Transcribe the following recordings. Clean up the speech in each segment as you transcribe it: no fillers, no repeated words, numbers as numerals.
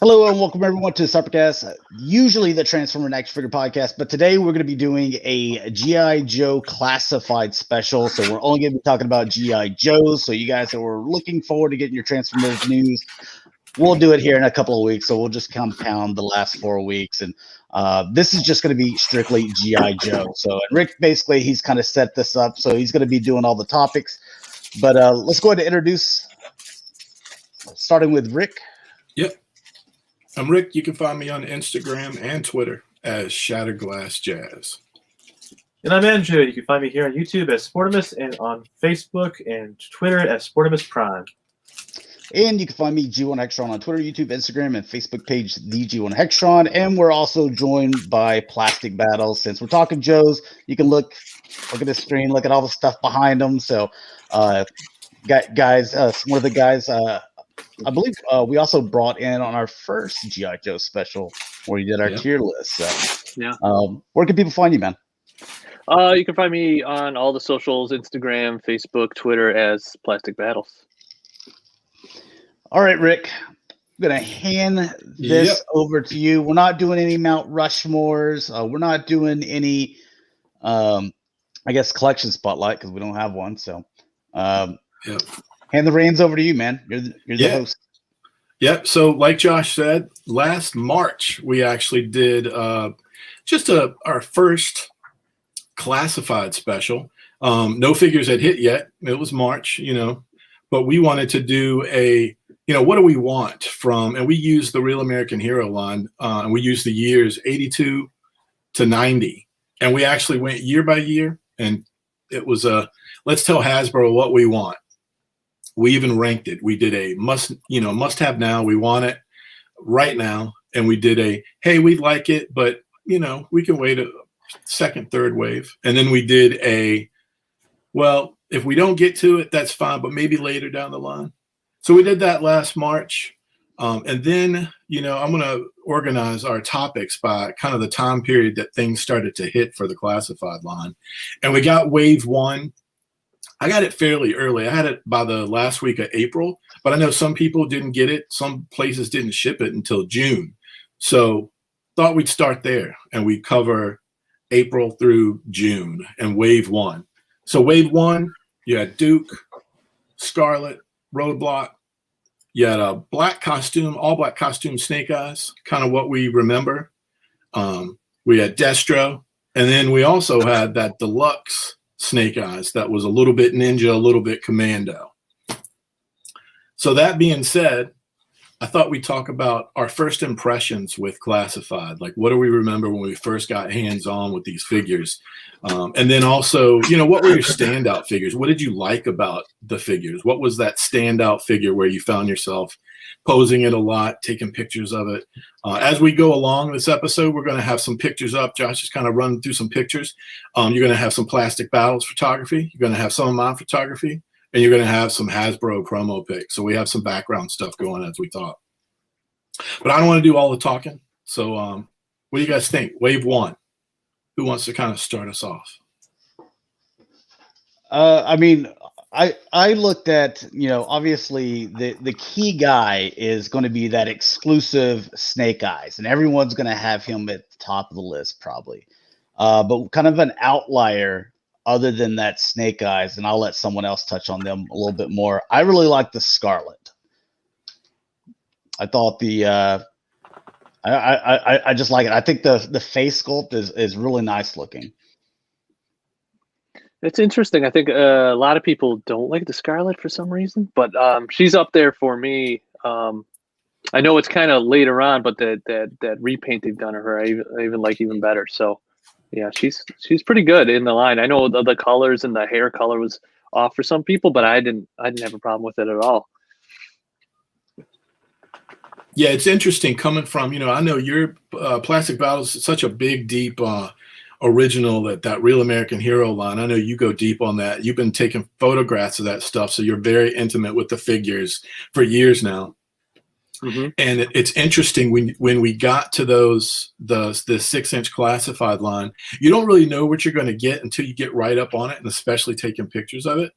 Hello and welcome everyone to Cybercast, usually the Transformer and Action Figure podcast, but today we're going to be doing a G.I. Joe classified special, so we're only going to be talking about G.I. Joes, so you guys that were looking forward to getting your Transformers news, we'll do it here in a couple of weeks, so we'll just compound the last 4 weeks, and this is just going to be strictly G.I. Joe. So Rick, basically, he's kind of set this up, so he's going to be doing all the topics, but let's go ahead and introduce, starting with Rick. Yep. I'm Rick. You can find me on Instagram and Twitter as Shatrdglassjazz. And I'm Andrew. You can find me here on YouTube as Sportimus and on Facebook and Twitter as Sportimus Prime. And you can find me, G1 Hextron, on Twitter, YouTube, Instagram, and Facebook page, The G1 Hextron. And we're also joined by Plastic Battles. Since we're talking Joes, you can look at the screen, look at all the stuff behind them. So, guys, one of the guys, I believe we also brought in on our first G.I. Joe special where you did our tier list. So, yeah. Where can people find you, man? You can find me on all the socials, Instagram, Facebook, Twitter as Plastic Battles. All right, Rick, I'm going to hand this over to you. We're not doing any Mount Rushmores. We're not doing any, I guess, collection spotlight because we don't have one. So, hand the reins over to you, man. You're the host. Yep. So like Josh said, last March, we actually did just our first classified special. No figures had hit yet. It was March, but we wanted to do what do we want from, and we used the Real American Hero line, and we used the years 82 to 90. And we actually went year by year, and it was let's tell Hasbro what we want. We even ranked it. We did a must have now. We want it right now. And we did hey, we'd like it, but we can wait a second, third wave. And then we did well, if we don't get to it, that's fine, but maybe later down the line. So we did that last March. And then, I'm going to organize our topics by kind of the time period that things started to hit for the classified line. And we got wave one. I got it fairly early. I had it by the last week of April, but I know some people didn't get it. Some places didn't ship it until June. So thought we'd start there and we'd cover April through June and wave one. So wave one, you had Duke, Scarlet, Roadblock. You had a black costume, all black costume Snake Eyes, kind of what we remember. We had Destro. And then we also had that deluxe Snake Eyes that was a little bit ninja, a little bit commando. So that being said, I thought we'd talk about our first impressions with classified. Like, what do we remember when we first got hands-on with these figures? And then also, what were your standout figures? What did you like about the figures? What was that standout figure where you found yourself posing it a lot, taking pictures of it? As we go along this episode, we're going to have some pictures up. Josh is kind of running through some pictures. You're going to have some Plastic Battles photography. You're going to have some of my photography. And you're going to have some Hasbro promo pics. So we have some background stuff going as we talk. But I don't want to do all the talking. So what do you guys think? Wave one. Who wants to kind of start us off? I looked at, obviously the key guy is going to be that exclusive Snake Eyes. And everyone's going to have him at the top of the list probably. But kind of an outlier other than that Snake Eyes, and I'll let someone else touch on them a little bit more. I really like the Scarlet. I thought I just like it. I think the face sculpt is really nice looking. It's interesting. I think a lot of people don't like the Scarlet for some reason, but she's up there for me. I know it's kind of later on, but that repaint they've done of her, I even like even better. So yeah, she's pretty good in the line. I know the colors and the hair color was off for some people, but I didn't have a problem with it at all. Yeah, it's interesting coming from, I know your Plastic Battles is such a big, deep original, that Real American Hero line. I know you go deep on that. You've been taking photographs of that stuff, so you're very intimate with the figures for years now. Mm-hmm. And it's interesting when we got to the 6-inch classified line, you don't really know what you're going to get until you get right up on it, and especially taking pictures of it.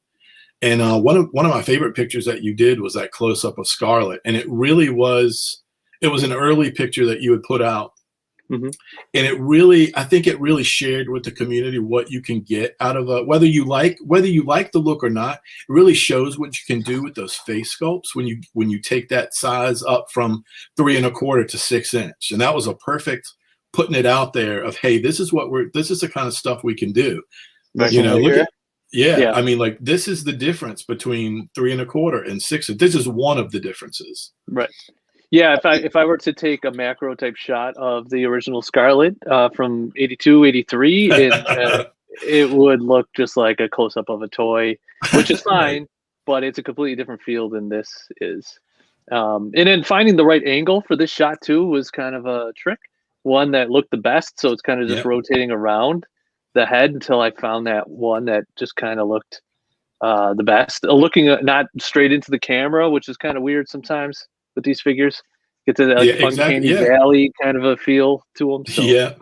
And one of my favorite pictures that you did was that close up of Scarlet, and it really was It was an early picture that you had put out. Mm-hmm. And I think it really shared with the community what you can get out of whether you like the look or not. It really shows what you can do with those face sculpts when you take that size up from 3 1/4 to 6 inch. And that was a perfect putting it out there of, hey, this is the kind of stuff we can do. This You one know, right look here? at, yeah, I mean, like, this is the difference between 3 1/4 and 6. This is one of the differences. Right. Yeah, if I were to take a macro type shot of the original Scarlet from 82, 83, it would look just like a close up of a toy, which is fine, Right. but it's a completely different feel than this is. And then finding the right angle for this shot too was kind of a trick, one that looked the best. So it's kind of just rotating around the head until I found that one that just kind of looked the best. Looking not straight into the camera, which is kind of weird sometimes with these figures. Get to that uncanny valley kind of a feel to them. So, yeah.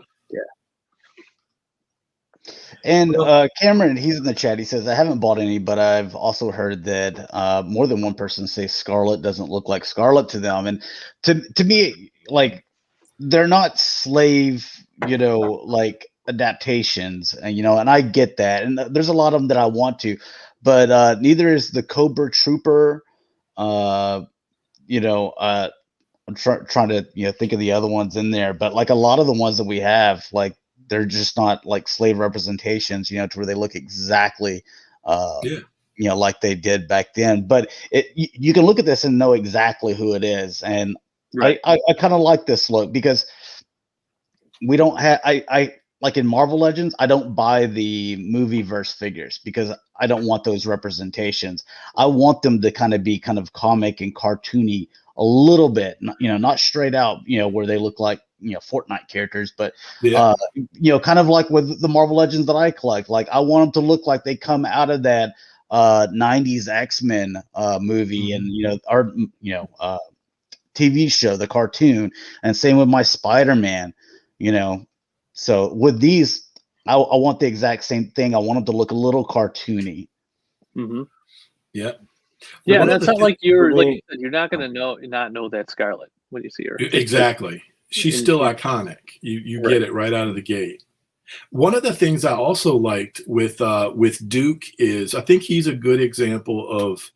And Cameron, he's in the chat. He says, I haven't bought any, but I've also heard that more than one person say Scarlet doesn't look like Scarlet to them. And to me, like, they're not slave, like adaptations, and and I get that. And there's a lot of them that I want to, but neither is the Cobra Trooper. I'm trying to think of the other ones in there, but like a lot of the ones that we have, like, they're just not like slave representations, to where they look exactly like they did back then. But you can look at this and know exactly who it is. And I kind of like this look because we don't have I like in Marvel Legends, I don't buy the movie verse figures because I don't want those representations. I want them to kind of comic and cartoony a little bit, not straight out, where they look like, Fortnite characters, but, kind of like with the Marvel Legends that I collect. Like, I want them to look like they come out of that 90s X-Men movie and, TV show, the cartoon, and same with my Spider-Man, So with these, I want the exact same thing. I want them to look a little cartoony. Mm-hmm. Yeah. Yeah, that's not like you're not gonna not know that Scarlet when you see her. Exactly. She's still iconic. You get it right out of the gate. One of the things I also liked with Duke is I think he's a good example of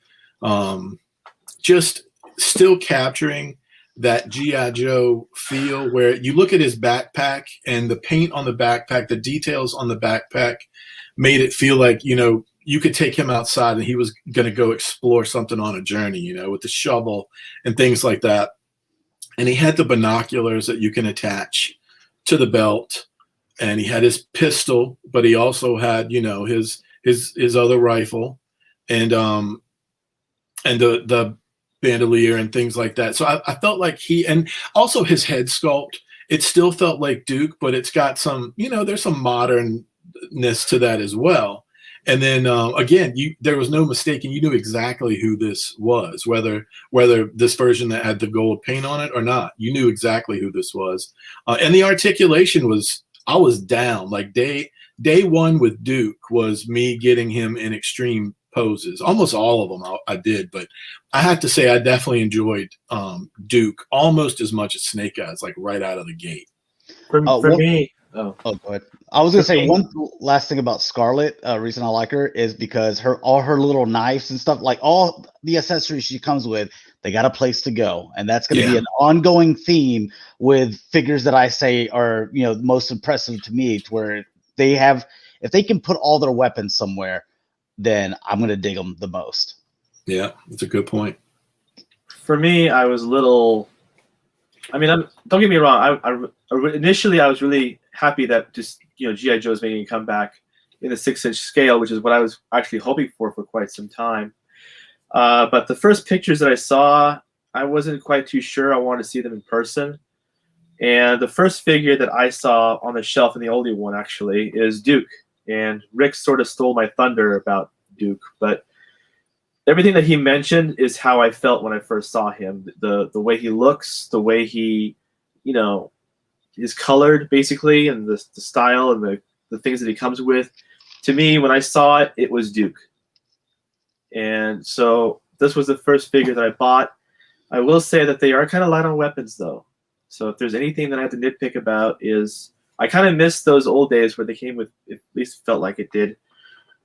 just still capturing that G.I. Joe feel, where you look at his backpack and the paint on the backpack, the details on the backpack made it feel like, you could take him outside and he was going to go explore something on a journey, with the shovel and things like that. And he had the binoculars that you can attach to the belt, and he had his pistol, but he also had, his other rifle and the bandolier and things like that. So I felt like and also his head sculpt, it still felt like Duke, but it's got some, there's some modernness to that as well. And then again, there was no mistaking. You knew exactly who this was, whether this version that had the gold paint on it or not. You knew exactly who this was, and the articulation was. I was down. Like day one with Duke was me getting him in extreme poses. Almost all of them I did, but I have to say I definitely enjoyed Duke almost as much as Snake Eyes, like right out of the gate. For me. Oh, go ahead. I was gonna say one last thing about Scarlet. Reason I like her is because all her little knives and stuff, like all the accessories she comes with, they got a place to go, and that's gonna be an ongoing theme with figures that I say are most impressive to me. To where if they can put all their weapons somewhere, then I'm gonna dig them the most. Yeah, that's a good point. For me, I was a little. I mean, don't get me wrong. Initially, I was really happy that just G.I. Joe is making a comeback in the 6-inch scale, which is what I was actually hoping for quite some time. But the first pictures that I saw, I wasn't quite too sure. I wanted to see them in person. And the first figure that I saw on the shelf, and the only one actually, is Duke. And Rick sort of stole my thunder about Duke, but everything that he mentioned is how I felt when I first saw him. The way he looks, the way he, is colored basically, and the style and the things that he comes with. To me, when I saw it, it was Duke. And so this was the first figure that I bought. I will say that they are kind of light on weapons, though. So if there's anything that I have to nitpick about is I kind of miss those old days where they came with, at least felt like it did.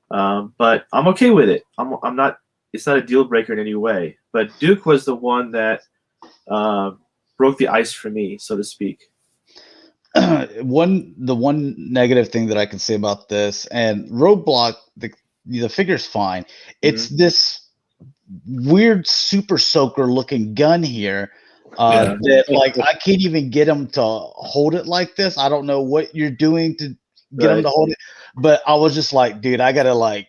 But I'm okay with it. I'm not. It's not a deal breaker in any way. But Duke was the one that broke the ice for me, so to speak. The one negative thing that I can say about this, and Roadblock, the figure's fine. It's this weird super soaker looking gun here that like I can't even get him to hold it like this. I don't know what you're doing to get him to hold it, but I was just like, dude, I gotta like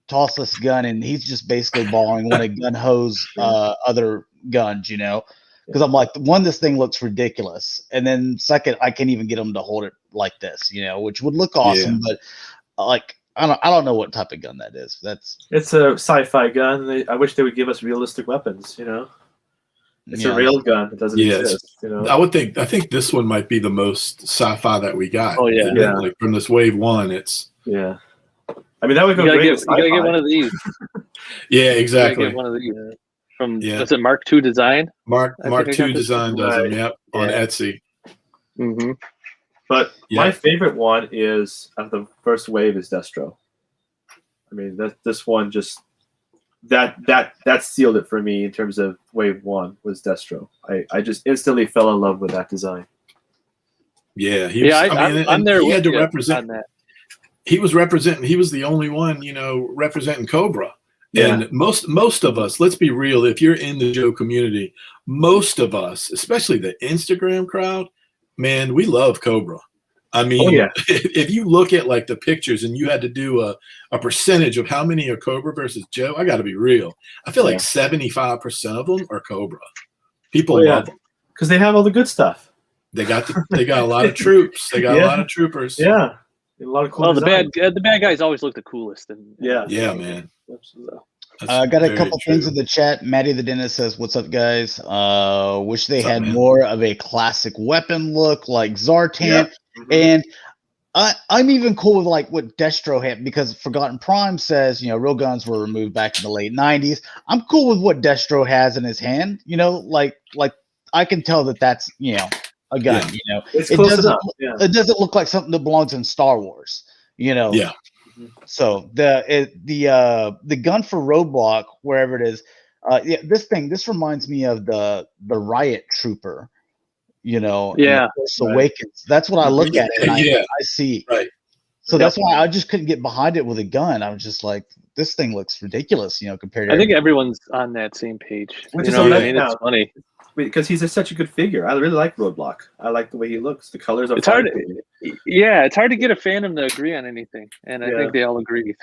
toss this gun, and he's just basically balling when a gun hose other guns, you know. Because I'm like, one, this thing looks ridiculous, and then second, I can't even get him to hold it like this, you know, which would look awesome, but like I don't know what type of gun that is. It's a sci-fi gun. I wish they would give us realistic weapons, you know. It's a real gun. It doesn't exist, you know. I think this one might be the most sci-fi that we got. Oh yeah. Like from this wave one, it's I mean, that would go great. You gotta get one of these. Yeah, exactly. Get one of these from was it Mark II Design? Mark II Design does them. Yep, on Etsy. Mm-hmm. But my favorite one is of the first wave is Destro. I mean, this one just that sealed it for me in terms of wave one was Destro. I just instantly fell in love with that design. Yeah, I'm there. He had to represent that. He was representing. He was the only one, you know, representing Cobra. Yeah. And most of us, let's be real. If you're in the Joe community, most of us, especially the Instagram crowd, man, we love Cobra. I mean, if you look at like the pictures and you had to do a percentage of how many are Cobra versus Joe, I got to be real. I feel like 75% of them are Cobra. People love them because they have all the good stuff. They got a lot of troops. They got a lot of troopers. Yeah, a lot of cool. Well, the bad guys always look the coolest. Man. I got a couple things in the chat. Maddie the Dentist says, "What's up, guys? Wish they had more of a classic weapon look like Zartan." And I'm even cool with like what Destro had, because Forgotten Prime says, you know, real guns were removed back in the late 90s. I'm cool with what Destro has in his hand. You know, like I can tell that that's, you know, a gun. You know, it doesn't look like something that belongs in Star Wars. You know. Yeah. So the gun for Roadblock, wherever it is, this reminds me of the Riot Trooper, you know, Force Awakens. That's what I look at it. And I see. Right. So that's why I just couldn't get behind it with a gun. I was just like, this thing looks ridiculous, you know, compared to. I think everyone's on that same page. Which is it's funny because he's such a good figure. I really like Roadblock. I like the way he looks. The colors are. It's hard to get a fandom to agree on anything, and I think they all agree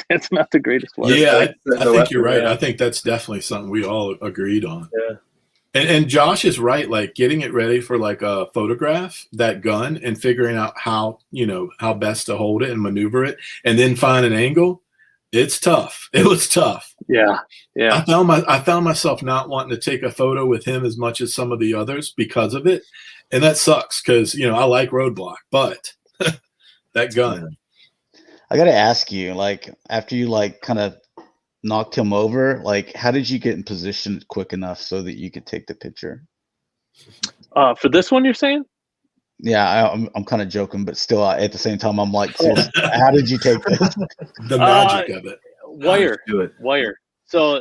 that's not the greatest one. Yeah, I think you're right. I think that's definitely something we all agreed on. Yeah. And Josh is right. Like getting it ready for like a photograph, that gun, and figuring out how best to hold it and maneuver it, and then find an angle. It's tough. It was tough. Yeah. I found myself not wanting to take a photo with him as much as some of the others because of it, and that sucks because I like Roadblock, but that gun. I got to ask you, like after you like kind of knocked him over, like how did you get in position quick enough so that you could take the picture? For this one, you're saying? Yeah, I'm kind of joking, but still, at the same time, I'm like, how did you take this? The magic of it. Wire. So,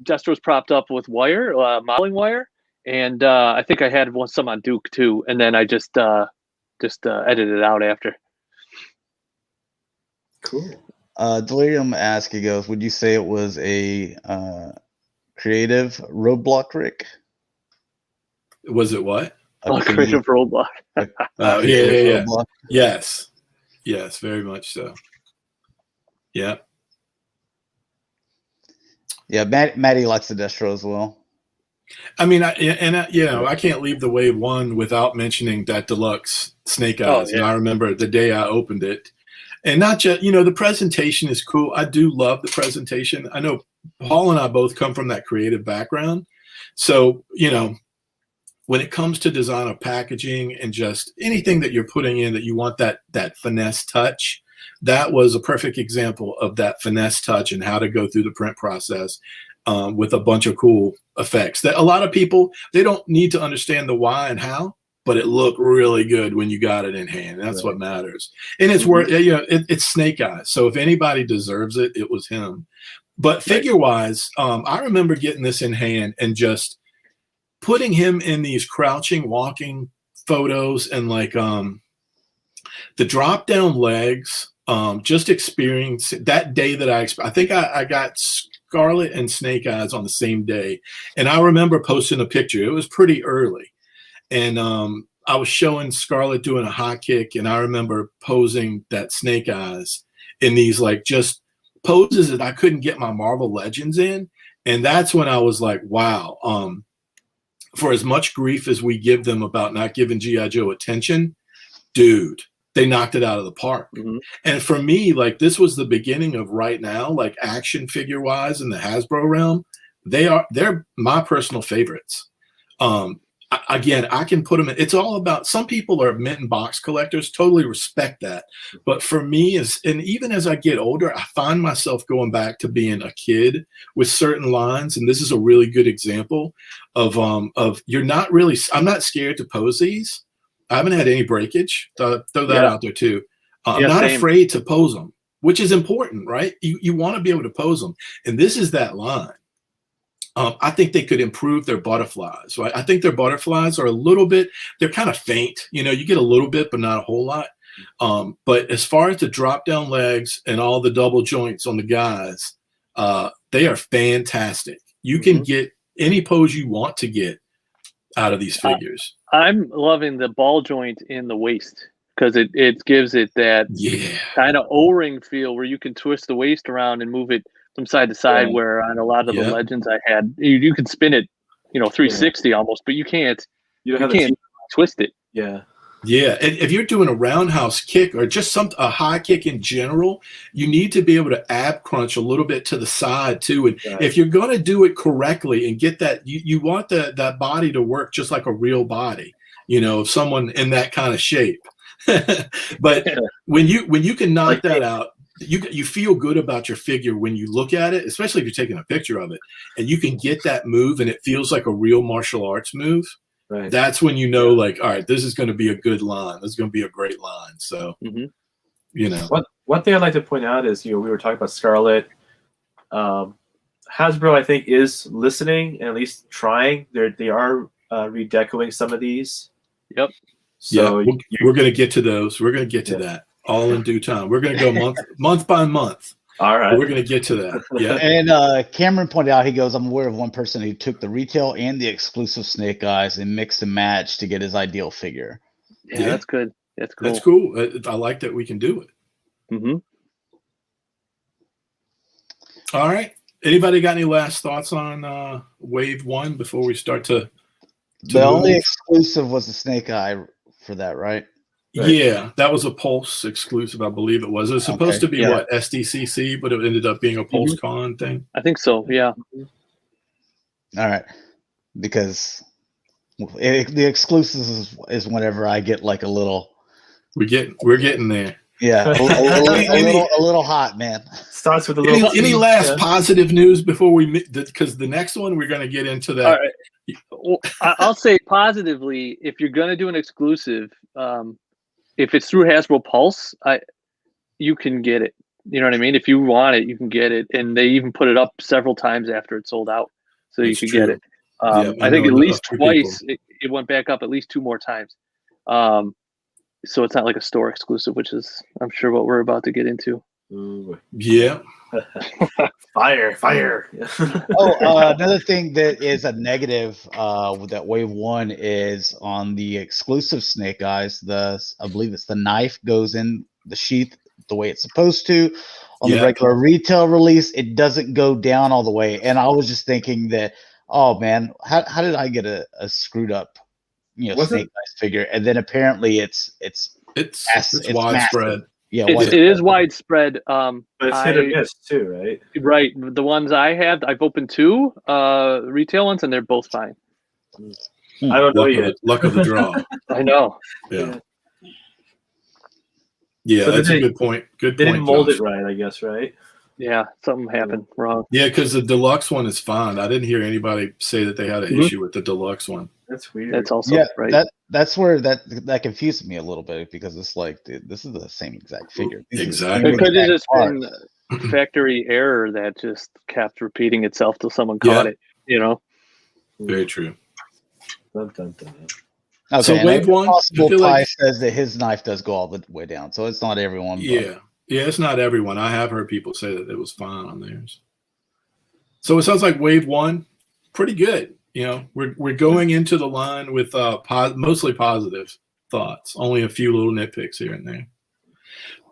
Destro's propped up with wire, modeling wire, and I think I had some on Duke too, and then I just edited it out after. Cool. Delirium asks, he goes, would you say it was a creative Roadblock, Rick? Was it what? Creative Roadblock. Yeah. Yes, very much so. Yeah. Yeah, Maddie likes the Destro as well. I mean, I can't leave the Wave 1 without mentioning that deluxe Snake Eyes. I remember the day I opened it. And not just, the presentation is cool. I do love the presentation. I know Paul and I both come from that creative background. So, when it comes to design of packaging and just anything that you're putting in that you want that finesse touch, that was a perfect example of that finesse touch and how to go through the print process with a bunch of cool effects that a lot of people, they don't need to understand the why and how, but it looked really good when you got it in hand. That's what matters. And it's worth, it's Snake Eyes. So if anybody deserves it, it was him. But figure wise, I remember getting this in hand and just putting him in these crouching, walking photos, and like the drop down legs, just experience that day that I think I got Scarlet and Snake Eyes on the same day. And I remember posting a picture. It was pretty early. And I was showing Scarlet doing a high kick, and I remember posing that Snake Eyes in these like just poses that I couldn't get my Marvel Legends in. And that's when I was like, wow, for as much grief as we give them about not giving G.I. Joe attention, dude, they knocked it out of the park. And for me, like, this was the beginning of right now, like action figure wise in the Hasbro realm, they're my personal favorites. Again, I can put them in. It's all about, some people are mint and box collectors, totally respect that. But for me, and even as I get older, I find myself going back to being a kid with certain lines. And this is a really good example of you're not really, I'm not scared to pose these. I haven't had any breakage. Throw that out there too. I'm not afraid to pose them, which is important, right? You want to be able to pose them. And this is that line. I think they could improve their butterflies, right? I think their butterflies are a little bit, they're kind of faint. You know, you get a little bit, but not a whole lot. But as far as the drop down legs and all the double joints on the guys, they are fantastic. You can get any pose you want to get out of these figures. I'm loving the ball joint in the waist because it gives it that kind of O-ring feel where you can twist the waist around and move it from side to side, where on a lot of the Legends I had, you can spin it, 360 almost, but you can't twist it. Yeah. And if you're doing a roundhouse kick or just a high kick in general, you need to be able to ab crunch a little bit to the side too. And if you're going to do it correctly and get that, you want that body to work just like a real body, of someone in that kind of shape. But when you can knock that out, you feel good about your figure when you look at it, especially if you're taking a picture of it, and you can get that move and it feels like a real martial arts move. Right. That's when like, all right, this is going to be a good line. This is going to be a great line. So, One thing I'd like to point out is, we were talking about Scarlet. Hasbro, I think, is listening and at least trying. They are redecoing some of these. Yep. So we're going to get to those. We're going to get to that. All in due time. We're going to go month by month. All right. We're going to get to that. Yeah. And Cameron pointed out, he goes, I'm aware of one person who took the retail and the exclusive Snake Eyes and mixed and matched to get his ideal figure. Yeah, that's good. That's cool. That's cool. I like that we can do it. All right. Anybody got any last thoughts on Wave 1 before we start to the only exclusive was the Snake Eye for that, right? Yeah, that was a Pulse exclusive, I believe it was. It was supposed to be SDCC, but it ended up being a PulseCon thing. I think so. Yeah. All right, because the exclusives is whenever I get like a little. We're getting there. Yeah, a little hot, man. Starts with a little. Any last positive news before we? Because the next one we're going to get into that. All right. Well, I'll say positively, if you're going to do an exclusive, if it's through Hasbro Pulse, you can get it. You know what I mean? If you want it, you can get it. And they even put it up several times after it sold out, so you could get it. I think at least twice it went back up at least 2 more times. So it's not like a store exclusive, which is, I'm sure, what we're about to get into. Ooh. Yeah. Fire. Another thing that is a negative with that Wave 1 is on the exclusive Snake Eyes, I believe it's the knife goes in the sheath the way it's supposed to. On the regular retail release, it doesn't go down all the way. And I was just thinking that, oh man, how did I get a screwed up Snake Eyes figure? And then apparently it's widespread. Massive. Yeah, it is widespread. But it's hit or miss too, right? Right. The ones I've opened 2 retail ones, and they're both fine. I don't know yet. Luck of the draw. I know. Yeah. Yeah, so that's a good point. Good point. They didn't mold it right, I guess, right? Yeah, something happened wrong. Yeah, because the deluxe one is fine. I didn't hear anybody say that they had an issue with the deluxe one. That's weird. That's also right. That's where that confused me a little bit, because it's like, dude, this is the same exact figure. These are the same Exactly. It could have exact just been parts. factory error that just kept repeating itself till someone caught it. You know. Very true. Dun, dun, dun. Okay, So and wave one, I Possible feel Pie like- says that his knife does go all the way down, so it's not everyone. But Yeah, it's not everyone. I have heard people say that it was fine on theirs. So it sounds like wave one, pretty good. You know, we're going into the line with mostly positive thoughts. Only a few little nitpicks here and there.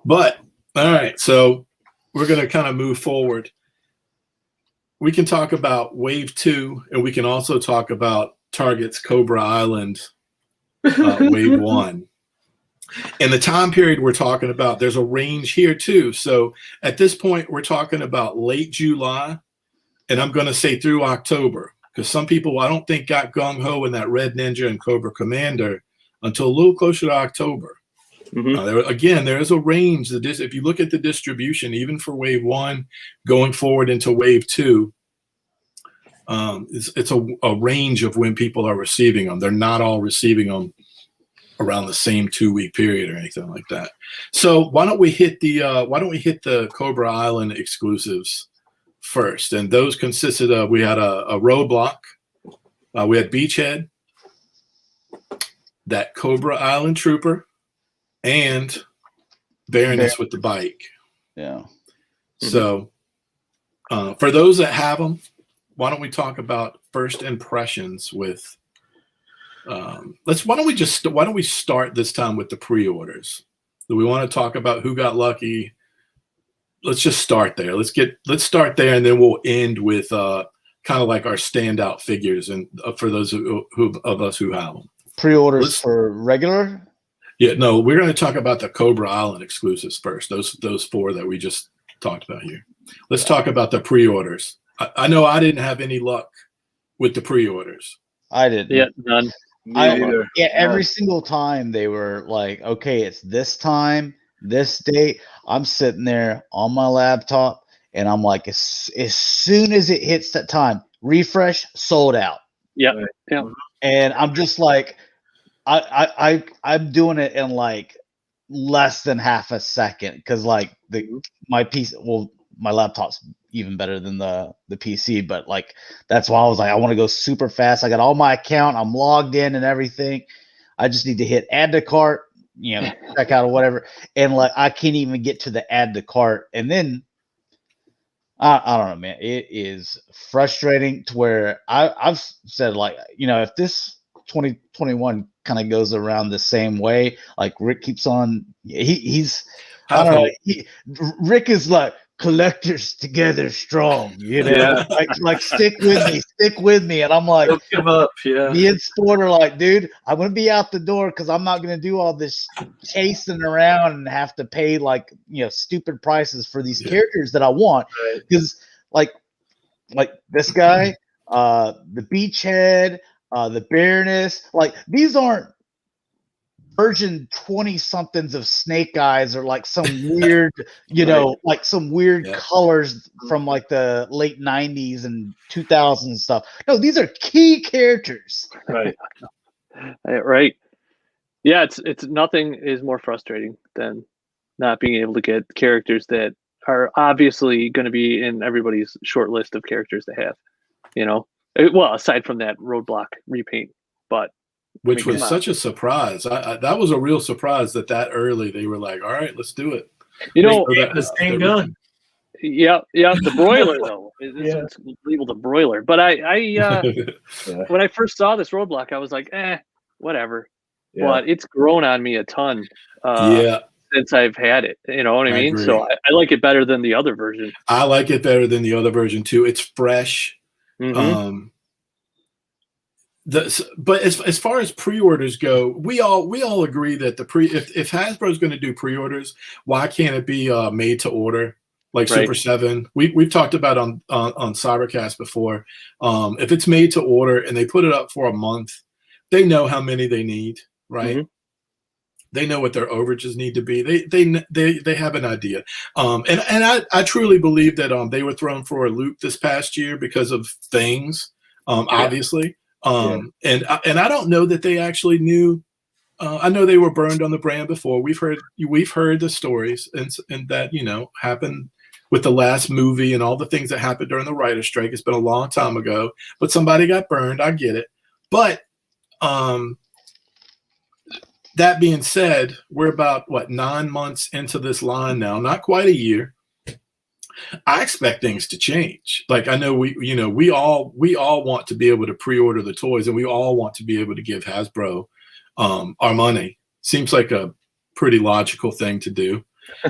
But all right, so we're going to kind of move forward. We can talk about wave two, and we can also talk about Target's Cobra Island wave one. And the time period we're talking about, there's a range here too. So at this point, we're talking about late July, and I'm going to say through October, because some people I don't think got gung-ho in that Red Ninja and Cobra Commander until a little closer to October. Mm-hmm. There is a range. If you look at the distribution, even for wave one, going forward into wave two, it's a range of when people are receiving them. They're not all receiving them around the same 2-week period or anything like that. So why don't we hit the Cobra Island exclusives first? And those consisted of, we had a Roadblock, we had Beachhead, that Cobra Island Trooper, and Baroness with the bike. yeah. So for those that have them, why don't we talk about first impressions with why don't we start this time with the pre-orders? Do we want to talk about who got lucky? Let's just start there. Let's start there, and then we'll end with kind of like our standout figures, and for those of us who have them. Pre-orders for regular. Yeah, no, we're going to talk about the Cobra Island exclusives first. Those 4 that we just talked about here. Let's talk about the pre-orders. I know I didn't have any luck with the pre-orders. I didn't. Yeah, none. Every single time they were like, okay, it's this time, this date. I'm sitting there on my laptop, and I'm like, as soon as it hits that time, refresh, sold out. Yeah, Right. yeah. And I'm just like, I'm doing it in like less than half a second, because like my PC, well, my laptop's even better than the PC, but like that's why I was like, I want to go super fast. I got all my account, I'm logged in and everything. I just need to hit add to cart, check out or whatever, and like I can't even get to the add to cart, and then I don't know, man. It is frustrating to where I've said, like, if this 2021 kind of goes around the same way, like Rick keeps on, he's I don't know. Rick is like, collectors together strong, Yeah. like stick with me, and I'm like, Don't give up. Yeah. me and Sport are like, dude, I'm gonna be out the door because I'm not gonna do all this chasing around and have to pay like stupid prices for these characters that I want, because like this guy, the Beachhead, the Baroness, like these aren't version 20 somethings of Snake Eyes or like some weird, like some weird colors from like the late 90s and 2000s stuff. No, these are key characters. Right. Right. Yeah, it's nothing is more frustrating than not being able to get characters that are obviously going to be in everybody's short list of characters to have. Well, aside from that Roadblock repaint, but which was such a surprise. That was a real surprise that early they were like, all right, let's do it. The same gun. Yeah, the broiler though. It's labeled a broiler. But I when I first saw this Roadblock, I was like, whatever. Yeah. But it's grown on me a ton. Since I've had it. You know what I mean? Agree. So I like it better than the other version. I like it better than the other version too. It's fresh. Mm-hmm. But as far as pre-orders go, we all agree that if Hasbro's going to do pre-orders, why can't it be made to order like Super 7? We've talked about on Cybercast before. If it's made to order and they put it up for a month, they know how many they need, right? Mm-hmm. They know what their overages need to be. They have an idea. And I truly believe that they were thrown for a loop this past year because of things, obviously. And I don't know that they actually knew. I know they were burned on the brand before. We've heard the stories and that, you know, happened with the last movie and all the things that happened during the writer's strike. It's been a long time ago, but somebody got burned. I get it. But that being said, we're about 9 months into this line now, not quite a year. I expect things to change. Like, I know we all want to be able to pre-order the toys, and we all want to be able to give Hasbro our money. Seems like a pretty logical thing to do.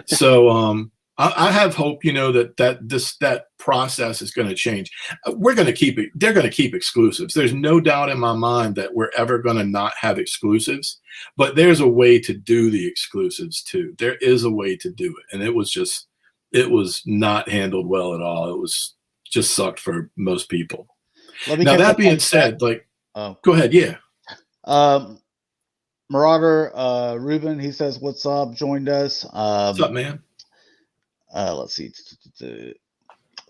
So I have hope, you know, that process is going to change. We're going to keep it. They're going to keep exclusives. There's no doubt in my mind that we're ever going to not have exclusives, but there's a way to do the exclusives too. There is a way to do it. And it was not handled well at all. It was just sucked for most people. Now, that being said, go ahead. Yeah. Marauder, Ruben, he says, what's up? Joined us. What's up, man? Let's see.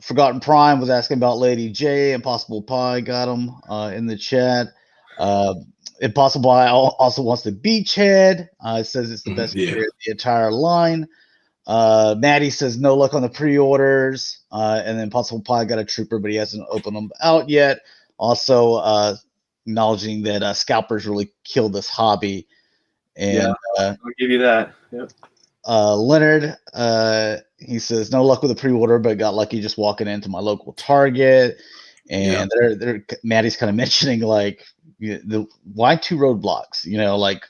Forgotten Prime was asking about Lady J. Impossible Pie got him in the chat. Impossible Pie also wants the Beachhead. It says it's the best figure in the entire line. Maddie says no luck on the pre-orders. And then Impossible Pie got a Trooper, but he hasn't opened them out yet. Also acknowledging that scalpers really killed this hobby. And I'll give you that. Yep. Leonard, he says no luck with the pre-order, but got lucky just walking into my local Target. And Maddie's kind of mentioning like why 2 roadblocks, you know, like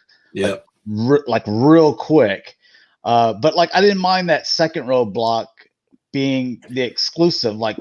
real quick. But like I didn't mind that second roadblock being the exclusive, like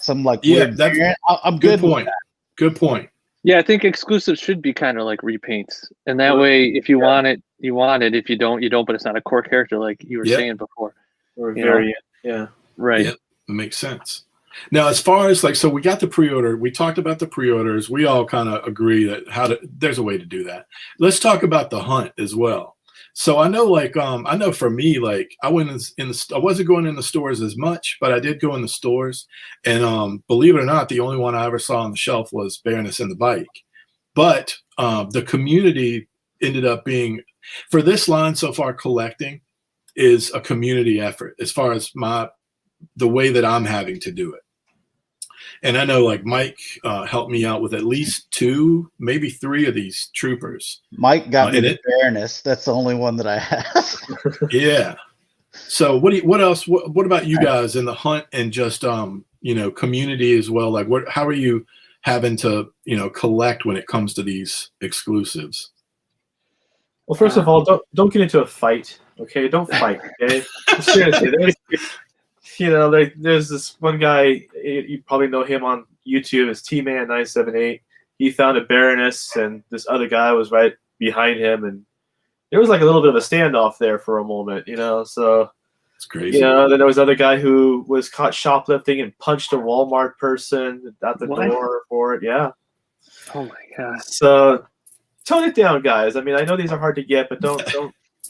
some like weird variant. I'm good with that. Good point. Yeah, I think exclusives should be kind of like repaints, and that way, if you want it, you want it. If you don't, you don't. But it's not a core character like you were saying before. Or a variant. Yeah. Right. Yep. It makes sense. Now, as far as like, so we got the pre-order. We talked about the pre-orders. We all kind of agree that there's a way to do that. Let's talk about the hunt as well. So I know, like, I know for me, like, I went I wasn't going in the stores as much, but I did go in the stores. And believe it or not, the only one I ever saw on the shelf was Baroness and the Bike. But the community ended up being, for this line so far, collecting is a community effort as far as the way that I'm having to do it. And I know, like, Mike helped me out with at least 2, maybe 3 of these troopers. Mike got me the Baroness. That's the only one that I have. Yeah. So what else? What about you guys in the hunt and just community as well? Like, how are you having to collect when it comes to these exclusives? Well, first of all, don't get into a fight. Okay, don't fight. Okay, seriously. There's this one guy, you probably know him on YouTube, it's T-Man978. He found a Baroness, and this other guy was right behind him, and there was like a little bit of a standoff there for a moment, so it's crazy. Then there was another guy who was caught shoplifting and punched a Walmart person at the door for it. Yeah. Oh my god. So tone it down, guys. I mean, I know these are hard to get, but don't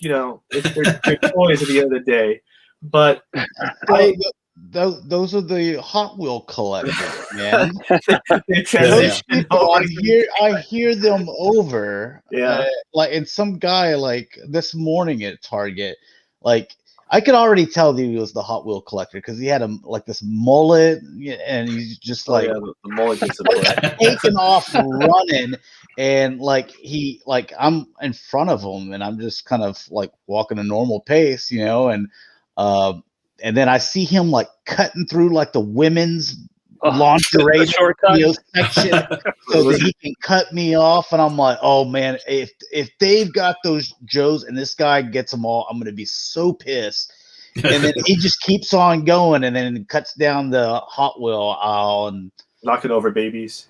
they're toys at the end of the day. But those are the Hot Wheel collectors, man. They transition. I hear them over. Yeah. And some guy like this morning at Target, like I could already tell that he was the Hot Wheel collector because he had this mullet, and he's just the mullet gets taking off running. And I'm in front of him, and I'm just kind of like walking a normal pace, and then I see him like cutting through like the women's lingerie section so that he can cut me off. And I'm like, oh man, if they've got those Joes and this guy gets them all, I'm gonna be so pissed. And then he just keeps on going, and then cuts down the Hot Wheel aisle and knocking over babies.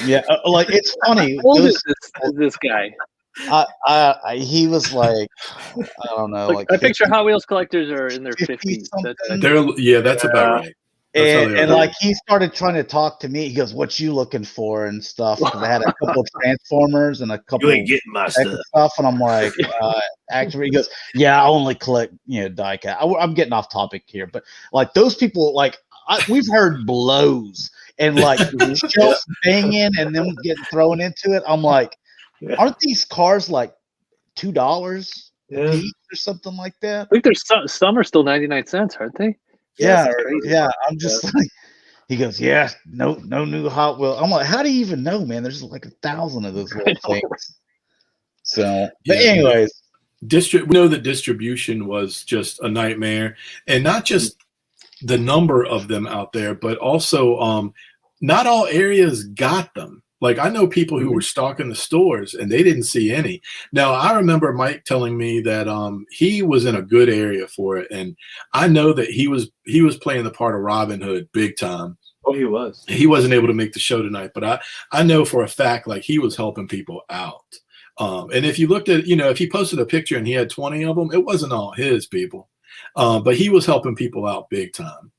Yeah, like it's funny. How old is this guy? He was like, I don't know. I picture Hot Wheels collectors are in their 50s. That's about right. And like he started trying to talk to me. He goes, "What you looking for?" and stuff. Because I had a couple of Transformers and a couple. You ain't getting my stuff. And I'm like, actually, he goes, "Yeah, I only collect diecast." I'm getting off topic here, but like those people, like we've heard blows and like shells banging and them getting thrown into it. I'm like, aren't these cars like $2 a piece or something like that? I think there's some are still 99 cents, aren't they? Yeah. I'm just like, he goes, "Yeah, no new Hot Wheels." I'm like, how do you even know, man? There's like 1,000 of those little things. So, but anyways, we know that distribution was just a nightmare, and not just the number of them out there, but also not all areas got them. Like I know people who were stocking the stores and they didn't see any. Now I remember Mike telling me that he was in a good area for it, and I know that he was playing the part of Robin Hood big time. Oh, he was. He wasn't able to make the show tonight, but I know for a fact like he was helping people out. And if you looked at if he posted a picture and he had 20 of them, it wasn't all his people, but he was helping people out big time.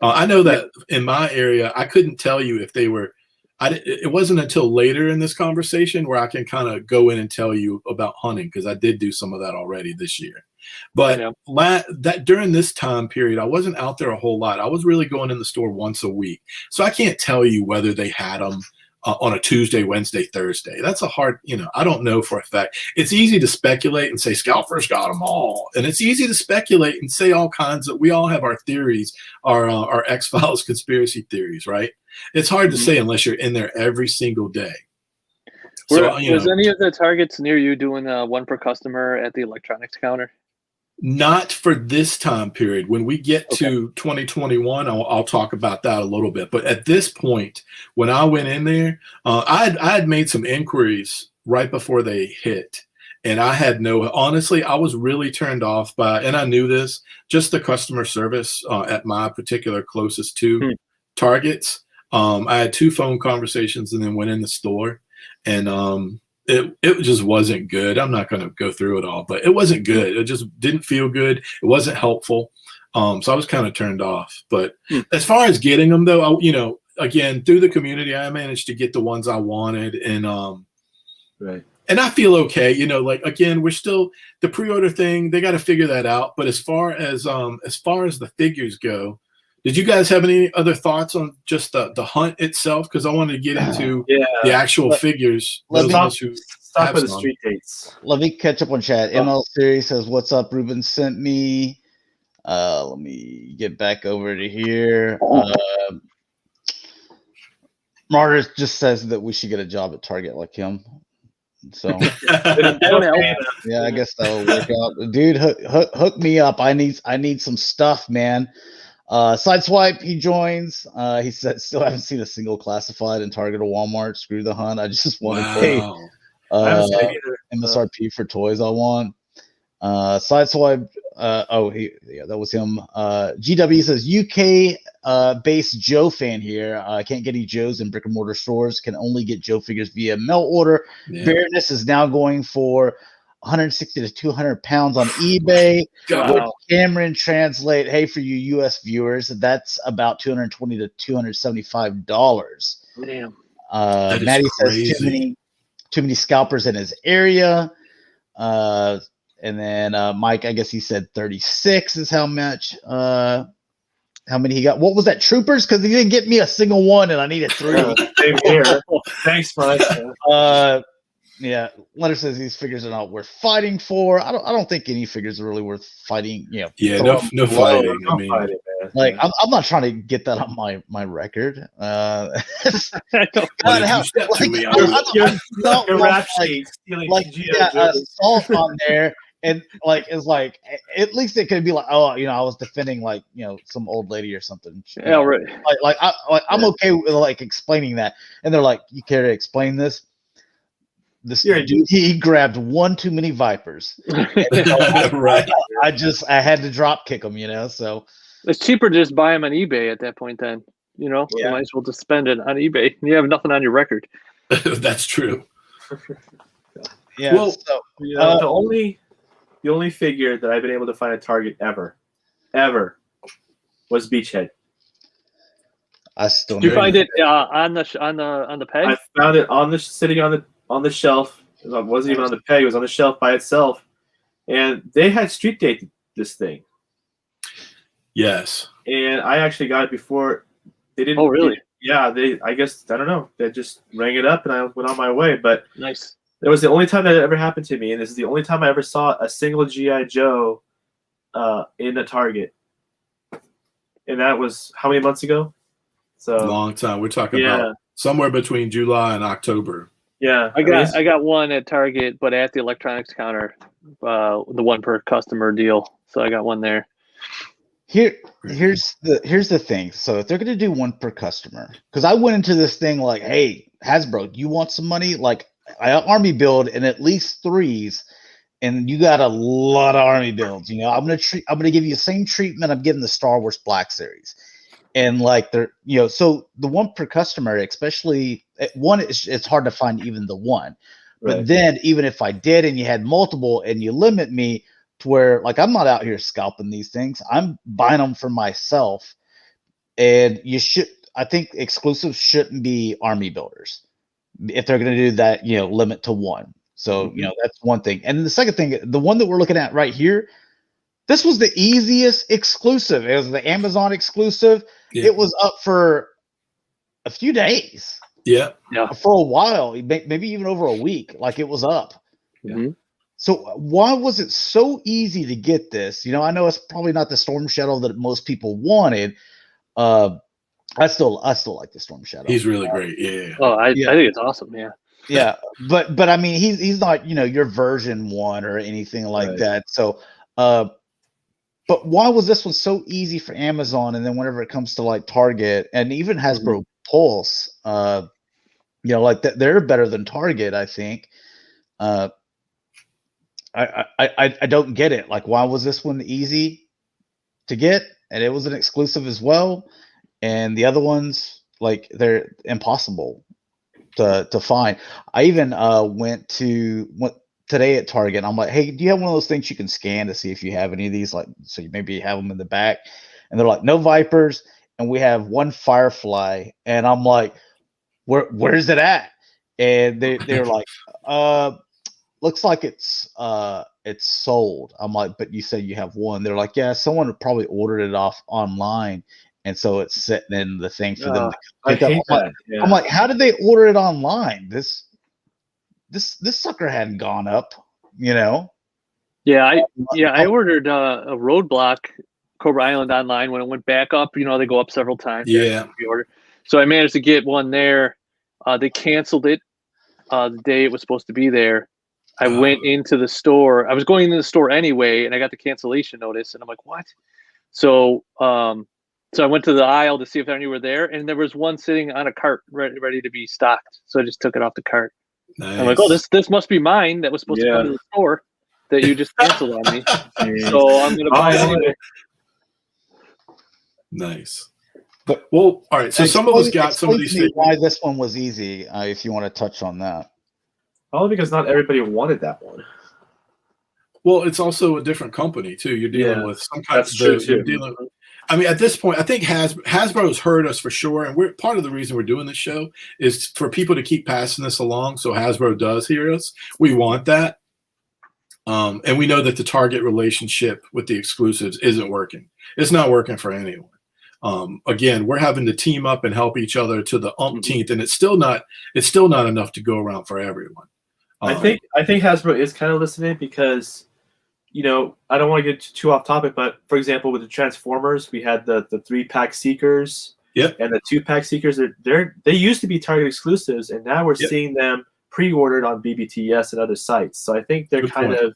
I know that in my area, I couldn't tell you if they were. It wasn't until later in this conversation where I can kind of go in and tell you about hunting, because I did do some of that already this year. But that during this time period, I wasn't out there a whole lot. I was really going in the store once a week. So I can't tell you whether they had them on a Tuesday, Wednesday, Thursday. That's a hard, I don't know for a fact. It's easy to speculate and say Scalper's got them all. And it's easy to speculate and say all kinds of, we all have our theories, our X-Files conspiracy theories, right? It's hard to say unless you're in there every single day. Was any of the Targets near you doing one per customer at the electronics counter? Not for this time period. When we get to 2021, I'll talk about that a little bit. But at this point, when I went in there, I had made some inquiries right before they hit. And I had honestly, I was really turned off by, and I knew this, just the customer service at my particular closest two Targets. I had 2 phone conversations and then went in the store, and it just wasn't good. I'm not going to go through it all, but it wasn't good. It just didn't feel good. It wasn't helpful. So I was kind of turned off. But as far as getting them, though, again, through the community, I managed to get the ones I wanted, and and I feel okay. Like again, we're still the pre-order thing. They got to figure that out. But as far as the figures go. Did you guys have any other thoughts on just the hunt itself? Because I wanted to get into the actual figures. Stop with the street dates. Let me catch up on chat. ML Series says, "What's up?" Ruben sent me. Let me get back over to here. Martyr just says that we should get a job at Target like him. So yeah, I guess that'll work out. Dude, hook me up. I need some stuff, man. Sideswipe, he joins. He said, "Still haven't seen a single classified in Target or Walmart. Screw the hunt. I just want to pay MSRP for toys I want." Sideswipe, that was him. GW says, UK based Joe fan here. Can't get any Joes in brick and mortar stores. Can only get Joe figures via mail order. Fairness is now going for 160 to 200 pounds on eBay. Which Cameron translate, hey, for you U.S. viewers, that's about $220 to $275. Damn. Maddie says too many scalpers in his area. And then Mike, I guess he said 36 is how much. How many he got? What was that? Troopers? Because he didn't get me a single one, and I needed 3. Same here. Thanks, Mike. Yeah, Leonard says these figures are not worth fighting for. I don't think any figures are really worth fighting. No fighting. I mean, like I'm not trying to get that on my record. Your rap sheet, salt on there, and is like at least it could be like, oh, I was defending some old lady or something. Yeah, right. I'm okay with explaining that, and they're like, you care to explain this? This dude, he grabbed one too many Vipers. Right. I had to drop kick him, so it's cheaper to just buy them on eBay at that point. Then you might as well just spend it on eBay. You have nothing on your record. That's true. Yeah. Well, the only figure that I've been able to find at Target ever was Beachhead. I still Did you know. find it on the peg? I found it sitting on the shelf. It wasn't even on the peg. It was on the shelf by itself, and they had street dated this thing. Yes. And I actually got it before they didn't. Oh, really? Yeah. I guess I don't know. They just rang it up, and I went on my way. But Nice. that was the only time that it ever happened to me, and this is the only time I ever saw a single GI Joe in a Target. And that was how many months ago? So Long time. We're talking about somewhere between July and October. Yeah, I got one at Target, but at the electronics counter, the one per customer deal. So I got one there. Here's the thing. So if they're gonna do one per customer, because I went into this thing like, hey, Hasbro, you want some money? Like I army build in at least 3s, and you got a lot of army builds. You know, I'm gonna give you the same treatment I'm giving the Star Wars Black Series. And like they're, you know, so the one per customer, especially one, it's hard to find even the one. But Right. then even if I did, and you had multiple, and you limit me to where like I'm not out here scalping these things, I'm buying them for myself. And I think exclusives shouldn't be army builders if they're going to do that, you know, limit to one. So you know, that's one thing. And the second thing, the one that we're looking at right here, this was the easiest exclusive. It was the Amazon exclusive. Yeah. It was up for a few days. Yeah. For a while, maybe even over a week. Like it was up. Mm-hmm. So why was it so easy to get this? You know, I know it's probably not the Storm Shadow that most people wanted. I still like the Storm Shadow. He's really great. Yeah. Oh, I think it's awesome. Yeah. Yeah, but I mean, he's not, you know, your version 1 or anything like that. So, but why was this one so easy for Amazon? And then whenever it comes to like Target and even Hasbro Pulse, you know, like they're better than Target, I think. I don't get it. Like, why was this one easy to get? And it was an exclusive as well. And the other ones, like, they're impossible to find. I even went today at Target. I'm like, hey, do you have one of those things you can scan to see if you have any of these? Like, so you maybe have them in the back. And they're like, no Vipers, and we have one Firefly. And I'm like, where's it at? And they're like, looks like it's sold. I'm like, but you said you have one. They're like, yeah, someone probably ordered it off online, and so it's sitting in the thing for them to pick up. I'm like, how did they order it online? This sucker hadn't gone up, you know? Yeah, I ordered a Roadblock Cobra Island online when it went back up. You know, they go up several times. Yeah. So I managed to get one there. They canceled it the day it was supposed to be there. I went into the store. I was going into the store anyway, and I got the cancellation notice, and I'm like, what? So I went to the aisle to see if any were there, and there was one sitting on a cart ready to be stocked. So I just took it off the cart. Nice. I'm like, oh, this must be mine that was supposed to come to the store that you just canceled on me. So I'm gonna buy it anyway. Nice. But well, all right. So some of us got some of these things. Why this one was easy? If you want to touch on that. Probably because not everybody wanted that one. Well, it's also a different company too. You're dealing with some kind That's true too. I mean, at this point, I think Hasbro's heard us for sure, and we're part of the reason we're doing this show is for people to keep passing this along. So Hasbro does hear us. We want that, and we know that the Target relationship with the exclusives isn't working. It's not working for anyone. Again, we're having to team up and help each other to the umpteenth, and it's still not enough to go around for everyone. I think Hasbro is kind of listening because, you know, I don't want to get too off topic, but for example, with the Transformers, we had the 3-pack Seekers, and the 2-pack Seekers. They used to be Target exclusives, and now we're seeing them pre-ordered on BBTS and other sites. So I think they're kind of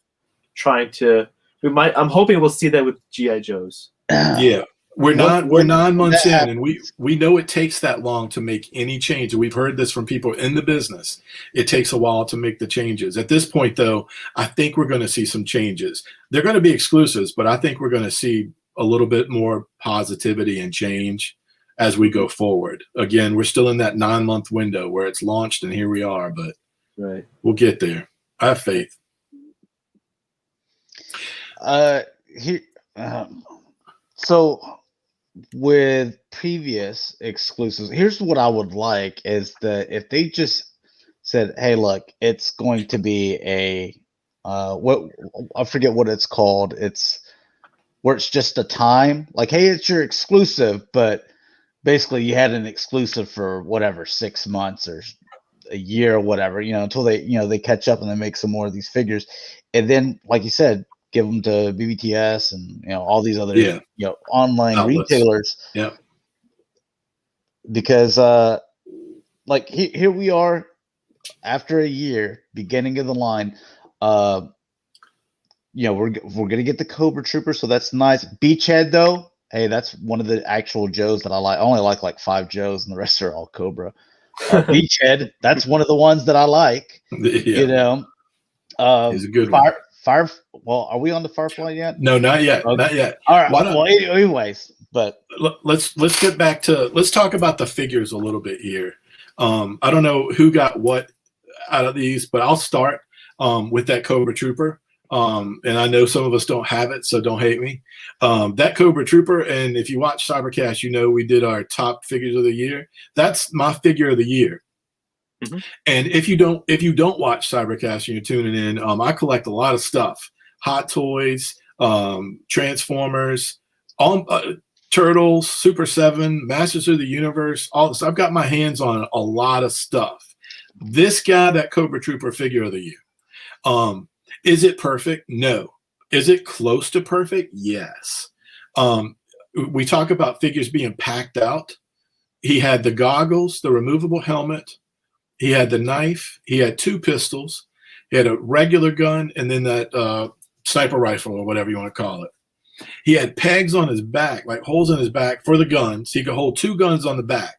trying to. I'm hoping we'll see that with GI Joes. Yeah. We're 9 months in, and we know it takes that long to make any change. We've heard this from people in the business. It takes a while to make the changes. At this point, though, I think we're going to see some changes. They're going to be exclusives, but I think we're going to see a little bit more positivity and change as we go forward. Again, we're still in that 9-month window where it's launched, and here we are, but we'll get there. I have faith. So with previous exclusives, here's what I would like is that if they just said, "Hey, look, it's going to be a what I forget what it's called. It's where it's just a time. Like, hey, it's your exclusive, but basically you had an exclusive for whatever 6 months or a year or whatever, until they catch up and they make some more of these figures, and then, like you said, give them to BBTS and all these other online Outlets. retailers. Yeah. Because like here we are after a year, beginning of the line. We're gonna get the Cobra Trooper, so that's nice. Beachhead though, hey, that's one of the actual Joes that I like. I only like 5 Joes, and the rest are all Cobra. Beachhead, that's one of the ones that I like. Yeah. He's a good one. Fire. Well, are we on the Firefly yet? No, not yet. Okay. Not yet. All right. Well, anyways, but let's get back to, let's talk about the figures a little bit here. I don't know who got what out of these, but I'll start with that Cobra Trooper. And I know some of us don't have it, so don't hate me. That Cobra Trooper, and if you watch Cybercast, we did our top figures of the year. That's my figure of the year. Mm-hmm. And if you don't watch Cybercast and you're tuning in, I collect a lot of stuff: Hot Toys, Transformers, Turtles, Super 7, Masters of the Universe. All this. I've got my hands on a lot of stuff. This guy, that Cobra Trooper, figure of the year. Is it perfect? No. Is it close to perfect? Yes. We talk about figures being packed out. He had the goggles, the removable helmet. He had the knife. He had 2 pistols. He had a regular gun, and then that sniper rifle or whatever you want to call it. He had pegs on his back, like holes in his back for the guns. He could hold 2 guns on the back.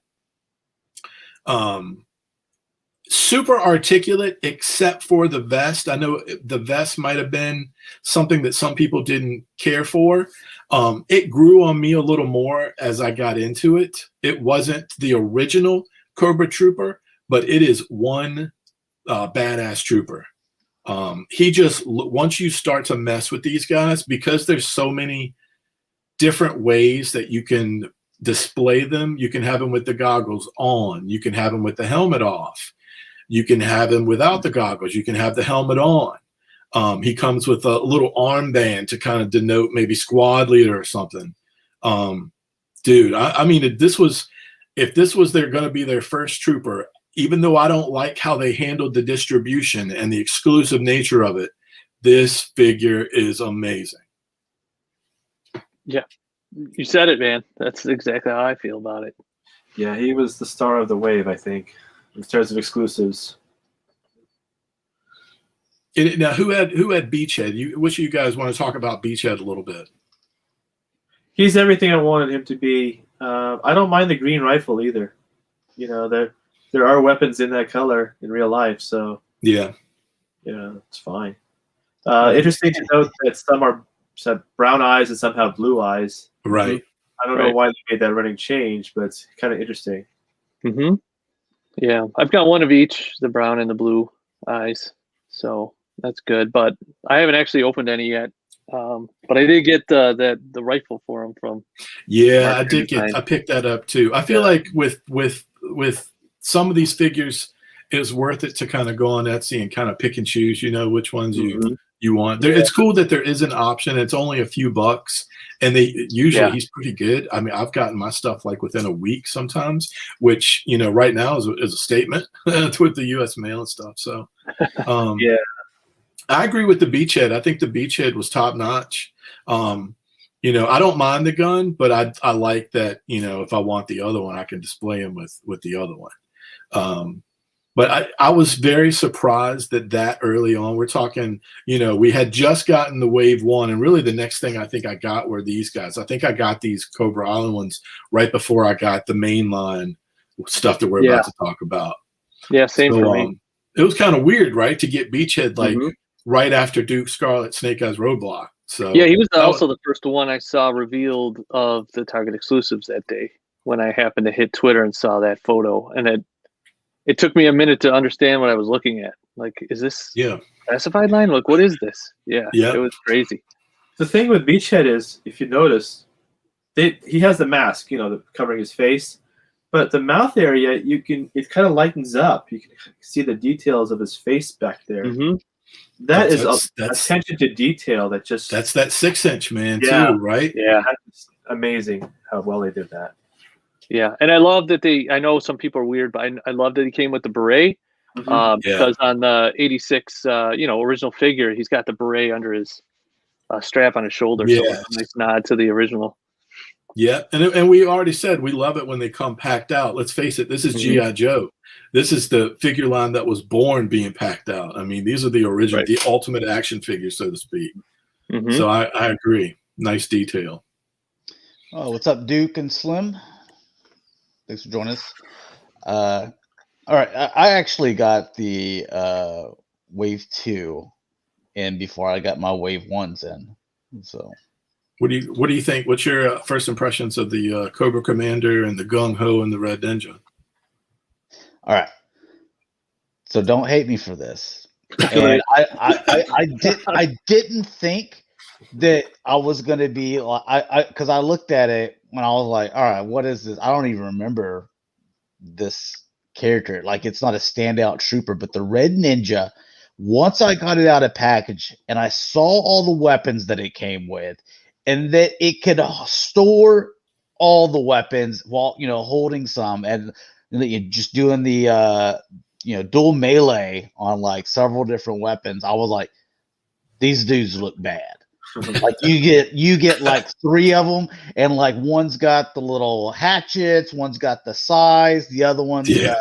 Super articulate, except for the vest. I know the vest might have been something that some people didn't care for. It grew on me a little more as I got into it. It wasn't the original Cobra Trooper, but it is one badass trooper. He just, once you start to mess with these guys, because there's so many different ways that you can display them. You can have them with the goggles on. You can have them with the helmet off. You can have him without the goggles. You can have the helmet on. He comes with a little armband to kind of denote maybe squad leader or something. Dude, I mean, if this was going to be their first trooper, even though I don't like how they handled the distribution and the exclusive nature of it, this figure is amazing. Yeah, you said it, man. That's exactly how I feel about it. Yeah, he was the star of the wave, I think, in terms of exclusives. Now, who had Beachhead? Which of you guys want to talk about Beachhead a little bit? He's everything I wanted him to be. I don't mind the green rifle either. There are weapons in that color in real life, so yeah, it's fine. Interesting to note that some have brown eyes and some have blue eyes. Right. I don't know why they made that running change, but it's kind of interesting. Mm-hmm. Yeah, I've got one of each, the brown and the blue eyes, so that's good. But I haven't actually opened any yet. But I did get the rifle for him from. Yeah, I did I picked that up too. I feel like with some of these figures, it's worth it to kind of go on Etsy and kind of pick and choose, which ones you want. It's cool that there is an option. It's only a few bucks, and he's pretty good. I mean, I've gotten my stuff like within a week sometimes, which right now is a statement with the U.S. mail and stuff. So, yeah, I agree with the Beachhead. I think the Beachhead was top notch. I don't mind the gun, but I like that. If I want the other one, I can display him with the other one. But I was very surprised that early on, we're talking, we had just gotten the Wave 1, and really the next thing I think I got were these guys. I think I got these Cobra Island ones right before I got the mainline stuff that we're about to talk about. Yeah, same for me. It was kind of weird, right, to get Beachhead right after Duke Scarlet Snake Eyes Roadblock. So yeah, he was also the first one I saw revealed of the Target exclusives that day when I happened to hit Twitter and saw that photo, and it took me a minute to understand what I was looking at. Like, is this classified line? Like, what is this? Yeah, it was crazy. The thing with Beachhead is, if you notice, he has the mask, covering his face, but the mouth area, it kind of lightens up. You can see the details of his face back there. Mm-hmm. That's attention to detail. That's that 6-inch, man, too, right? Yeah, that's amazing how well they did that. Yeah, and I love that I know some people are weird, but I love that he came with the beret. Because on the 86, original figure, he's got the beret under his strap on his shoulder. So it's a nice nod to the original. Yeah, and we already said we love it when they come packed out. Let's face it, this is G.I. Joe. This is the figure line that was born being packed out. I mean, these are the original, the ultimate action figures, so to speak. So I agree. Nice detail. Oh, what's up, Duke and Slim? Thanks for joining us. All right, I actually got the Wave 2 in before I got my Wave 1s in. So, what do you think? What's your first impressions of the Cobra Commander and the Gung Ho and the Red Ninja? All right, so don't hate me for this. And I didn't think that I was gonna be like because I looked at it when I was like, all right, what is this? I don't even remember this character. Like, it's not a standout trooper, but the Red Ninja, once I got it out of package and I saw all the weapons that it came with, and that it could store all the weapons while holding some, and just doing the dual melee on like several different weapons, I was like, these dudes look bad. Like you get like 3 of them, and like one's got the little hatchets, one's got the size, the other one's got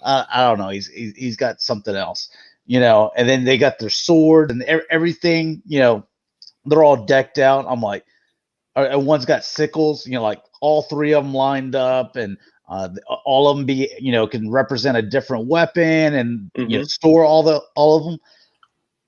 I don't know, he's got something else, and then they got their sword and everything, they're all decked out. I'm like, and one's got sickles, like all 3 of them lined up, and all of them can represent a different weapon, and store all of them.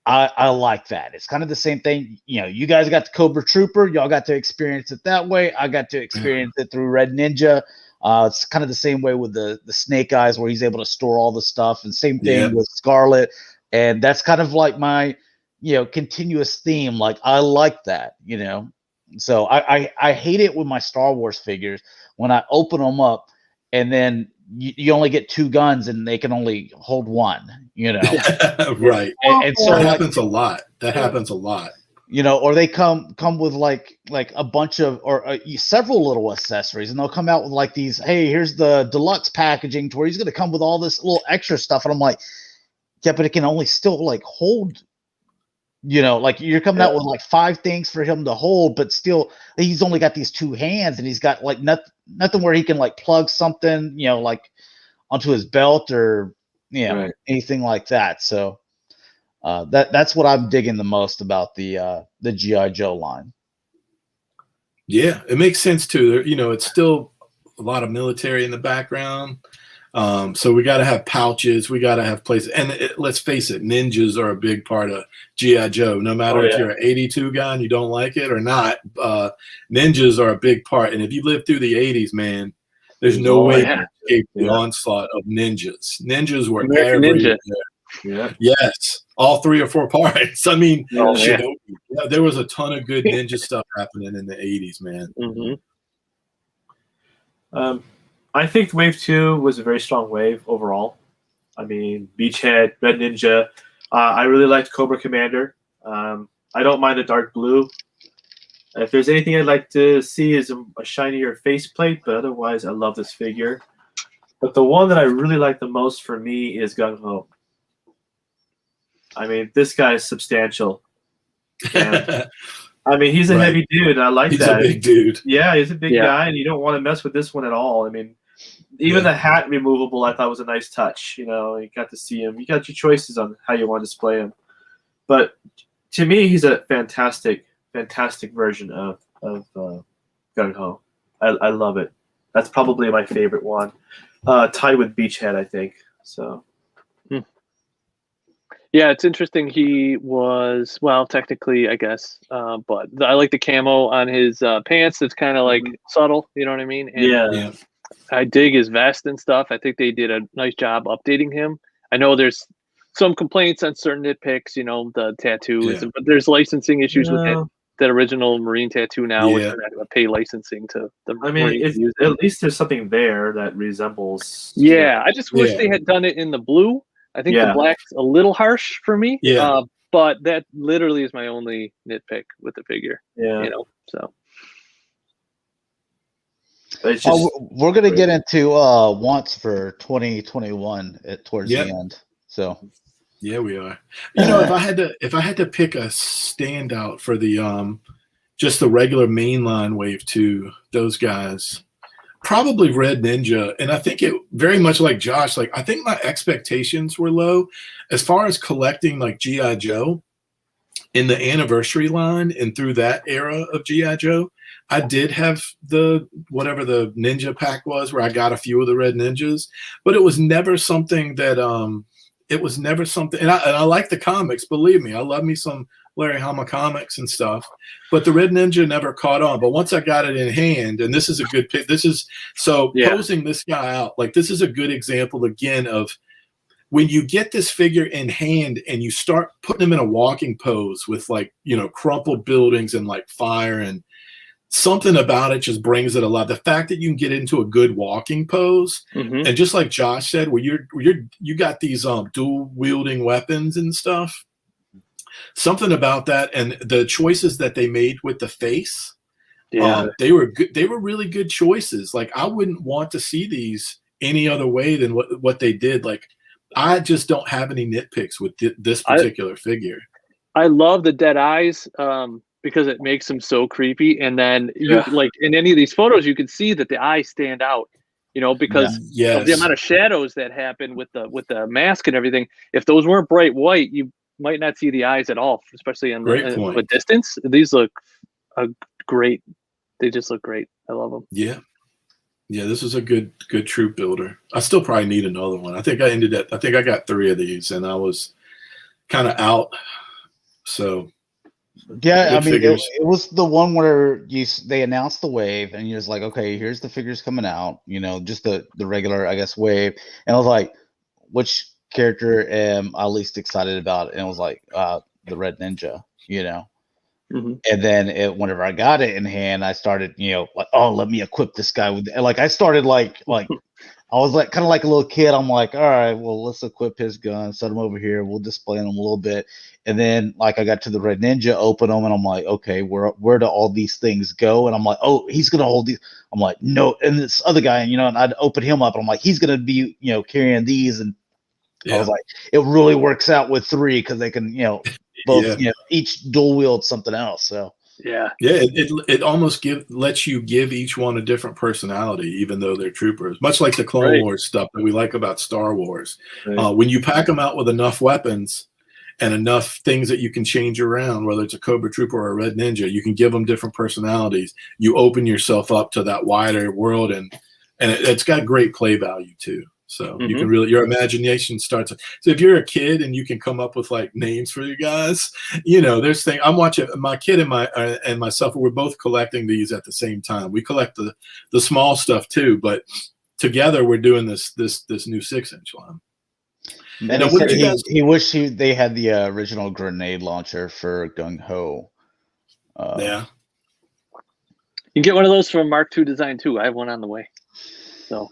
I like that. It's kind of the same thing. You guys got the Cobra Trooper. Y'all got to experience it that way. I got to experience it through Red Ninja. It's kind of the same way with the Snake Eyes, where he's able to store all the stuff. And same thing with Scarlet. And that's kind of like my, continuous theme. Like, I like that, So I hate it with my Star Wars figures when I open them up and then you only get 2 guns and they can only hold 1, Right. And so that happens a lot. That happens a lot. Or they come with like a bunch of several little accessories, and they'll come out with like these, hey, here's the deluxe packaging to where he's going to come with all this little extra stuff. And I'm like, yeah, but it can only still like hold, like you're coming out with like 5 things for him to hold, but still he's only got these 2 hands, and he's got like nothing where he can like plug something, like onto his belt or, anything like that. So that's what I'm digging the most about the G.I. Joe line. Yeah, it makes sense too. It's still a lot of military in the background. So we got to have pouches. We got to have places. And let's face it, ninjas are a big part of G.I. Joe. No matter if you're an 82 guy and you don't like it or not, ninjas are a big part. And if you lived through the 80s, man, there's no way to escape the onslaught of ninjas. Ninjas were everywhere. Yeah. Yes. All 3 or 4 parts. I mean, there was a ton of good ninja stuff happening in the 80s, man. I think Wave 2 was a very strong wave overall. I mean, Beachhead, Red Ninja. I really liked Cobra Commander. I don't mind the dark blue. If there's anything I'd like to see is a shinier faceplate, but otherwise I love this figure. But the one that I really like the most for me is Gung Ho. I mean, this guy is substantial. And, I mean, he's a heavy dude, and I like that. He's a big dude. Yeah, he's a big guy, and you don't want to mess with this one at all. I mean, even the hat removable I thought was a nice touch. You got to see him. You got your choices on how you want to display him. But to me, he's a fantastic version of Gung Ho. I love it. That's probably my favorite one. Tied with Beachhead, I think. So. Yeah, it's interesting. He was, well, technically, I guess, but I like the camo on his pants. It's kind of like subtle, you know what I mean? And, I dig his vest and stuff. I think they did a nice job updating him. I know there's some complaints on certain nitpicks, the tattoos, but there's licensing issues with that original Marine tattoo now, which Yeah. we're going to pay licensing to the I mean, Marines to use it. at least there's something there that resembles. Yeah, I just wish Yeah. they had done it in the blue. I think the Yeah. black's a little harsh for me. Yeah. But that literally is my only nitpick with the figure. Yeah. You know, so. It's just, we're gonna get into wants for 2021 towards Yep. the end. So Yeah, we are. You know, if I had to pick a standout for the just the regular mainline Wave 2, those guys, probably Red Ninja. And I think it very much like Josh, like I think my expectations were low as far as collecting like G.I. Joe in the anniversary line and through that era of G.I. Joe. I did have the whatever the Ninja pack was where I got a few of the Red Ninjas, but it was never something that it was never something, and I like the comics, believe me. I love me some Larry Hama comics and stuff, but the Red Ninja never caught on. But once I got it in hand, and this is a good pick. This is posing this guy out, like this is a good example again of when you get this figure in hand and you start putting him in a walking pose with like, you know, crumpled buildings and like fire, and something about it just brings it alive. The fact that you can get into a good walking pose, and just like Josh said, where you got these dual wielding weapons and stuff, something about that, and the choices that they made with the face, they were good. They were really good choices. Like I wouldn't want to see these any other way than what they did. Like I just don't have any nitpicks with this particular figure. I love the dead eyes. Because it makes them so creepy, and then you like in any of these photos, you can see that the eyes stand out, you know, because of the amount of shadows that happen with the mask and everything. If those weren't bright white, you might not see the eyes at all, especially in the distance. These look great. They just look great. I love them. Yeah, this is a good troop builder. I still probably need another one. I think I got 3 of these, and I was kind of out. So. Yeah, I mean, it was the one where they announced the wave, and you're just like, okay, here's the figures coming out, you know, just the regular, I guess, wave. And I was like, which character am I least excited about? And it was like the Red Ninja, you know. And then whenever I got it in hand, I started, you know, like, oh, let me equip this guy with, like, I started like I was like kind of like a little kid. I'm like, all right, well, let's equip his gun, set him over here. We'll display him a little bit. And then like I got to the Red Ninja, open them, and I'm like, okay, where do all these things go? And I'm like, oh, he's gonna hold these. I'm like, no. And this other guy, you know, and I'd open him up, and I'm like, he's gonna be, you know, carrying these. And I was like, it really works out with 3 because they can, you know, both, you know, each dual wield something else. So. It almost lets you give each one a different personality, even though they're troopers. Much like the Clone Wars stuff that we like about Star Wars. When you pack them out with enough weapons and enough things that you can change around, whether it's a Cobra Trooper or a Red Ninja, you can give them different personalities. You open yourself up to that wider world, and it's got great play value too. So you can really, your imagination starts. So if you're a kid and you can come up with like names for you guys, you know, there's things. I'm watching my kid and myself. We're both collecting these at the same time. We collect the small stuff too, but together we're doing this new 6-inch line. And he wished they had the original grenade launcher for Gung Ho. Yeah, you can get one of those from Mark II Design too. I have one on the way, so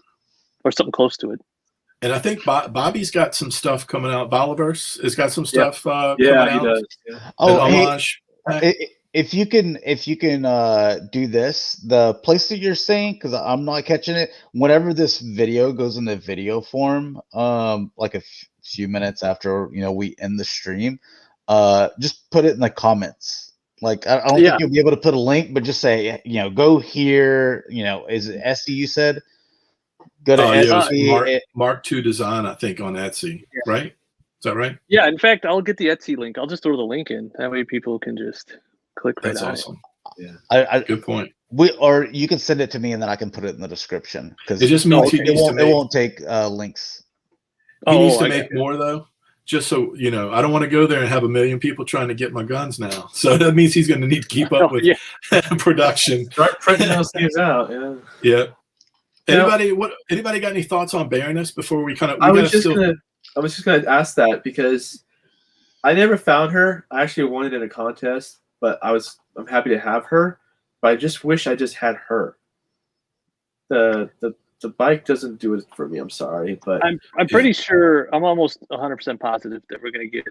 or something close to it. And I think Bobby's got some stuff coming out. Boliverse has got some stuff coming he out. does. Oh, if you can do this, the place that you're saying, because I'm not catching it. Whenever this video goes in the video form, like a few minutes after, you know, we end the stream, just put it in the comments. Like I don't think you'll be able to put a link, but just say, you know, go here. You know, is it Etsy? You said. Go to Etsy. Mark II Design, I think, on Etsy, right? Is that right? Yeah, in fact, I'll get the Etsy link. I'll just throw the link in. That way people can just click right on it. That's awesome. Yeah, good point. Or you can send it to me, and then I can put it in the description. Because it just means it won't take links. He needs to make more, though. Just so, you know, I don't want to go there and have 1 million people trying to get my guns now. So that means he's going to need to keep up with production. Start printing those things out. Yeah. Anybody got any thoughts on Baroness before we kind of? I was just gonna ask that because I never found her. I actually won it in a contest, but I'm happy to have her. But I just wish I just had her. The bike doesn't do it for me. I'm sorry, but I'm pretty sure. I'm almost 100% positive that we're gonna get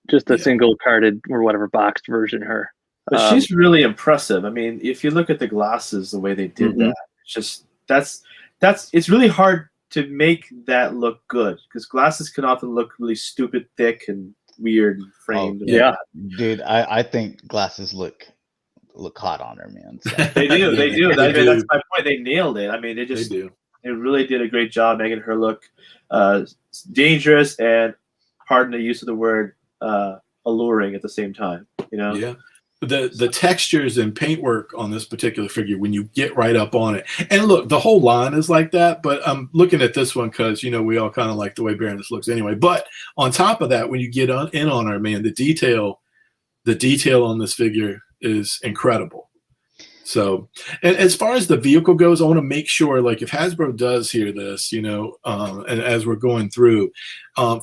just a single carded or whatever boxed version of her. But she's really impressive. I mean, if you look at the glasses, the way they did that, it's just it's really hard to make that look good because glasses can often look really stupid, thick, and weird and framed. Dude, I think glasses look hot on her, man. So. They do. That's my point. They nailed it. I mean, they really did a great job making her look dangerous and, pardon the use of the word, alluring at the same time. You know? Yeah. The textures and paintwork on this particular figure, when you get right up on it, and look, the whole line is like that. But I'm looking at this one because we all kind of like the way Baroness looks anyway. But on top of that, when you get in on her, man, the detail on this figure is incredible. So, and as far as the vehicle goes, I want to make sure, like, if Hasbro does hear this, and as we're going through,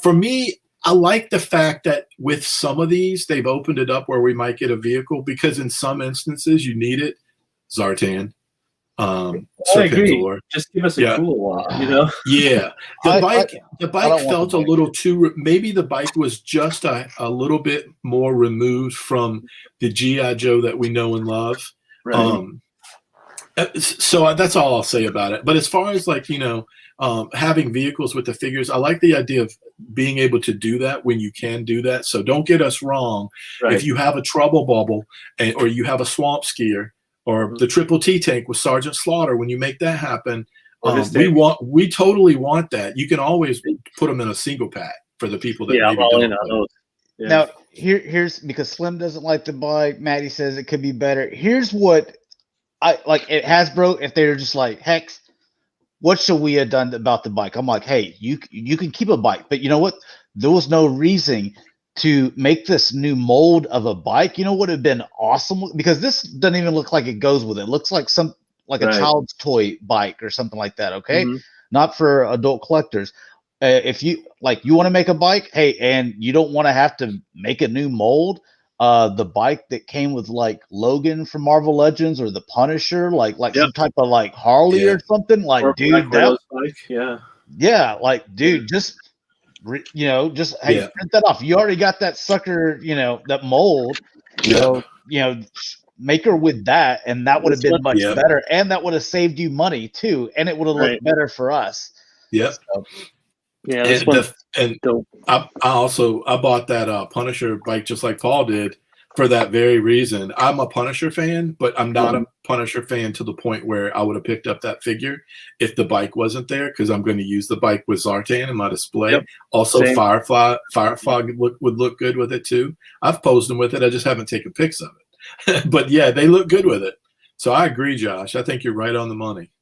for me, I like the fact that with some of these, they've opened it up where we might get a vehicle because in some instances you need it. Zartan. I agree. Just give us a cool one, Yeah. The bike felt a little too, maybe the bike was just a little bit more removed from the G.I. Joe that we know and love. Right. So that's all I'll say about it. But as far as having vehicles with the figures, I like the idea of being able to do that when you can do that. So don't get us wrong. Right. If you have a Trouble Bubble or you have a Swamp Skier or the Triple T tank with Sergeant Slaughter, when you make that happen, we totally want that. You can always put them in a single pack for the people that maybe don't. Yeah. Now here's because Slim doesn't like the bike. Maddie says it could be better. Here's what I like. It Hasbro, if they're just like, Hex, what should we have done about the bike? I'm like, hey, you can keep a bike, but you know what? There was no reason to make this new mold of a bike. You know what would have been awesome? Because this doesn't even look like it goes with it. It looks like a child's toy bike or something like that. Okay, not for adult collectors. If you want to make a bike, hey, and you don't want to have to make a new mold. The bike that came with like Logan from Marvel Legends or the Punisher, like some type of like Harley or something, like or dude, that bike, dude, just print that off. You already got that sucker, that mold, make her with that, and that would have been much better, and that would have saved you money too, and it would have looked better for us. Yeah. So, yeah, I bought that Punisher bike just like Paul did for that very reason. I'm a Punisher fan, but I'm not a Punisher fan to the point where I would have picked up that figure if the bike wasn't there, because I'm going to use the bike with Zartan in my display. Yep. Also, Firefly would look good with it too. I've posed them with it. I just haven't taken pics of it. But yeah, they look good with it. So I agree, Josh. I think you're right on the money.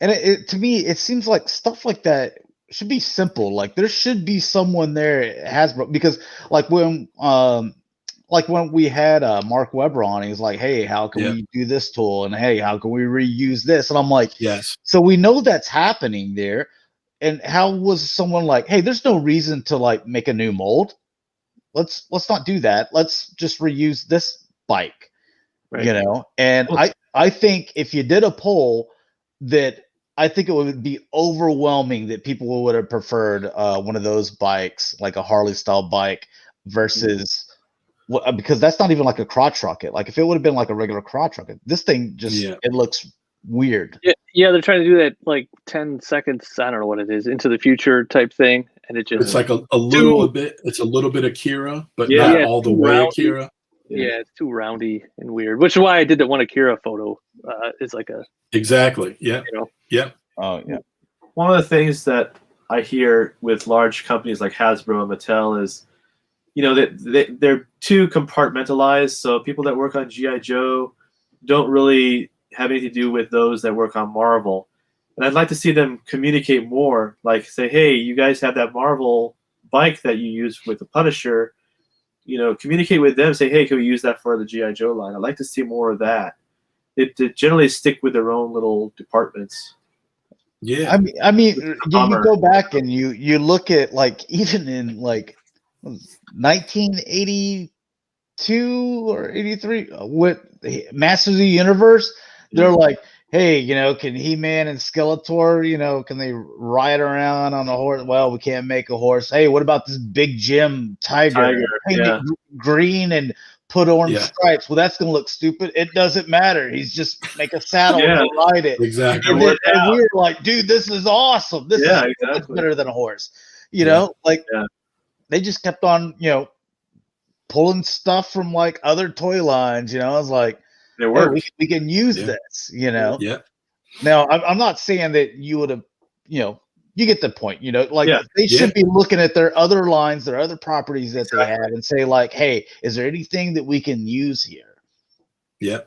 And to me, it seems like stuff like that should be simple. Like there should be someone there at Hasbro, because like when we had Mark Webber on, he was like, hey, how can we do this tool? And hey, how can we reuse this? And I'm like, yes. So we know that's happening there. And how was someone like, hey, there's no reason to like make a new mold. Let's not do that. Let's just reuse this bike. Right. And I think if you did a poll, that I think it would be overwhelming that people would have preferred one of those bikes, like a Harley style bike, versus because that's not even like a crotch rocket. Like if it would have been like a regular crotch rocket, this thing just it looks weird. Yeah, they're trying to do that like 10 seconds. I don't know what it is, into the future type thing, and it just it's like a little bit. It's a little bit Akira, but not all the way Akira. Yeah, it's too roundy and weird, which is why I did that one Akira photo. It's like a exactly. Yeah. Yeah. Oh yeah. One of the things that I hear with large companies like Hasbro and Mattel is, that they're too compartmentalized. So people that work on G.I. Joe don't really have anything to do with those that work on Marvel. And I'd like to see them communicate more, like say, hey, you guys have that Marvel bike that you use with the Punisher. Communicate with them, say, hey, can we use that for the G.I. Joe line? I'd like to see more of that. They generally stick with their own little departments. Yeah. I mean, you go back and you look at like even in like 1980, 82 or 83 with Masters of the Universe. They're like, hey, can He-Man and Skeletor, can they ride around on a horse? Well, we can't make a horse. Hey, what about this Big Jim Tiger? Paint it green and put orange stripes. Well, that's going to look stupid. It doesn't matter. He's just make a saddle and ride it. Exactly. And we were like, dude, this is awesome. This is much better than a horse. They just kept on, pulling stuff from like other toy lines. I was like, hey, we can use this. Yeah. Now, I'm not saying that you would have, you get the point. They should be looking at their other lines, their other properties that they have, and say like, hey, is there anything that we can use here? Yeah.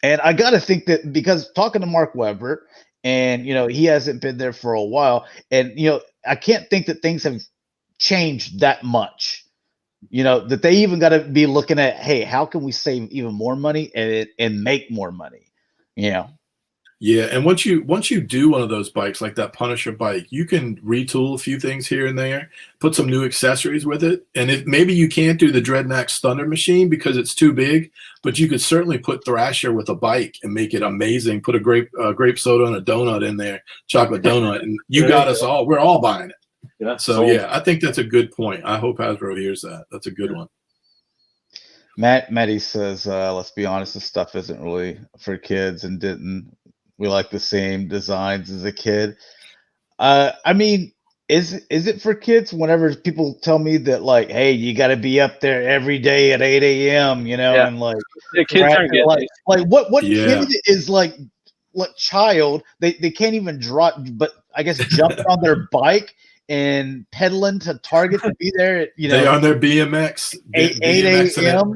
And I got to think that because talking to Mark Webber, and he hasn't been there for a while, and I can't think that things have changed that much, that they even got to be looking at, hey, how can we save even more money and make more money? Yeah, and once you do one of those bikes, like that Punisher bike, you can retool a few things here and there, put some new accessories with it. And if maybe you can't do the Dreadmax Thunder Machine because it's too big, but you could certainly put Thrasher with a bike and make it amazing. Put a grape soda and a donut in there, chocolate donut, and you got us all. We're all buying it. Yeah. So I think that's a good point. I hope Hasbro hears that. That's a good one. Matty says, let's be honest, this stuff isn't really for kids, and we like the same designs as a kid. I mean, is it for kids? Whenever people tell me that, like, hey, you got to be up there every day at 8 a.m., and like, kids aren't getting like what kid is like child? They can't even but I guess jump on their bike and pedaling to Target to be there. They on their BMX 8 a.m.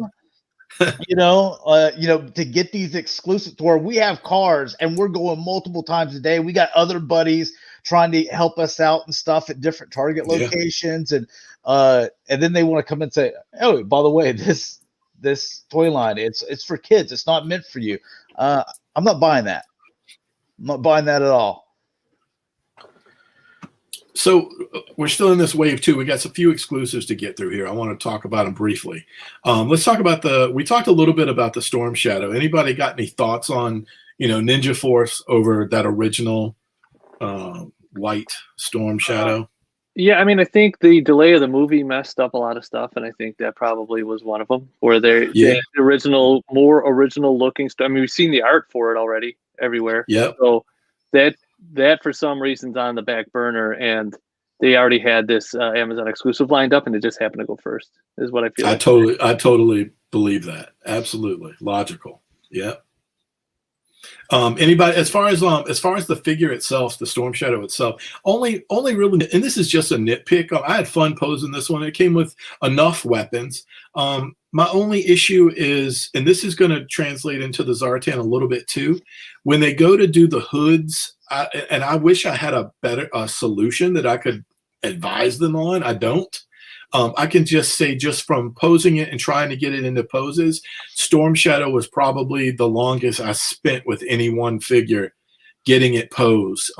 To get these exclusive to where we have cars and we're going multiple times a day. We got other buddies trying to help us out and stuff at different Target locations. And then they want to come and say, oh, by the way, this toy line, it's for kids. It's not meant for you. I'm not buying that. I'm not buying that at all. So we're still in this wave too. We got a few exclusives to get through here. I want to talk about them briefly. Let's talk about we talked a little bit about the Storm Shadow. Anybody got any thoughts on, Ninja Force over that original white Storm Shadow? Yeah, I mean, I think the delay of the movie messed up a lot of stuff, and I think that probably was one of them. Where the more original looking stuff. I mean, we've seen the art for it already everywhere. Yeah. So that for some reason's on the back burner, and they already had this Amazon exclusive lined up, and it just happened to go first. Is what I feel. I totally believe that. Absolutely logical. Yeah. Anybody as far as the figure itself, the Storm Shadow itself, only really, and this is just a nitpick. I had fun posing this one. It came with enough weapons. My only issue is, and this is going to translate into the Zartan a little bit too, when they go to do the hoods, I wish I had a better solution that I could advise them on. I don't. I can just say, just from posing it and trying to get it into poses, Storm Shadow was probably the longest I spent with any one figure getting it posed.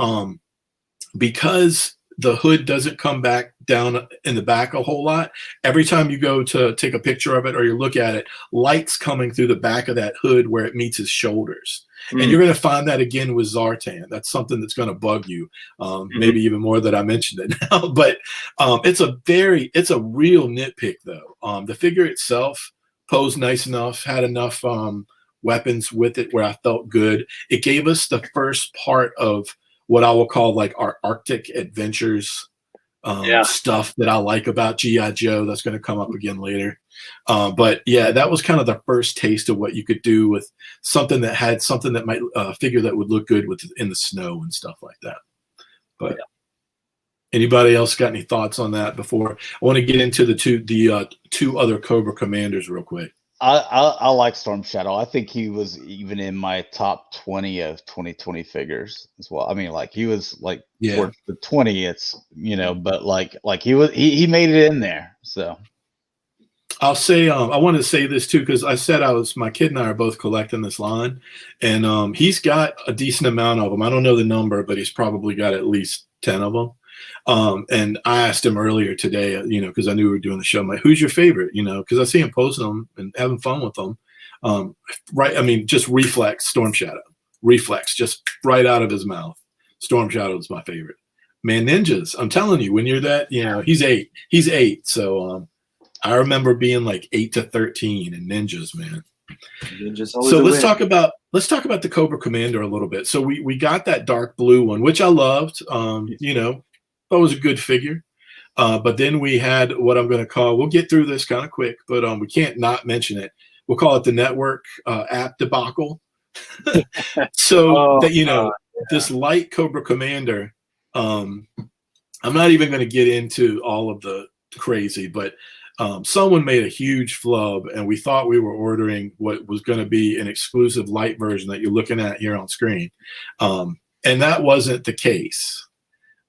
Because the hood doesn't come back down in the back a whole lot. Every time you go to take a picture of it or you look at it, light's coming through the back of that hood where it meets his showlders. And you're going to find that again with Zartan. That's something that's going to bug you, maybe even more that I mentioned it now. But it's a real nitpick, though. The figure itself posed nice enough, had enough weapons with it where I felt good. It gave us the first part of what I will call like our Arctic adventures stuff that I like about G.I. Joe. That's going to come up again later. But yeah, that was kind of the first taste of what you could do with something that had something that might figure that would look good in the snow and stuff like that. But anybody else got any thoughts on that before? I want to get into the two other Cobra Commanders real quick. I like Storm Shadow. I think he was even in my top 20 of 2020 figures as well. I mean, like he was like towards the 20th, but like he made it in there. So I'll say I wanted to say this too, because I said my kid and I are both collecting this line, and he's got a decent amount of them. I don't know the number, but he's probably got at least 10 of them. And I asked him earlier today, because I knew we were doing the show. I'm like, who's your favorite? Because I see him posting them and having fun with them. Right. I mean, just reflex Storm Shadow. Reflex, just right out of his mouth. Storm Shadow is my favorite. Man, ninjas. I'm telling you, when you're that, he's 8. He's 8. So I remember being like 8 to 13 and ninjas, man. Ninjas So let's talk about the Cobra Commander a little bit. So we got that dark blue one, which I loved. That was a good figure. But then we had what I'm going to call. We'll get through this kind of quick, but we can't not mention it. We'll call it the network app debacle. So this light Cobra Commander. I'm not even going to get into all of the crazy, but someone made a huge flub, and we thought we were ordering what was going to be an exclusive light version that you're looking at here on screen, and that wasn't the case.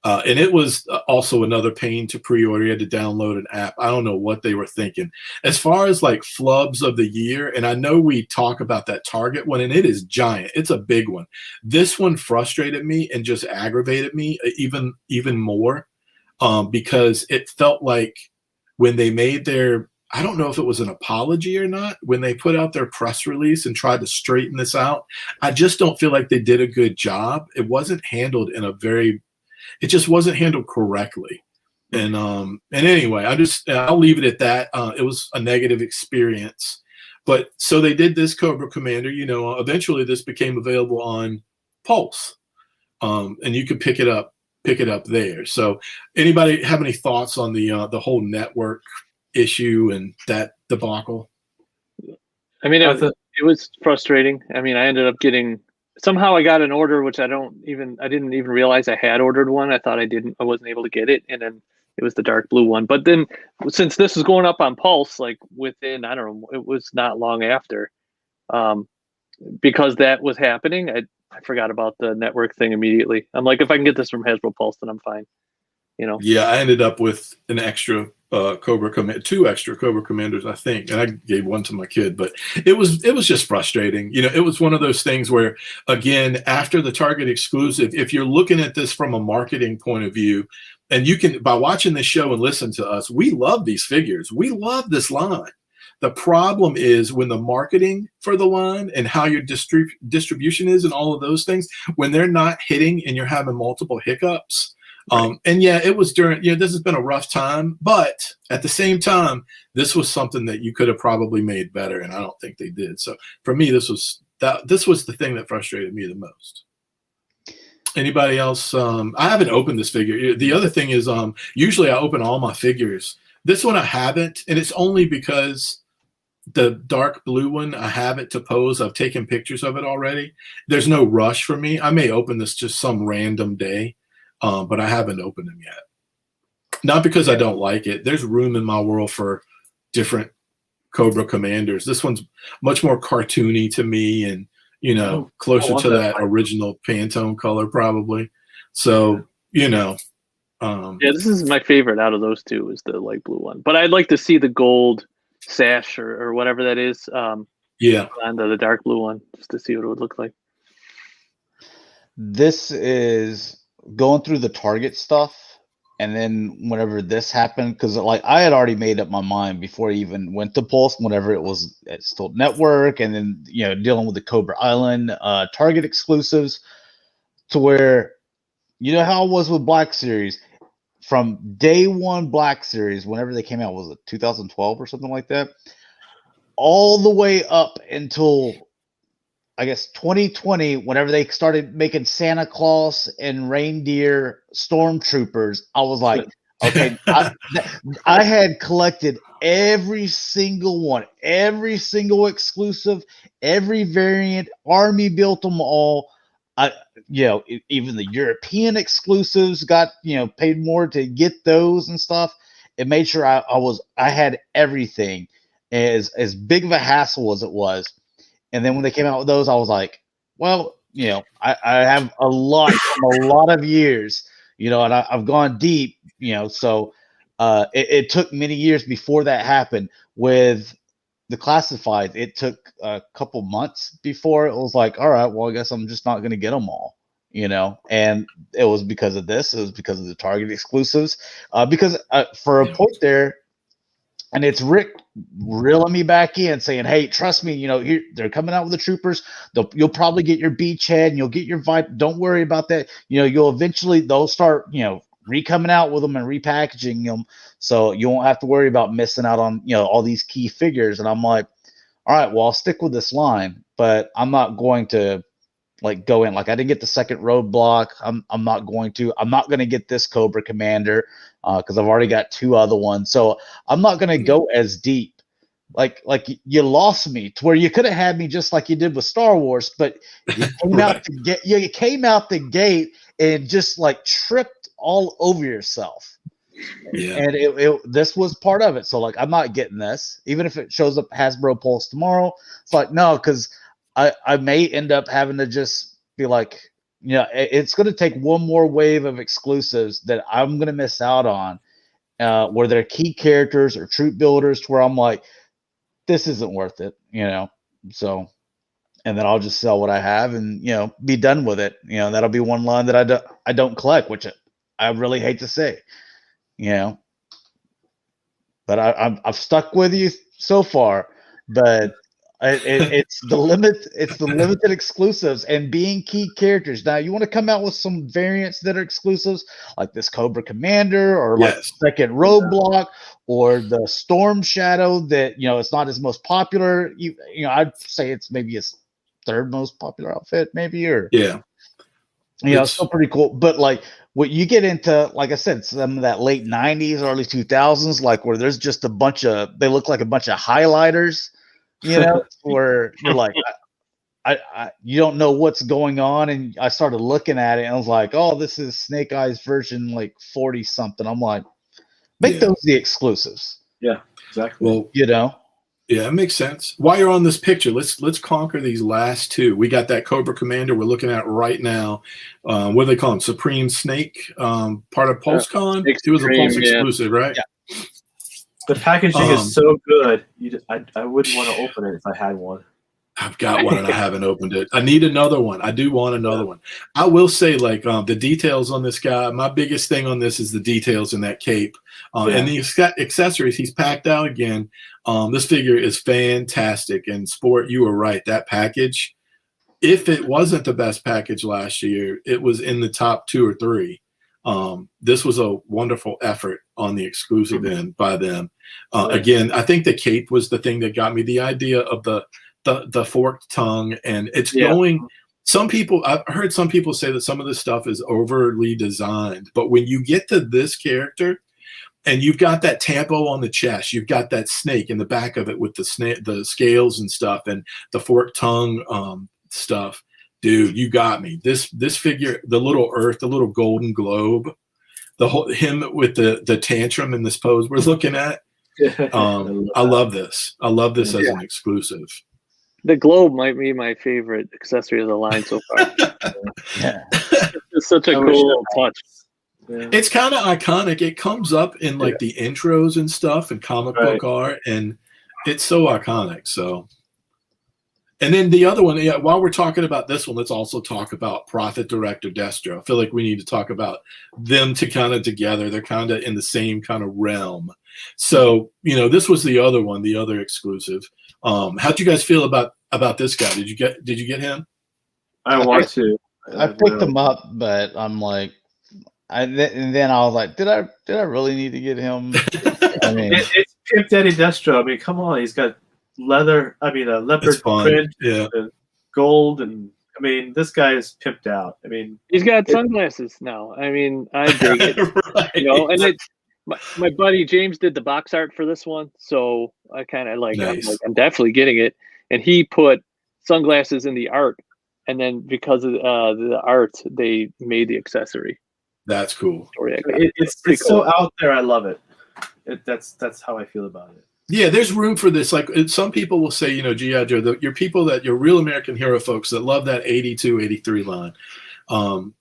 And it was also another pain to pre-order. You had to download an app. I don't know what they were thinking. As far as like flubs of the year, and I know we talk about that Target one, and it is giant. It's a big one. This one frustrated me and just aggravated me even more because it felt like when they made their, I don't know if it was an apology or not, when they put out their press release and tried to straighten this out, I just don't feel like they did a good job. It wasn't handled it just wasn't handled correctly. And anyway, I'll leave it at that. It was a negative experience. But so they did this Cobra Commander, eventually this became available on Pulse. And you could pick it up there. So anybody have any thoughts on the whole network issue and that debacle? I mean, it was frustrating. I mean, I ended up somehow I got an order, which I didn't even realize I had ordered one. I thought I wasn't able to get it. And then it was the dark blue one. But then since this was going up on Pulse, like within, I don't know, it was not long after, because that was happening. I forgot about the network thing immediately. I'm like, if I can get this from Hasbro Pulse, then I'm fine. Yeah, I ended up with an extra two extra Cobra Commanders, I think, and I gave one to my kid. But it was just frustrating. It was one of those things where, again, after the Target exclusive, if you're looking at this from a marketing point of view, and you can, by watching this show and listen to us, we love these figures. We love this line. The problem is when the marketing for the line and how your distribution is and all of those things, when they're not hitting and you're having multiple hiccups. And yeah, it was during, this has been a rough time, but at the same time, this was something that you could have probably made better. And I don't think they did. So for me, this was the thing that frustrated me the most. Anybody else? I haven't opened this figure. The other thing is, usually I open all my figures. This one I haven't, and it's only because the dark blue one, I have it to pose. I've taken pictures of it already. There's no rush for me. I may open this just some random day. But I haven't opened them yet. Not because I don't like it. There's room in my world for different Cobra Commanders. This one's much more cartoony to me and, closer to that original Pantone color probably. So, yeah, this is my favorite out of those two is the light blue one. But I'd like to see the gold sash or whatever that is. On the dark blue one, just to see what it would look like. This is going through the Target stuff, and then whenever this happened, because like I had already made up my mind before I even went to Pulse, whenever it's still network, and then dealing with the Cobra Island Target exclusives, to where how it was with Black Series from day one. Black Series, whenever they came out, was it 2012 or something like that, all the way up until I guess 2020, whenever they started making Santa Claus and reindeer stormtroopers, I was like, okay, I had collected every single one, every single exclusive, every variant. Army built them all. Even the European exclusives got, paid more to get those and stuff. It made sure I had everything. As big of a hassle as it was. And then when they came out with those, I was like, well, I have a lot from a lot of years, and I've gone deep, so it took many years before that happened. With the classified, it took a couple months before it was like, all right, well, I guess I'm just not going to get them all. and it was because of this. It was because of the Target exclusives. Because for a point there, and it's Rick reeling me back in, saying, "Hey, trust me, here they're coming out with the troopers. You'll probably get your beachhead, and you'll get your vibe. Don't worry about that. You'll eventually they'll start, re-coming out with them and repackaging them, so you won't have to worry about missing out on all these key figures." And I'm like, all right, well, I'll stick with this line, but I'm not going to go in. I didn't get the second roadblock. I'm not going to get this Cobra Commander because I've already got 2 other ones. So I'm not going to go as deep. Like you lost me to where you could have had me just like you did with Star Wars, but you came out the gate and just tripped all over yourself. Yeah. And this was part of it. So I'm not getting this, even if it shows up Hasbro Pulse tomorrow. It's no, because I may end up having to just be it's going to take one more wave of exclusives that I'm going to miss out on, where they're key characters or troop builders, to where I'm like, this isn't worth it, So, and then I'll just sell what I have and be done with it. That'll be one line that I don't collect, which I really hate to say, But I've stuck with you so far, but. It's the limited exclusives and being key characters. Now you want to come out with some variants that are exclusives, like this Cobra Commander, or second Roadblock, or the Storm Shadow that it's not his most popular. I'd say it's maybe his 3rd most popular outfit, maybe, or it's still pretty cool. But what you get into, like I said, some of that late 90s, early 2000s, where there's just they look like a bunch of highlighters. Where you're you don't know what's going on, and I started looking at it and I was like, oh, this is Snake Eyes version 40 something. I'm like, make those the exclusives. Yeah, exactly. Well, yeah, it makes sense. While you're on this picture, let's conquer these last 2. We got that Cobra Commander we're looking at right now. What do they call him? Supreme Snake, part of PulseCon. He was a Pulse exclusive, right? Yeah. The packaging is so good. I wouldn't want to open it if I had one. I've got one and I haven't opened it. I need another one. I do want another one. I will say, the details on this guy, my biggest thing on this is the details in that cape. And the accessories, he's packed out again. This figure is fantastic. And Sport, you were right. That package, if it wasn't the best package last year, it was in the top 2 or 3. This was a wonderful effort on the exclusive end by them. Again, I think the cape was the thing that got me the idea of the forked tongue, and it's going. I've heard some people say that some of this stuff is overly designed, but when you get to this character and you've got that tampo on the chest, you've got that snake in the back of it with the scales and stuff, and the forked tongue stuff. Dude, you got me. This figure, the little Earth, the little golden globe, him with the tantrum in this pose we're looking at. I love this. I love this as an exclusive. The globe might be my favorite accessory of the line so far. It's such a cool touch. Yeah. It's kind of iconic. It comes up in the intros and stuff and comic book art, and it's so iconic. So. And then the other one, while we're talking about this one, let's also talk about Prophet Director Destro. I feel like we need to talk about them together. They're kind of in the same kind of realm. So, this was the other one, the other exclusive. How'd you guys feel about this guy? Did you get him? I want to. I picked him up, but I'm like, and then I was like, did I really need to get him? I mean, it's Pimp Daddy Destro. I mean, come on, he's got leather. I mean, a leopard print, and gold, and I mean, this guy is pimped out. I mean, he's got sunglasses now. I mean, I dig it. Right. And my buddy James did the box art for this one, so I kind of I'm definitely getting it. And he put sunglasses in the art, and then because of the art, they made the accessory. That's cool. It's cool. So out there. I love it. That's how I feel about it. Yeah, there's room for this. Some people will say, G.I. Joe, your real American hero folks that love that 82, 83 line.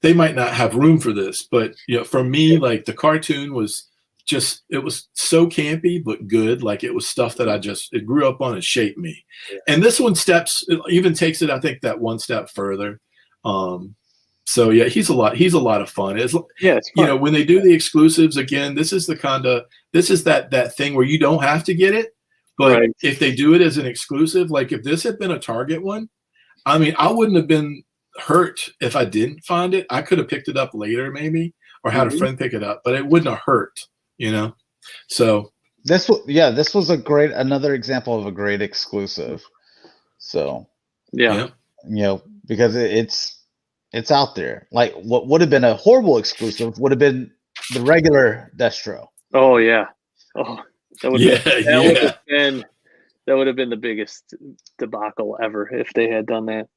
They might not have room for this, but for me, the cartoon was it was so campy but good. It was stuff that it grew up on and shaped me. And this one even takes it, I think, that one step further. So yeah, he's a lot of fun. It's It's you fun. know, when they do the exclusives again, this is that thing where you don't have to get it, but Right. if they do it as an exclusive, like if this had been a Target one, I mean, I wouldn't have been hurt if I didn't find it. I could have picked it up later maybe, or had a friend pick it up, but it wouldn't have hurt, you know? So This was another example of a great exclusive. So, Yeah. because it's out there. Like what would have been a horrible exclusive would have been the regular Destro. Oh yeah. Oh, that would have been the biggest debacle ever if they had done that.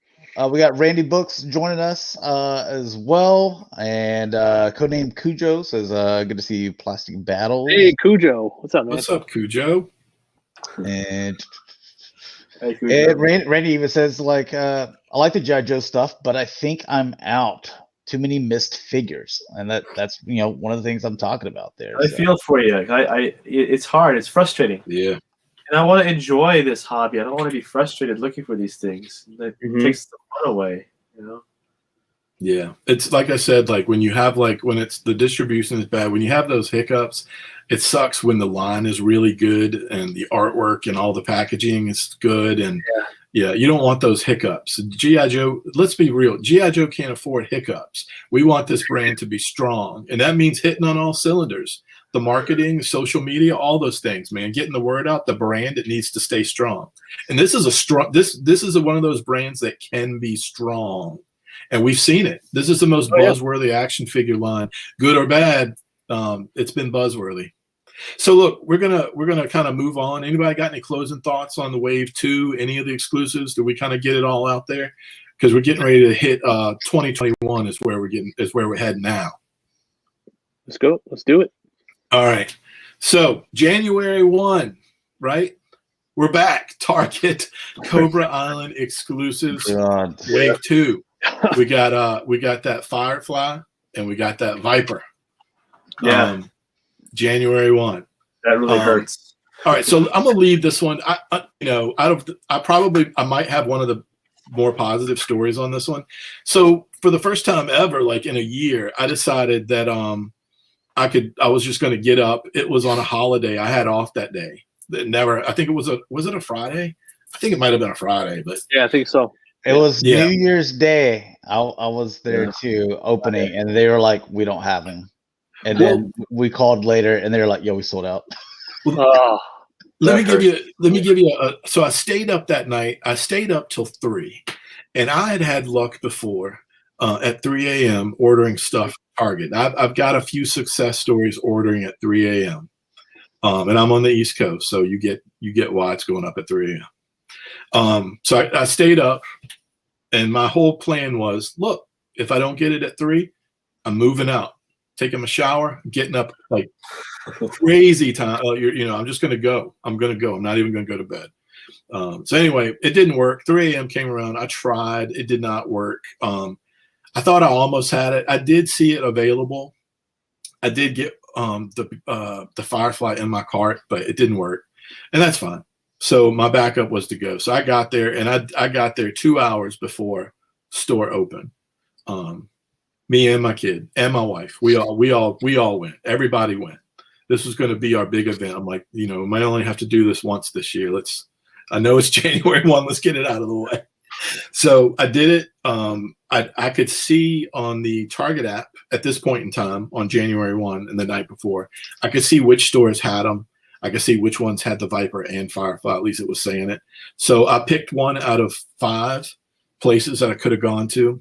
We got Randy Books joining us as well, and codename Cujo says, "Good to see you, Plastic Battles." Hey Cujo, what's up, man? what's up, Cujo? And Hey, Cujo. Randy even says, like, I like the G.I. Joe stuff, but I think I'm out. Too many missed figures, and that's one of the things I'm talking about there. I feel for you. It's hard. It's frustrating. Yeah. And I want to enjoy this hobby. I don't want to be frustrated looking for these things. It takes the fun away, you know? Yeah. It's like I said, like when you have when it's the distribution is bad, when you have those hiccups, it sucks when the line is really good and the artwork and all the packaging is good. And yeah, you don't want those hiccups. G.I. Joe, let's be real. G.I. Joe can't afford hiccups. We want this brand to be strong. And that means hitting on all cylinders. The marketing, social media, all those things, man, getting the word out, the brand, it needs to stay strong. And this is one of those brands that can be strong. And we've seen it. This is the most buzzworthy action figure line, good or bad. It's been buzzworthy. So look, we're gonna kind of move on. Anybody got any closing thoughts on the Wave 2? Any of the exclusives? Do we kind of get it all out there? Because we're getting ready to hit 2021 is where we're heading now. Let's go. Let's do it. All right. So January 1, right? We're back. Target Cobra Island exclusives. God. Wave 2. We got that Firefly and we got that Viper. Yeah. January 1. That really hurts. All right, so I'm gonna leave this one. I might have one of the more positive stories on this one. So for the first time ever, like in a year, I decided that I was just gonna get up. It was on a holiday. I had off that day. I think it was it a Friday? I think it might have been a Friday, but yeah, I think so. It was New Year's Day. I was there too, opening, and they were like, "We don't have him." And then we called later, and they were like, "Yo, we sold out." Let me give you so I stayed up that night. I stayed up till 3, and I had luck before at 3 a.m. ordering stuff at Target. I've got a few success stories ordering at 3 a.m. And I'm on the East Coast, so you get why it's going up at 3 a.m. So I stayed up, and my whole plan was, look, if I don't get it at 3, I'm moving out, taking a shower, getting up like crazy time. I'm just gonna go. I'm gonna go. I'm not even gonna go to bed. So anyway, it didn't work. 3 a.m. came around. I tried. It did not work. I thought I almost had it. I did see it available. I did get the Firefly in my cart, but it didn't work, and that's fine. So my backup was to go. So I got there, and I got there 2 hours before store open. Me and my kid and my wife, we all went. Everybody went. This was going to be our big event. I'm like, we might only have to do this once this year. I know it's January 1. Let's get it out of the way. So I did it. I could see on the Target app at this point in time on January 1 and the night before, I could see which stores had them. I could see which ones had the Viper and Firefly. At least it was saying it. So I picked one out of 5 places that I could have gone to.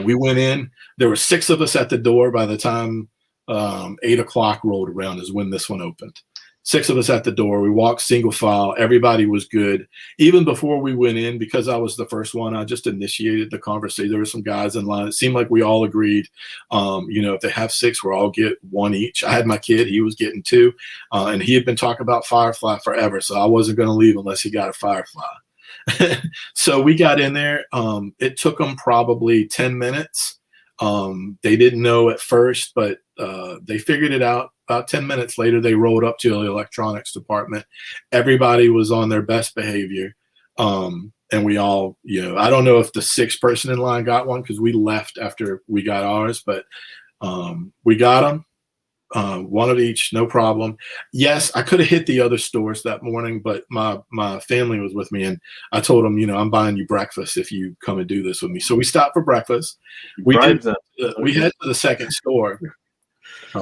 We went in. There were 6 of us at the door by the time 8 o'clock rolled around is when this one opened. 6 of us at the door. We walked single file. Everybody was good. Even before we went in, because I was the first one, I just initiated the conversation. There were some guys in line. It seemed like we all agreed, if they have 6, we'll all get 1 each. I had my kid. He was getting 2. And he had been talking about Firefly forever, so I wasn't going to leave unless he got a Firefly. So we got in there. It took them probably 10 minutes. They didn't know at first, but they figured it out. About 10 minutes later, they rolled up to the electronics department. Everybody was on their best behavior. and we all, I don't know if the sixth person in line got one because we left after we got ours, but we got them. One of each, no problem. Yes, I could have hit the other stores that morning, but my family was with me, and I told them, I'm buying you breakfast if you come and do this with me. So we stopped for breakfast. We head to the second store.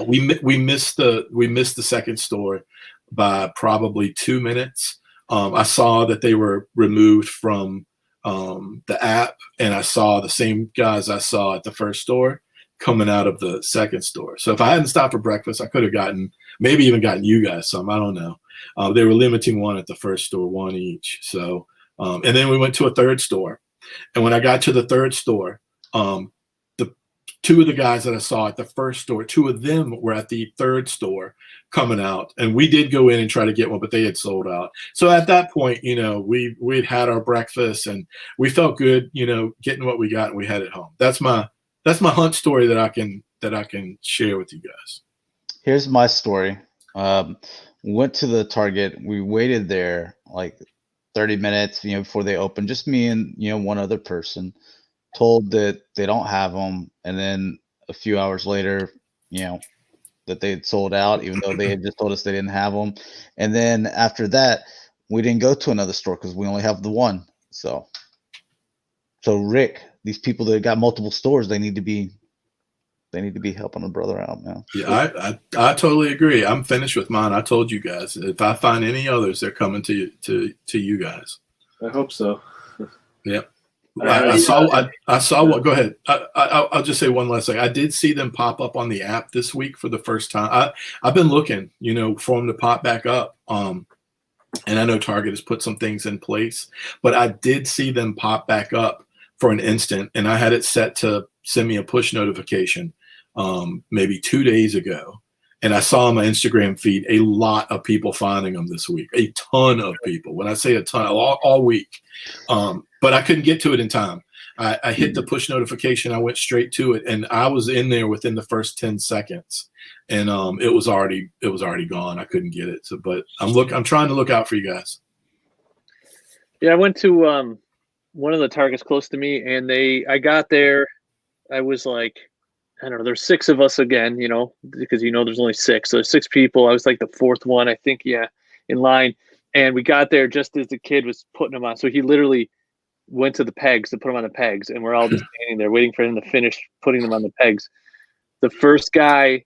We missed the second store by probably 2 minutes. I saw that they were removed from the app, and I saw the same guys I saw at the first store coming out of the second store. So if I hadn't stopped for breakfast, I could have maybe even gotten you guys some. I don't know. They were limiting one at the first store, one each. So, and then we went to a third store. And when I got to the third store, the two of the guys that I saw at the first store, two of them were at the third store coming out. And we did go in and try to get one, but they had sold out. So at that point, we'd had our breakfast and we felt good, getting what we got, and we headed home. That's my hunt story that I can share with you guys. Here's my story. Went to the Target. We waited there like 30 minutes, before they opened. Just me and one other person. Told that they don't have them, and then a few hours later, that they had sold out, even though they had just told us they didn't have them. And then after that, we didn't go to another store because we only have the one. So Rick, these people that got multiple stores, they need to be helping a brother out, man. Yeah, I totally agree. I'm finished with mine. I told you guys, if I find any others, they're coming to you guys. I hope so. Yeah. I saw what. Go ahead. I'll just say one last thing. I did see them pop up on the app this week for the first time. I've been looking, for them to pop back up. And I know Target has put some things in place, but I did see them pop back up for an instant, and I had it set to send me a push notification maybe 2 days ago. And I saw on my Instagram feed a lot of people finding them this week, a ton of people. When I say a ton, all week. But I couldn't get to it in time. I hit the push notification. I went straight to it, and I was in there within the first 10 seconds, and it was already gone. I couldn't get it. So, but I'm trying to look out for you guys. Yeah, I went to one of the Targets close to me, and I got there. I was like, I don't know, there's 6 of us again, because there's only 6. So there's 6 people. I was like the 4th one, I think, in line. And we got there just as the kid was putting them on. So he literally went to the pegs to put them on the pegs, and we're all just standing there waiting for him to finish putting them on the pegs. The first guy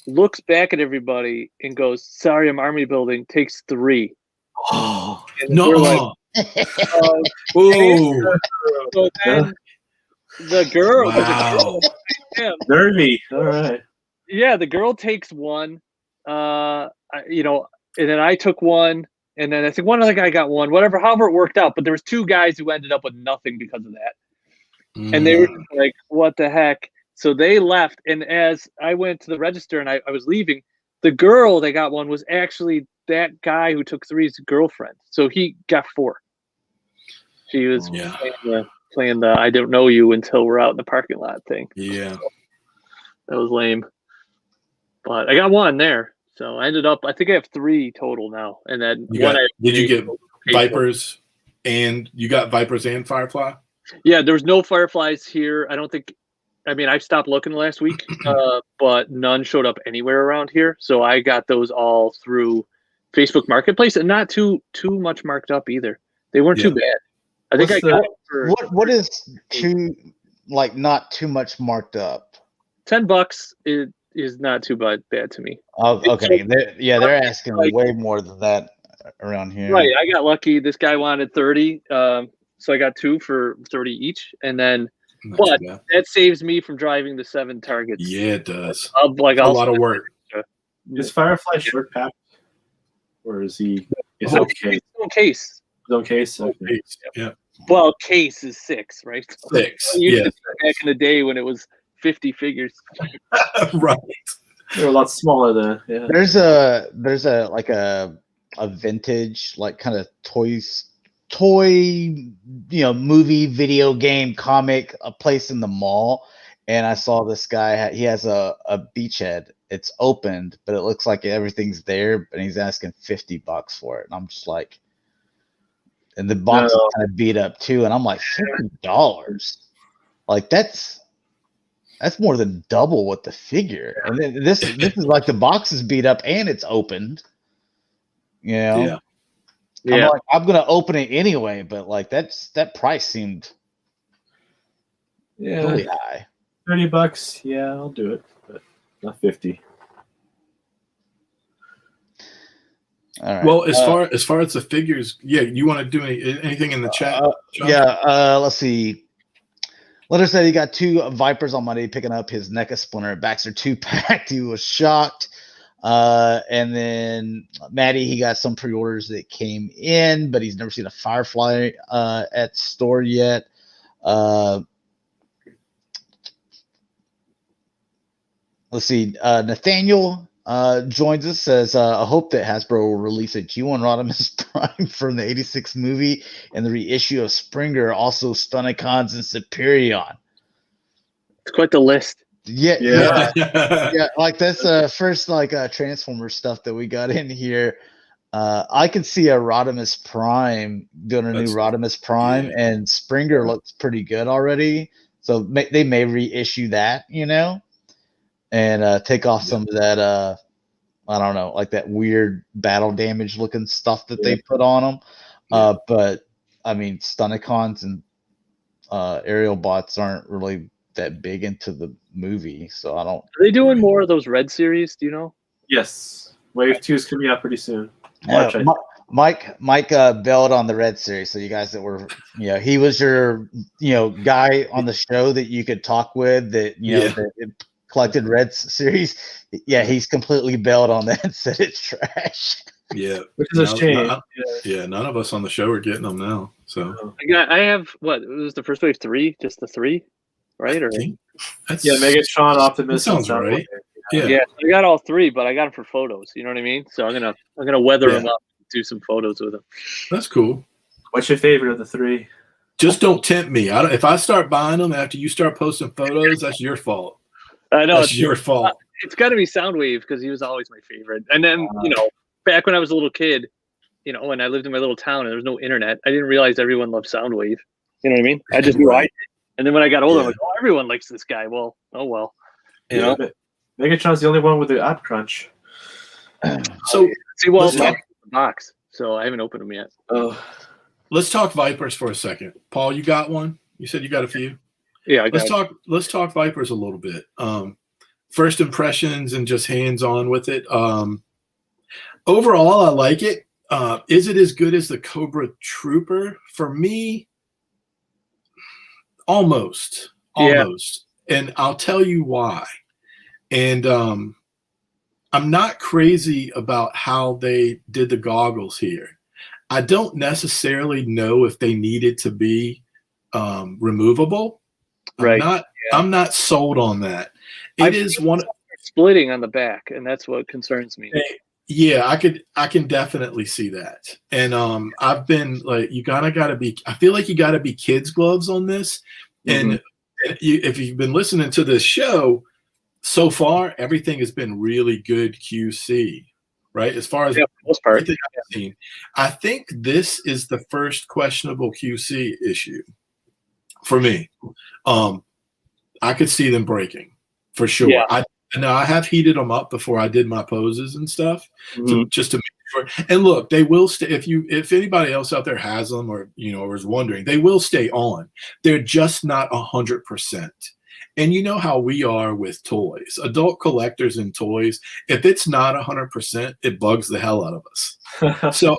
looks back at everybody and goes, "Sorry, I'm army building. Takes 3." Oh, and no. We're like, so then the girl, wow. Nervy. All right. Yeah, the girl takes 1, and then I took 1. And then I think one other guy got 1, however it worked out. But there was 2 guys who ended up with nothing because of that. And they were just like, what the heck? So they left. And as I went to the register and I was leaving, the girl that got 1 was actually that guy who took 3's girlfriend. So he got 4. She was playing the I don't know you until we're out in the parking lot thing. Yeah. So that was lame. But I got 1 there. So I ended up, I think I have 3 total now. And then did you get Vipers and you got Vipers and Firefly? Yeah, there was no Fireflies here. I've stopped looking last week, but none showed up anywhere around here. So I got those all through Facebook Marketplace, and not too much marked up either. They weren't too bad. I think what is too, like, not too much marked up? $10 is not too bad to me. Oh, okay. They're asking way more than that around here. Right. I got lucky. This guy wanted 30, so I got 2 for 30 each, and then that saves me from driving the 7 Targets. Yeah, it does. A lot of work. Is Firefly short packed, or is he? Is it okay? His own case. His own case. Okay. Yeah. Well, case is 6, right? 6. Back in the day when it was 50 figures. Right. They're a lot smaller than. Yeah. There's a like a vintage, like, kind of toy, movie, video game, comic, a place in the mall, and I saw this guy. He has a beachhead. It's opened, but it looks like everything's there, and he's asking $50 for it. And I'm just like, and the box is kind of beat up too. And I'm like, $50. Like that's more than double what the figure. And then this is like the box is beat up and it's opened. You know? Yeah. I'm like, I'm gonna open it anyway, but like that price seemed really high. $30. Yeah, I'll do it, but not 50. All right. Well, as far as the figures, you want to do anything in the chat? Let's see. Letter said he got 2 Vipers on Monday, picking up his NECA Splinter at Baxter 2-pack. He was shocked. And then Maddie, he got some pre-orders that came in, but he's never seen a Firefly at store yet. Let's see. Nathaniel joins us, says, I hope that Hasbro will release a G1 Rodimus Prime from the 86 movie and the reissue of Springer, also Stunicons and Superion. It's quite the list. Yeah. Like that's first like Transformer stuff that we got in here. I can see a Rodimus Prime doing a new Rodimus Prime, and Springer looks pretty good already. So they may reissue that, you know, and take off some of that. I don't know, like that weird battle damage looking stuff that they put on them. But I mean, Stunicons and aerial bots aren't really that big into the movie, so I don't. Are they doing more of those Red series? Do you know? Yes, Wave 2 is coming out pretty soon. Mike bailed on the Red series, so you guys that were, he was your, guy on the show that you could talk with that, that collected Red series. Yeah, he's completely bailed on that and said it's trash. Yeah, which is a shame. None of us on the show are getting them now. So I have what was the first wave 3? Just the 3, right? Or Megatron, Optimus. That sounds right. Yeah, I got all 3, but I got them for photos. You know what I mean? So I'm gonna weather them up, and do some photos with them. That's cool. What's your favorite of the 3? Just don't tempt me. If I start buying them after you start posting photos, that's your fault. I know it's your fault. It's got to be Soundwave because he was always my favorite. And then back when I was a little kid, when I lived in my little town and there was no internet, I didn't realize everyone loved Soundwave. You know what I mean? I just knew I did. And then when I got older, I'm like, oh, everyone likes this guy. Well, oh well. You know? Megatron's the only one with the app crunch. So the box. So I haven't opened them yet. Let's talk Vipers for a second. Paul, you got one? You said you got a few? Yeah, let's talk Vipers a little bit. First impressions and just hands-on with it. Overall, I like it. Is it as good as the Cobra Trooper? For me, almost. And I'll tell you why. And I'm not crazy about how they did the goggles here. I don't necessarily know if they needed to be removable. I'm not sold on that. It is one splitting on the back, and that's what concerns me. Yeah, I can definitely see that. And I've been like, I feel like you gotta be kids gloves on this. Mm-hmm. And if you've been listening to this show so far, everything has been really good QC, right? As far as most part, everything I've seen. I think this is the first questionable QC issue for me. I could see them breaking for sure. Yeah. I have heated them up before I did my poses and stuff, just to make sure. And look, they will stay. If anybody else out there has them, or or is wondering, they will stay on. They're just not 100%. And you know how we are with toys, adult collectors and toys. If it's not 100%, it bugs the hell out of us. So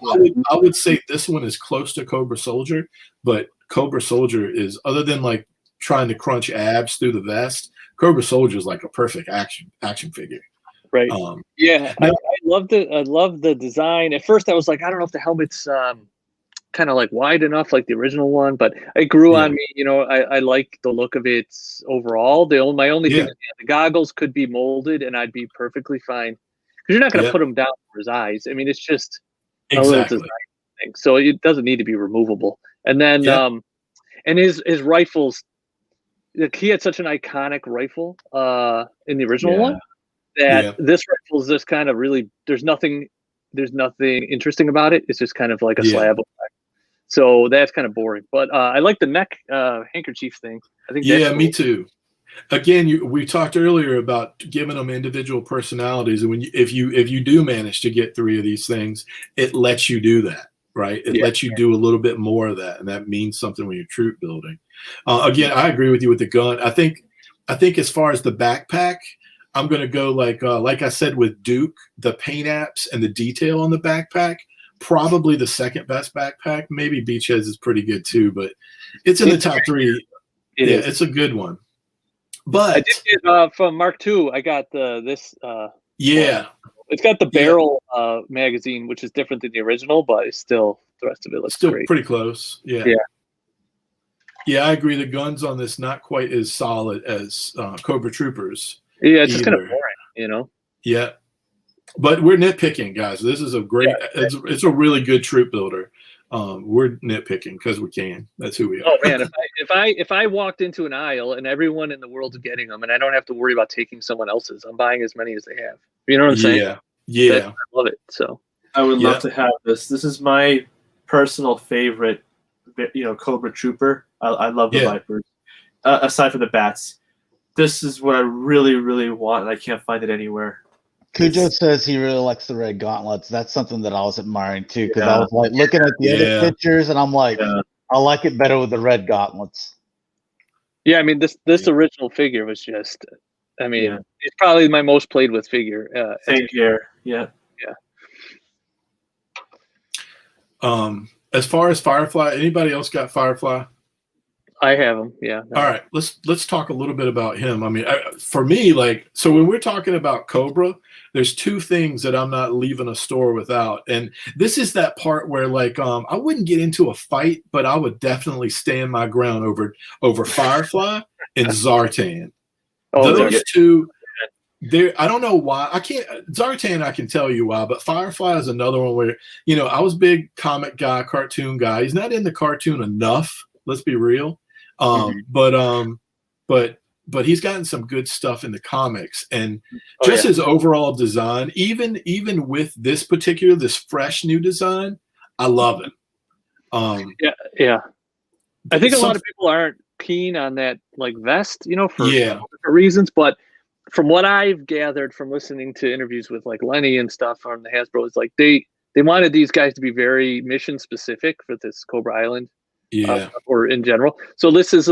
I would say this one is close to Cobra Soldier, but Cobra Soldier is, other than like trying to crunch abs through the vest, Cobra Soldier is like a perfect action figure. Right. I love the design. At first I was like, I don't know if the helmet's kind of like wide enough like the original one, but it grew on me. I like the look of it overall. My only thing is the goggles could be molded and I'd be perfectly fine, because you're not going to put them down for his eyes. I mean, it's just a little design thing, so it doesn't need to be removable. And then and his rifles, like, he had such an iconic rifle in the original one that this rifle is just kind of really, there's nothing interesting about it. It's just kind of like a slab of black. So that's kind of boring. But I like the neck handkerchief thing. I think that's Yeah, cool. me too. Again, we talked earlier about giving them individual personalities, and if you do manage to get 3 of these things, it lets you do that, right? It lets you do a little bit more of that, and that means something when you're troop building. Again, I agree with you with the gun. I think as far as the backpack, I'm going to go like I said with Duke, the paint apps and the detail on the backpack, probably the second best backpack. Maybe Beachheads is pretty good too, but it's in the top 3. It's a good one. But I did get from Mark II. I got this. It's got the barrel magazine, which is different than the original, but it's still the rest of it looks still great. Pretty close. Yeah, I agree. The guns on this not quite as solid as Cobra Troopers. Yeah, it's just kind of boring, Yeah, but we're nitpicking, guys. This is a great. It's a really good troop builder. We're nitpicking because we can. That's who we are. Oh man, if I walked into an aisle and everyone in the world's getting them, and I don't have to worry about taking someone else's, I'm buying as many as they have. You know what I'm saying? Yeah. I love it. So I would love to have this. This is my personal favorite, Cobra Trooper. I love the Vipers. Aside from the bats, this is what I really, really want, and I can't find it anywhere. Cujo says he really likes the red gauntlets. That's something that I was admiring too, because I was like looking at the other pictures, and I'm like, I like it better with the red gauntlets. Yeah, I mean this original figure was just, it's probably my most played with figure. Same here. Yeah. As far as Firefly, anybody else got Firefly? I have him. Yeah. All right, let's talk a little bit about him. I mean, for me, so when we're talking about Cobra, there's 2 things that I'm not leaving a store without, and this is that part where I wouldn't get into a fight, but I would definitely stand my ground over Firefly and Zartan. Those 2. I don't know why. Zartan, I can tell you why, but Firefly is another one where I was a big comic guy, cartoon guy. He's not in the cartoon enough. Let's be real. But he's gotten some good stuff in the comics, and his overall design, even with this fresh new design, I love it. I think a lot of people aren't keen on that vest, for reasons, but from what I've gathered from listening to interviews with Lenny and stuff on the Hasbro, it's they wanted these guys to be very mission specific for this Cobra Island. Or in general. So this is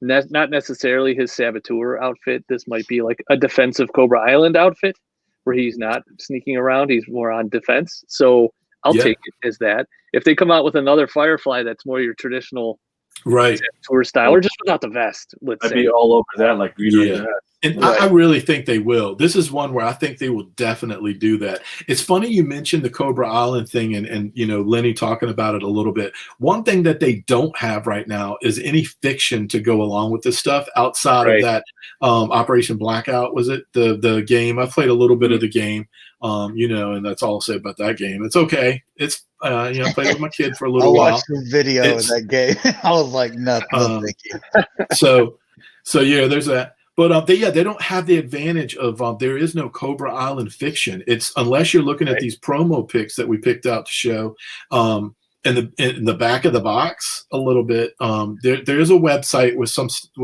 not necessarily his saboteur outfit. This might be a defensive Cobra Island outfit where he's not sneaking around. He's more on defense. So I'll take it as that. If they come out with another Firefly that's more your traditional saboteur style, or just without the vest, I'd be all over that. And I really think they will. This is one where I think they will definitely do that. It's funny you mentioned the Cobra Island thing and Lenny talking about it a little bit. One thing that they don't have right now is any fiction to go along with this stuff outside of that Operation Blackout. Was it the game? I played a little bit of the game, and that's all I'll say about that game. It's okay. It's I played with my kid for a little while. I watched the video of that game. I was like, no, thank you. So there's that. But they don't have the advantage of there is no Cobra Island fiction. It's unless you're looking at these promo pics that we picked out to show. In the back of the box a little bit, there is a website with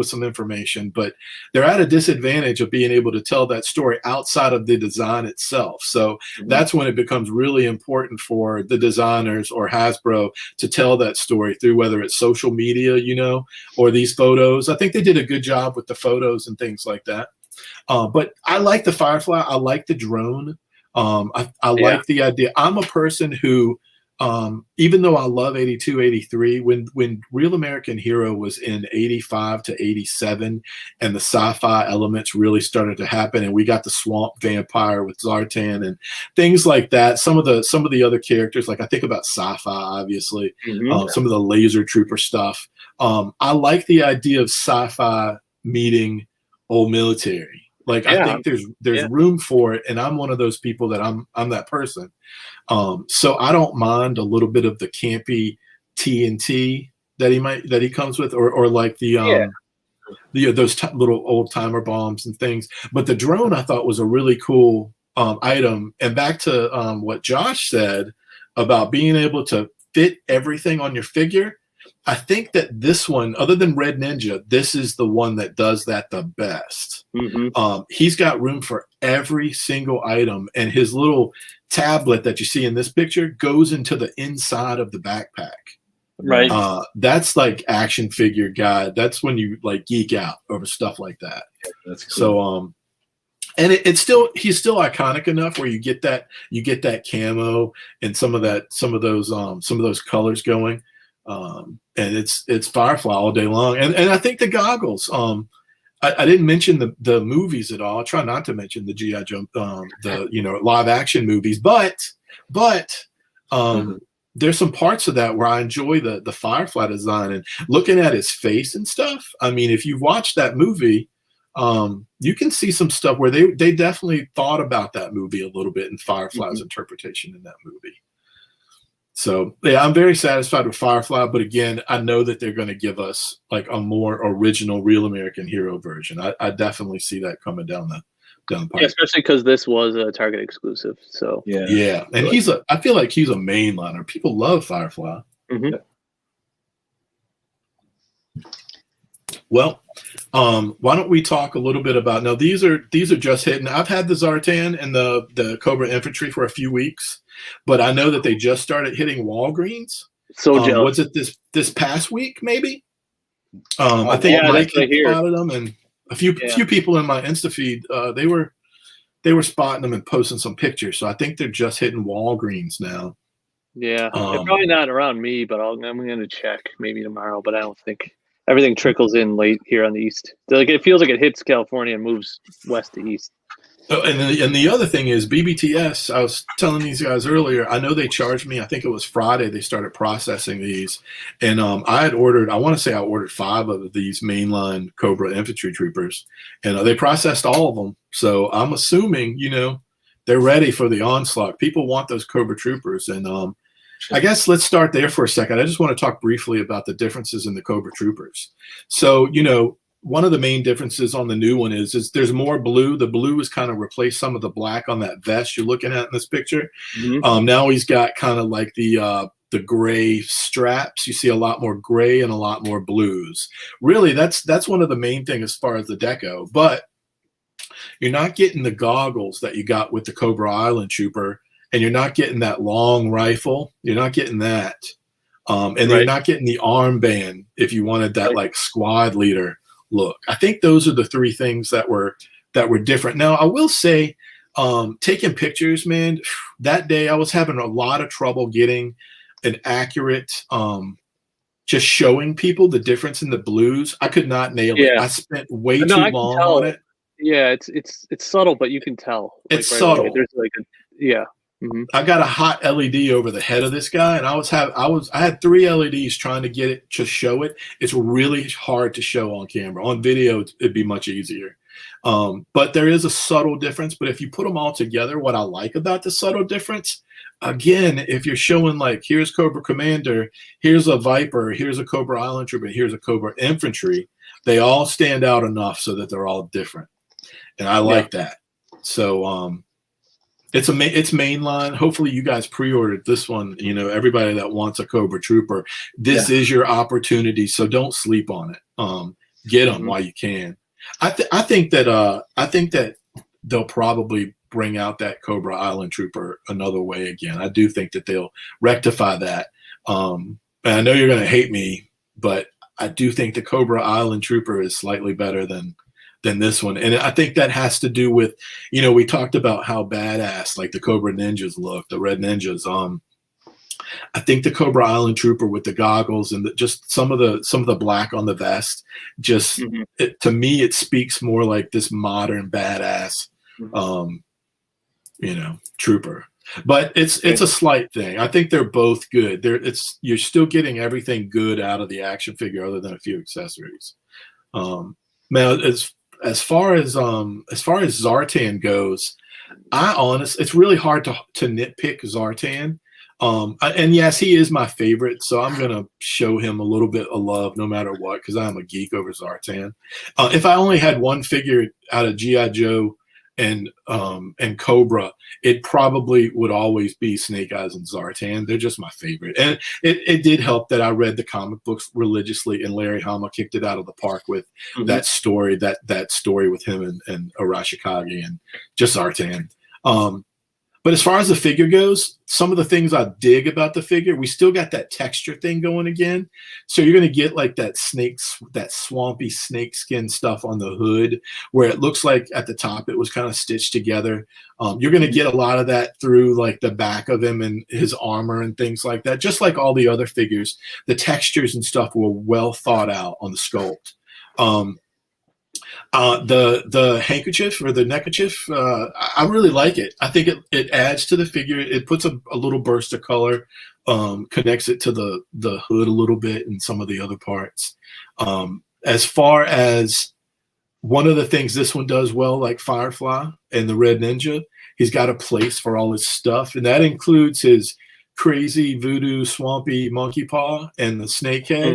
some information, but they're at a disadvantage of being able to tell that story outside of the design itself. So that's when it becomes really important for the designers or Hasbro to tell that story through whether it's social media, or these photos. I think they did a good job with the photos and things like that. But I like the Firefly. I like the drone. I like the idea. I'm a person who, even though I love 82, 83, when Real American Hero was in 85 to 87 and the sci-fi elements really started to happen and we got the swamp vampire with Zartan and things like that, some of the other characters, I think about sci-fi, obviously, some of the laser trooper stuff. I like the idea of sci-fi meeting old military. I think there's room for it, and I'm one of those people that I'm that person. So I don't mind a little bit of the campy TNT that he comes with, or those little old timer bombs and things. But the drone I thought was a really cool item. And back to what Josh said about being able to fit everything on your figure, I think that this one, other than Red Ninja, this is the one that does that the best. He's got room for every single item, and his little tablet that you see in this picture goes into the inside of the backpack. Right. That's like action figure guy. That's when you like geek out over stuff like that. Yeah, that's cool. So and it's still, he's still iconic enough where you get that camo and some of those colors going. And it's Firefly all day long. And I think the goggles, I didn't mention the movies at all. I try not to mention the G.I. Joe, the live action movies, but there's some parts of that where I enjoy the Firefly design and looking at his face and stuff. I mean, if you've watched that movie, you can see some stuff where they definitely thought about that movie a little bit in Firefly's interpretation in that movie. So yeah, I'm very satisfied with Firefly, but again, I know that they're going to give us like a more original Real American Hero version. I definitely see that coming down the pipe. Yeah, especially because this was a Target exclusive. So yeah, and I feel like he's a mainliner. People love Firefly. Well, why don't we talk a little bit about, now these are just hitting. I've had the Zartan and the Cobra Infantry for a few weeks, but I know that they just started hitting Walgreens. So jealous. Was it this past week maybe? I think Mike spotted them, and a few people in my Insta feed, they were spotting them and posting some pictures. So I think they're just hitting Walgreens now. Yeah, they're probably not around me, but I'm going to check maybe tomorrow. But I don't think everything trickles in late here on the east. Like it feels like it hits California and moves west to east. Oh, and the other thing is BBTS. I was telling these guys earlier, I know they charged me, I think it was Friday they started processing these, and I want to say I ordered 5 of these mainline Cobra infantry troopers, and they processed all of them. So I'm assuming they're ready for the onslaught. People want those Cobra troopers, and I guess let's start there for a second. I just want to talk briefly about the differences in the Cobra troopers. So one of the main differences on the new one is there's more blue. The blue has kind of replaced some of the black on that vest you're looking at in this picture. Now he's got kind of like the gray straps. You see a lot more gray and a lot more blues. Really, that's one of the main things as far as the deco. But you're not getting the goggles that you got with the Cobra Island Trooper, and you're not getting that long rifle. You're not getting that. And you're not getting the armband if you wanted that like squad leader look. I think those are the 3 things that were different. Now, I will say, taking pictures, man, that day I was having a lot of trouble getting an accurate, just showing people the difference in the blues. I could not nail it. I spent way too long on it. Yeah, it's subtle, but you can tell. It's subtle. There's like I got a hot LED over the head of this guy, and I had 3 LEDs trying to get it to show it. It's really hard to show on camera. On video, it'd be much easier. But there is a subtle difference. But if you put them all together, what I like about the subtle difference, again, if you're showing like, here's Cobra Commander, here's a Viper, here's a Cobra Island Trooper, here's a Cobra Infantry, they all stand out enough so that they're all different. And I like that. So, it's mainline. Hopefully you guys pre-ordered this one. Everybody that wants a Cobra Trooper, this is your opportunity. So don't sleep on it. Get them while you can. I think that they'll probably bring out that Cobra Island Trooper another way again. I do think that they'll rectify that. And I know you're going to hate me, but I do think the Cobra Island Trooper is slightly better than this one. And I think that has to do with, we talked about how badass like the Cobra Ninjas look, the Red Ninjas. I think the Cobra Island Trooper with the goggles and just some of the black on the vest, just to me, it speaks more like this modern badass, trooper. But it's a slight thing. I think they're both good. You're still getting everything good out of the action figure other than a few accessories. Now, as far as Zartan goes, it's really hard to nitpick Zartan. And yes, he is my favorite, so I'm gonna show him a little bit of love no matter what, because I'm a geek over Zartan. If I only had one figure out of G.I. Joe and Cobra, it probably would always be Snake Eyes and Zartan. They're just my favorite. And it did help that I read the comic books religiously, and Larry Hama kicked it out of the park with that story, that story with him and Arashikage and just Zartan. But as far as the figure goes, some of the things I dig about the figure, we still got that texture thing going again. So you're going to get like that swampy snake skin stuff on the hood, where it looks like at the top it was kind of stitched together. You're going to get a lot of that through like the back of him and his armor and things like that. Just like all the other figures, the textures and stuff were well thought out on the sculpt. The handkerchief or the neckerchief, I really like it. I think it adds to the figure. It puts a little burst of color, connects it to the hood a little bit and some of the other parts. As far as one of the things this one does well, like Firefly and the Red Ninja, he's got a place for all his stuff, and that includes his crazy voodoo swampy monkey paw and the snake head.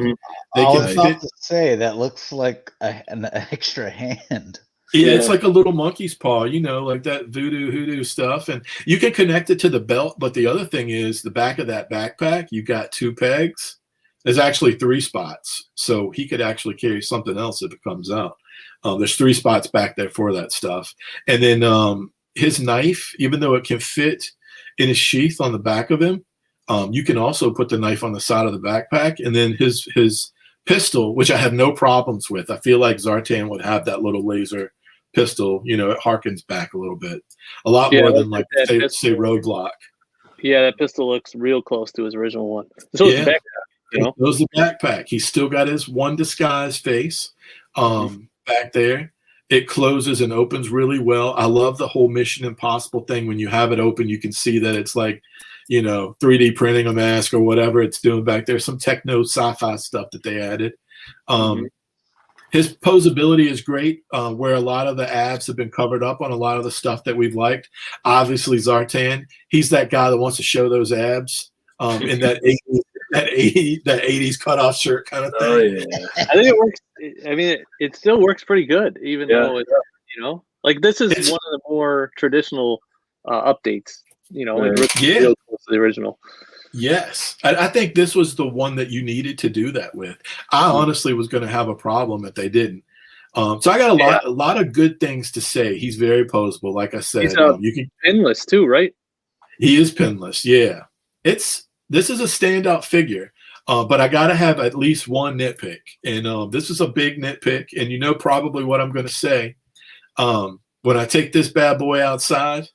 I was about to say that looks like an extra hand. Yeah, it's like a little monkey's paw, like that voodoo hoodoo stuff. And you can connect it to the belt, but the other thing is the back of that backpack, you got 2 pegs. There's actually 3 spots. So he could actually carry something else if it comes out. There's 3 spots back there for that stuff. And then his knife, even though it can fit in his sheath on the back of him, you can also put the knife on the side of the backpack. And then his pistol, which I have no problems with. I feel like Zartan would have that little laser pistol. It harkens back a little bit. A lot more than like say Roadblock. Yeah, that pistol looks real close to his original one. So the backpack, Those the backpack. He's still got his one disguise face back there. It closes and opens really well. I love the whole Mission Impossible thing. When you have it open, you can see that it's like 3D printing a mask or whatever it's doing back there. Some techno sci-fi stuff that they added. His posability is great, where a lot of the abs have been covered up on a lot of the stuff that we've liked. Obviously, Zartan, he's that guy that wants to show those abs in that 80s cutoff shirt kind of thing. Oh, yeah. I think it works. I mean, it still works pretty good, even though it's, like this is one of the more traditional updates. Real close to the original. Yes, I think this was the one that you needed to do that with. I honestly was going to have a problem if they didn't. So I got a lot of good things to say. He's very posable, like I said. He's you can pinless too, right? He is pinless. Yeah, this is a standout figure. But I got to have at least one nitpick, and this is a big nitpick. And probably what I'm going to say. When I take this bad boy outside.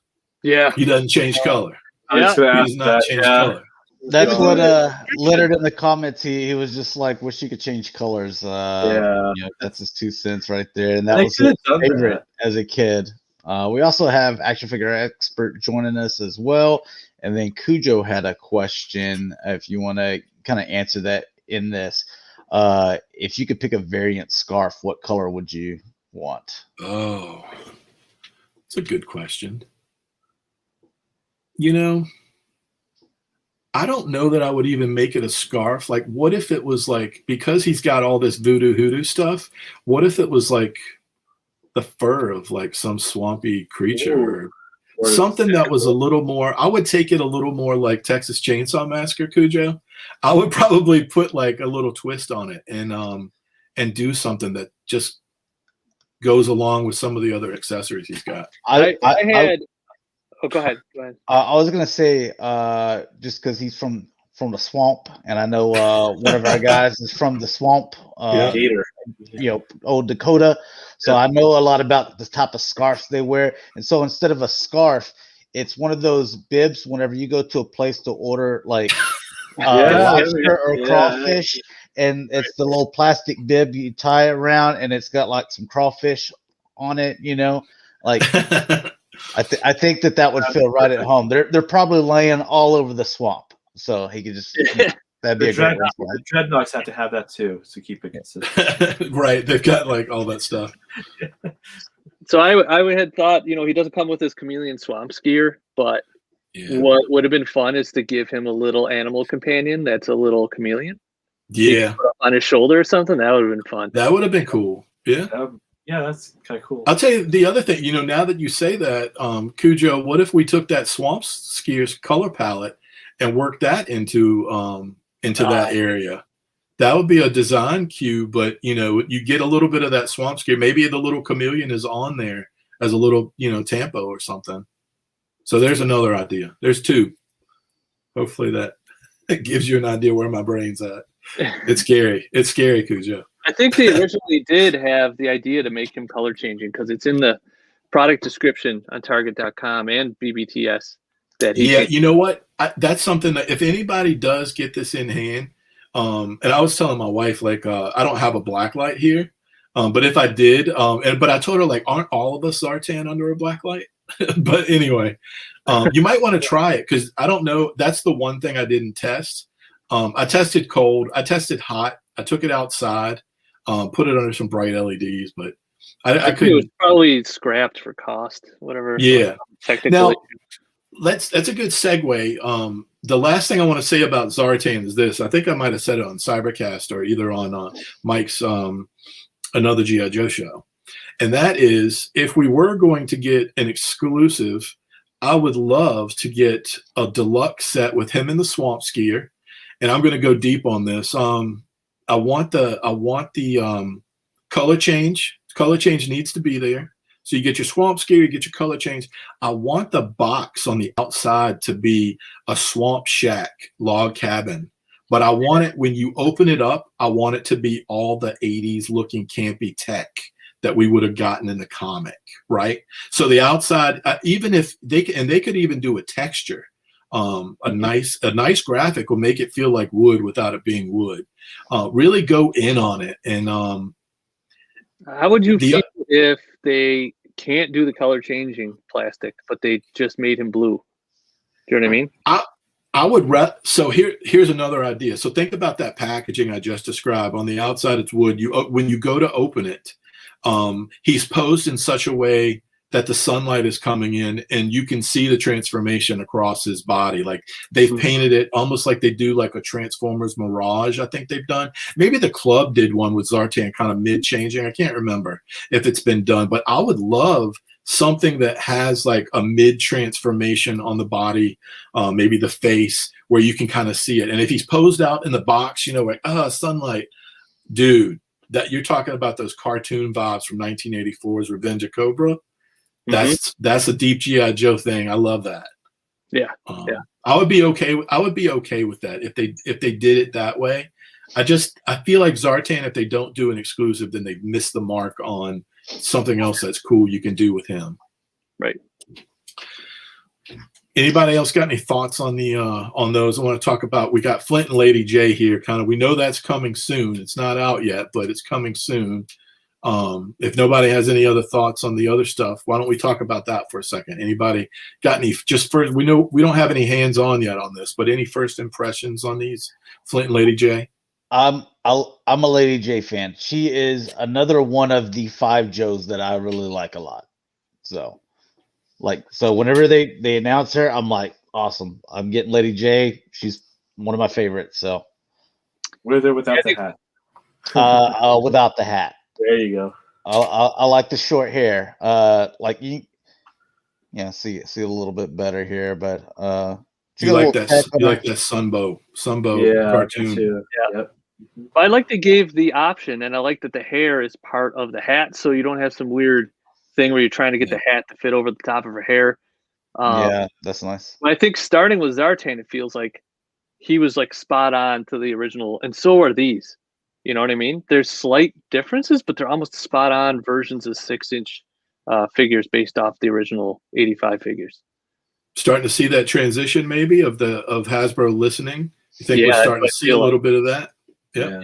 Yeah, he doesn't change color. He does not change color. That's what littered in the comments. He was just like, wish you could change colors. That's his 2 cents right there, and that was his favorite as a kid. We also have action figure expert joining us as well, and then Cujo had a question. If you want to kind of answer that in this, if you could pick a variant scarf, what color would you want? Oh, it's a good question. I don't know that I would even make it a scarf. Like, what if it was like, because he's got all this voodoo hoodoo stuff, what if it was like the fur of like some swampy creature or something that was a little more, I would take it a little more like Texas Chainsaw Massacre, Cujo. I would probably put like a little twist on it and do something that just goes along with some of the other accessories he's got. Oh, go ahead. I was gonna say, just because he's from the swamp, and I know one of our guys is from the swamp. Old Dakota. So I know a lot about the type of scarves they wear, and so instead of a scarf, it's one of those bibs. Whenever you go to a place to order like lobster or crawfish, and it's the little plastic bib you tie it around, and it's got like some crawfish on it. Like. I think that would feel right at home. They're probably laying all over the swamp, so he could just that'd be a great one. The Dreadnoughts have to have that too to keep it consistent. Right, they've got like all that stuff. So I had thought, he doesn't come with his chameleon swamp skier, but what would have been fun is to give him a little animal companion that's a little chameleon. Yeah, on his shoulder or something. That would have been fun. That would have been cool. Yeah. Yeah, that's kind of cool. I'll tell you the other thing. Now that you say that, Cujo, what if we took that Swamp Skier's color palette and worked that into that area? That would be a design cue, but you get a little bit of that Swamp Skier. Maybe the little chameleon is on there as a little, tampo or something. So there's another idea. There's two. Hopefully that gives you an idea where my brain's at. It's scary. It's scary, Cujo. I think they originally did have the idea to make him color changing because it's in the product description on Target.com and BBTS. That he you know what? That's something that if anybody does get this in hand, and I was telling my wife, like, I don't have a black light here, but if I did, but I told her, like, aren't all of us Zartan under a black light? But anyway, you might want to try it because I don't know. That's the one thing I didn't test. I tested cold. I tested hot. I took it outside, put it under some bright LEDs, but I couldn't. It was probably scrapped for cost, whatever. Yeah. Technically. Now, that's a good segue. The last thing I want to say about Zartan is this. I think I might have said it on Cybercast or either on Mike's Another G.I. Joe show. And that is, if we were going to get an exclusive, I would love to get a deluxe set with him in the Swamp Skier. And I'm going to go deep on this. I want the color change. Color change needs to be there. So you get your Swamp Skier, you get your color change. I want the box on the outside to be a swamp shack log cabin. But I want it, when you open it up, I want it to be all the 80s looking campy tech that we would have gotten in the comic, right? So the outside, even if they could even do a texture. A nice graphic will make it feel like wood without it being wood. Really go in on it. And how would you feel if they can't do the color changing plastic, but they just made him blue? Do you know what I mean? I would so here's another idea. So think about that packaging I just described. On the outside, it's wood. When you go to open it, he's posed in such a way that the sunlight is coming in and you can see the transformation across his body. Like they've painted it almost like they do like a Transformers Mirage, I think they've done. Maybe the club did one with Zartan kind of mid-changing. I can't remember if it's been done, but I would love something that has like a mid-transformation on the body, maybe the face, where you can kind of see it. And if he's posed out in the box, like, sunlight, dude, that you're talking about those cartoon vibes from 1984's Revenge of Cobra. That's a deep G.I. Joe thing. I love that. Yeah. I would be okay with that if they did it that way. I feel like Zartan, if they don't do an exclusive, then they've missed the mark on something else that's cool you can do with him. Right. Anybody else got any thoughts on the on those? I want to talk about. We got Flint and Lady J here. We know that's coming soon. It's not out yet, but it's coming soon. If nobody has any other thoughts on the other stuff, why don't we talk about that for a second? Anybody got any? Just first, we know we don't have any hands on yet on this, but any first impressions on these, Flint and Lady J? I'm a Lady J fan. She is another one of the 5 Joes that I really like a lot. So whenever they announce her, I'm like, awesome. I'm getting Lady J. She's one of my favorites. So with or without the hat? Without the hat. There you go. I like the short hair. See a little bit better here, but you like that? You like that Sunbow cartoon? Too. Yeah. Yep. I like they gave the option, and I like that the hair is part of the hat, so you don't have some weird thing where you're trying to get the hat to fit over the top of her hair. Yeah, that's nice. I think starting with Zartan, it feels like he was like spot on to the original, and so are these. You know what I mean? There's slight differences, but they're almost spot on versions of 6-inch figures based off the original 85 figures. Starting to see that transition maybe of Hasbro listening. You think we're starting to see a little bit of that? Yeah.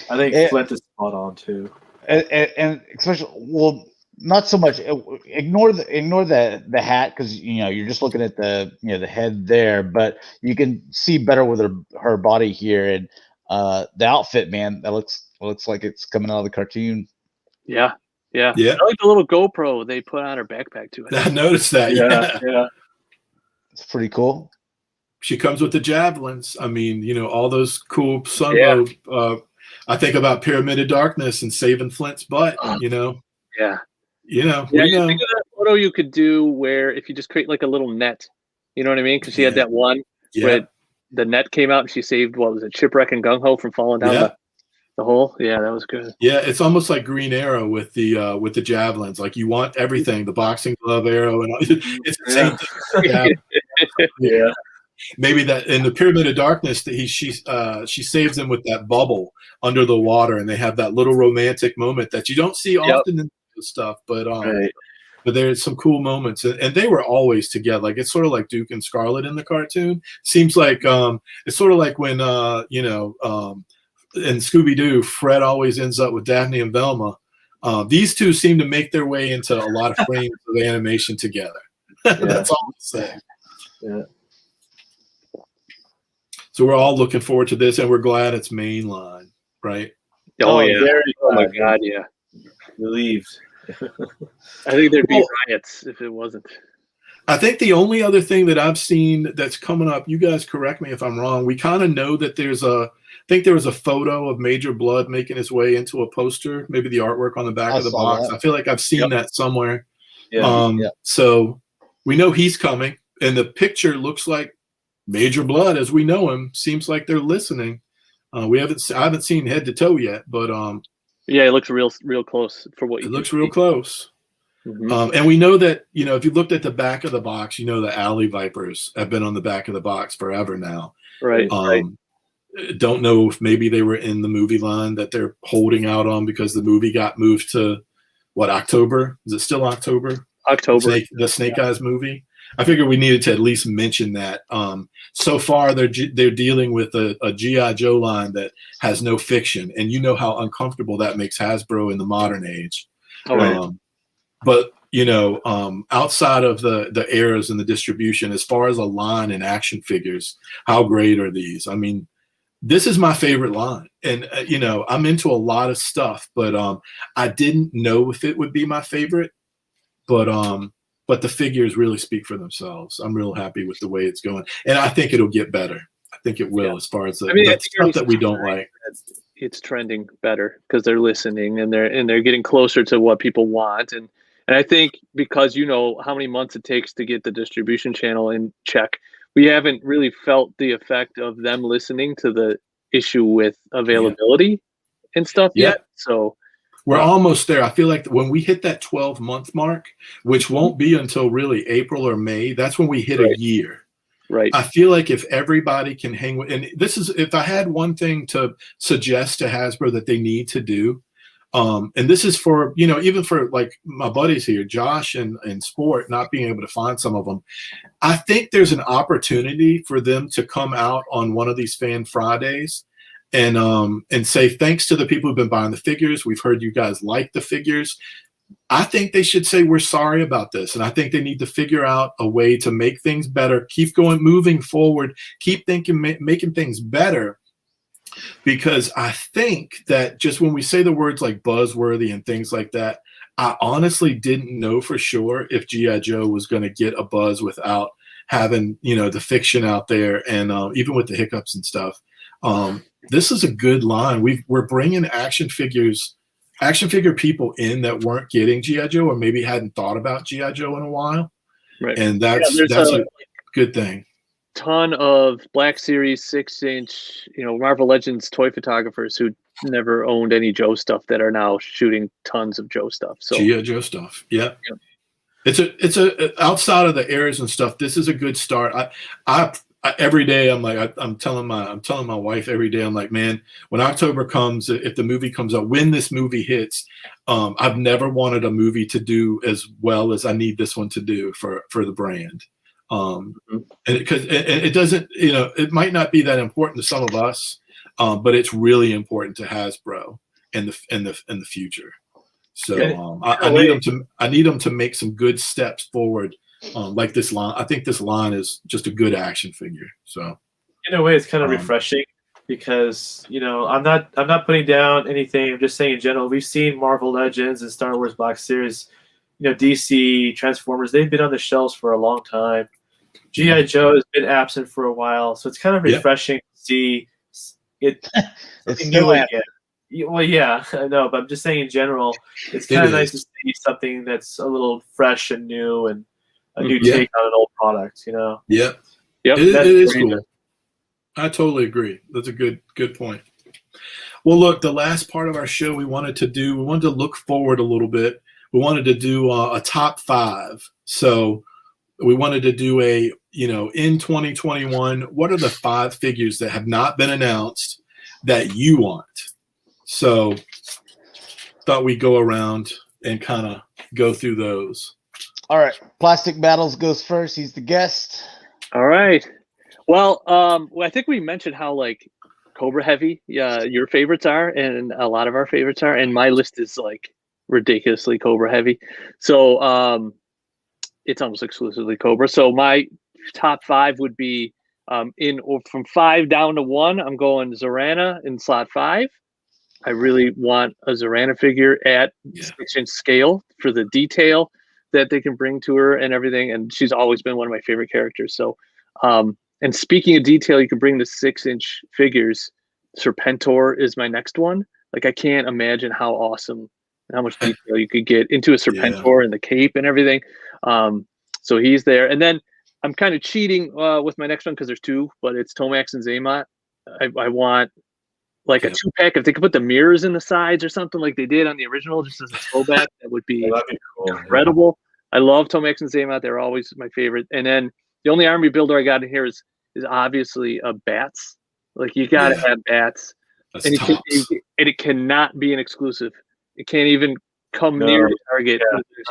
I think Flint is spot on too. And especially, not so much. Ignore the hat because you're just looking at the head there, but you can see better with her body here and the outfit, man. That looks like it's coming out of the cartoon. Yeah. I like the little GoPro they put on her backpack too. I noticed that. Yeah. It's pretty cool. She comes with the javelins. I mean, all those cool Sunbow I think about Pyramid of Darkness and saving Flint's butt. You know. Yeah. You know. Yeah, We you know. think of that photo you could do where if you just create like a little net, you know what I mean? Because she had that one where the net came out and she saved, what was it, Shipwreck and Gung Ho from falling down the hole. Yeah, that was good. Yeah, it's almost like Green Arrow with the javelins. Like you want everything, the boxing glove, arrow, and all. It's the same thing. Yeah. Maybe that in the Pyramid of Darkness, that she saves them with that bubble under the water, and they have that little romantic moment that you don't see often in this stuff, but but there's some cool moments, and they were always together. Like it's sort of like Duke and Scarlet in the cartoon. Seems like it's sort of like when in Scooby-Doo, Fred always ends up with Daphne and Velma. These two seem to make their way into a lot of frames of animation together. That's all I'm saying. Yeah. So we're all looking forward to this, and we're glad it's mainline, right? Oh yeah. Oh my God, yeah. Relieved. I think there'd be riots if it wasn't. I think the only other thing that I've seen that's coming up, you guys correct me if I'm wrong, we kind of know that there was a photo of Major Blood making his way into a poster, maybe the artwork on the back of the box. I feel like I've seen that somewhere. So we know he's coming, and the picture looks like Major Blood as we know him. Seems like they're listening. I haven't seen head to toe yet, but yeah, it looks real close for what you. It looks real close. Mm-hmm. And we know that, if you looked at the back of the box, the Alley Vipers have been on the back of the box forever now. Right. Don't know if maybe they were in the movie line that they're holding out on because the movie got moved to October? Is it still October? October. The Snake Eyes movie. I figured we needed to at least mention that. So far, they're dealing with a G.I. Joe line that has no fiction, and you know how uncomfortable that makes Hasbro in the modern age. Oh, right. But outside of the eras and the distribution, as far as a line and action figures, how great are these? I mean, this is my favorite line, and I'm into a lot of stuff, but I didn't know if it would be my favorite, but the figures really speak for themselves. I'm real happy with the way it's going, and I think it'll get better. I think it will, as far as the stuff that we don't like. It's trending better because they're listening and they're getting closer to what people want, and I think because how many months it takes to get the distribution channel in check, we haven't really felt the effect of them listening to the issue with availability and stuff yet. So we're almost there. I feel like when we hit that 12-month mark, which won't be until really April or May, that's when we hit a year. Right. I feel like if everybody can hang with, and this is, if I had one thing to suggest to Hasbro that they need to do, and this is for, even for like my buddies here, Josh and Sport, not being able to find some of them, I think there's an opportunity for them to come out on one of these Fan Fridays and say, thanks to the people who've been buying the figures. We've heard you guys like the figures. I think they should say, we're sorry about this. And I think they need to figure out a way to make things better, keep going, moving forward, keep thinking, making things better. Because I think that just when we say the words like buzzworthy and things like that, I honestly didn't know for sure if G.I. Joe was going to get a buzz without having, the fiction out there, and even with the hiccups and stuff. This is a good line. We're bringing action figure people in that weren't getting G.I. Joe or maybe hadn't thought about G.I. Joe in a while. Right. And that's a good thing. Ton of Black Series 6-inch, Marvel Legends toy photographers who never owned any Joe stuff that are now shooting tons of Joe stuff. So G.I. Joe stuff. Yeah. It's a outside of the eras and stuff. This is a good start. I every day I'm telling my wife every day, I'm like, man, when October comes, if the movie comes out, when this movie hits, I've never wanted a movie to do as well as I need this one to do for the brand. And because it doesn't, it might not be that important to some of us, but it's really important to Hasbro and the future. So I need them to make some good steps forward. Like this line, I think this line is just a good action figure. So in a way, it's kind of refreshing because I'm not putting down anything. I'm just saying in general, we've seen Marvel Legends and Star Wars Black Series, DC, Transformers. They've been on the shelves for a long time. G.I. Joe has been absent for a while, so it's kind of refreshing to see it. It's new again. Well, yeah, I know, but I'm just saying in general, it's kind of nice to see something that's a little fresh and new and a new take on an old product, you know? Yep. Yep. It is cool. I totally agree. That's a good point. Well, look, the last part of our show we wanted to look forward a little bit. We wanted to do a top 5. So we wanted to do in 2021, what are the 5 figures that have not been announced that you want? So thought we'd go around and kind of go through those. All right. Plastic Battles goes first. He's the guest. All right. Well, I think we mentioned how like Cobra heavy your favorites are, and a lot of our favorites are, and my list is like ridiculously Cobra heavy. So it's almost exclusively Cobra. So my top 5 would be from 5 down to 1. I'm going Zorana in slot 5. I really want a Zorana figure at 6-inch scale for the detail that they can bring to her and everything. And she's always been one of my favorite characters. So, and speaking of detail, you can bring the 6-inch figures. Serpentor is my next one. Like, I can't imagine how awesome and how much detail you could get into a Serpentor and the cape and everything. So he's there. And then I'm kind of cheating with my next one because there's 2, but it's Tomax and Zaymot. I want like a 2-pack. If they could put the mirrors in the sides or something like they did on the original, just as a throwback, that would be cool, incredible. I love Tomax and Zaymot. They're always my favorite. And then the only army builder I got in here is obviously Bats. Like, you got to have Bats. That's and it cannot be an exclusive. It can't even come near the target.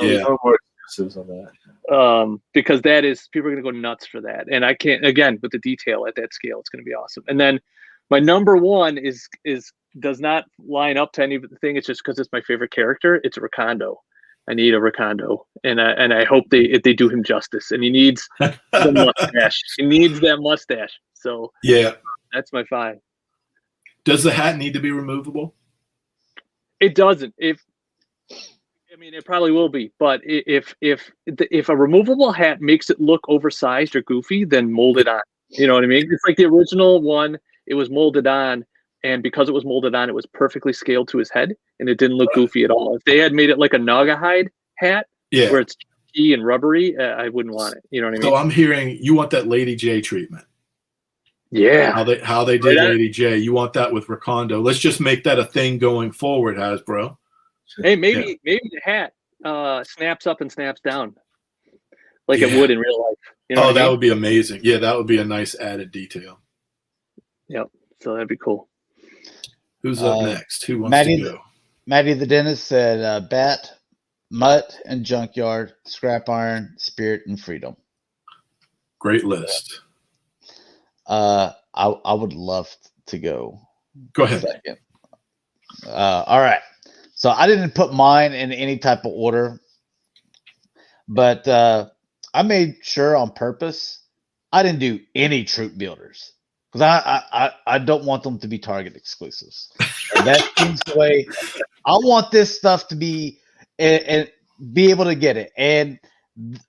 No more exclusives on that. Because that is, people are going to go nuts for that. And I can't, again, with the detail at that scale, it's going to be awesome. And then my number 1 does not line up to anything. It's just because it's my favorite character. It's Recondo. I need a Recondo, and I hope they do him justice. And he needs the mustache. He needs that mustache. So that's my 5. Does the hat need to be removable? It doesn't. It probably will be. But if a removable hat makes it look oversized or goofy, then mold it on. You know what I mean? It's like the original one. It was molded on, and because it was molded on, it was perfectly scaled to his head, and it didn't look goofy at all. If they had made it like a Naga hide hat, where it's chunky and rubbery, I wouldn't want it. You know what I mean? So I'm hearing you want that Lady J treatment. Yeah. How they did Lady J. You want that with Recondo. Let's just make that a thing going forward, Hasbro. Hey, maybe the hat snaps up and snaps down like it would in real life. You know that would be amazing. Yeah, that would be a nice added detail. Yep. So that'd be cool. Who's up next? Who wants to go? Maddie the Dentist said Bat, Mutt, and Junkyard, Scrap Iron, Spirit, and Freedom. Great list. I would love to go. Go ahead. Second. All right. So I didn't put mine in any type of order, but I made sure on purpose I didn't do any troop builders because I don't want them to be Target exclusives. And that seems the way I want this stuff to be and be able to get it. And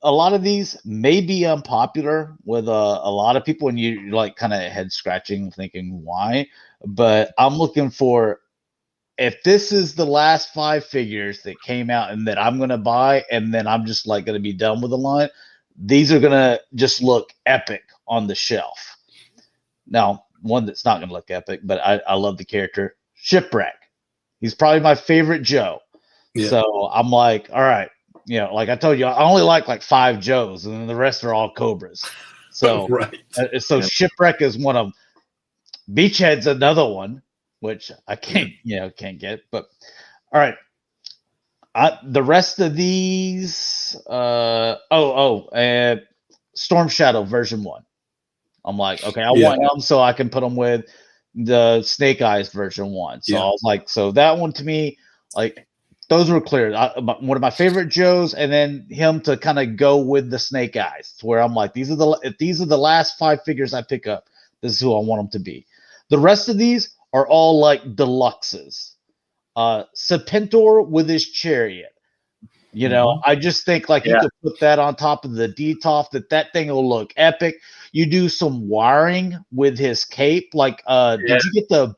a lot of these may be unpopular with a lot of people, and you're like kind of head scratching, thinking why. But I'm looking for, if this is the last 5 figures that came out and that I'm gonna buy, and then I'm just like gonna be done with the line, these are gonna just look epic on the shelf. Now, one that's not gonna look epic, but I love the character, Shipwreck. He's probably my favorite Joe. Yeah. So I'm like, all right. You know, like I told you, I only like 5 Joes, and then the rest are all Cobras. So, so Shipwreck is one of them. Beachhead's another one, which I can't get. But all right, the rest of these, Storm Shadow version 1. I'm like, okay, I want them so I can put them with the Snake Eyes version 1. So I was like, so that one to me, like. Those were clear. One of my favorite Joes, and then him to kind of go with the Snake Eyes, to where I'm like, if these are the last 5 figures I pick up, this is who I want them to be. The rest of these are all like deluxes. Serpentor with his chariot. You know, I just think like you could put that on top of the DTOF, that thing will look epic. You do some wiring with his cape. Like, did you get the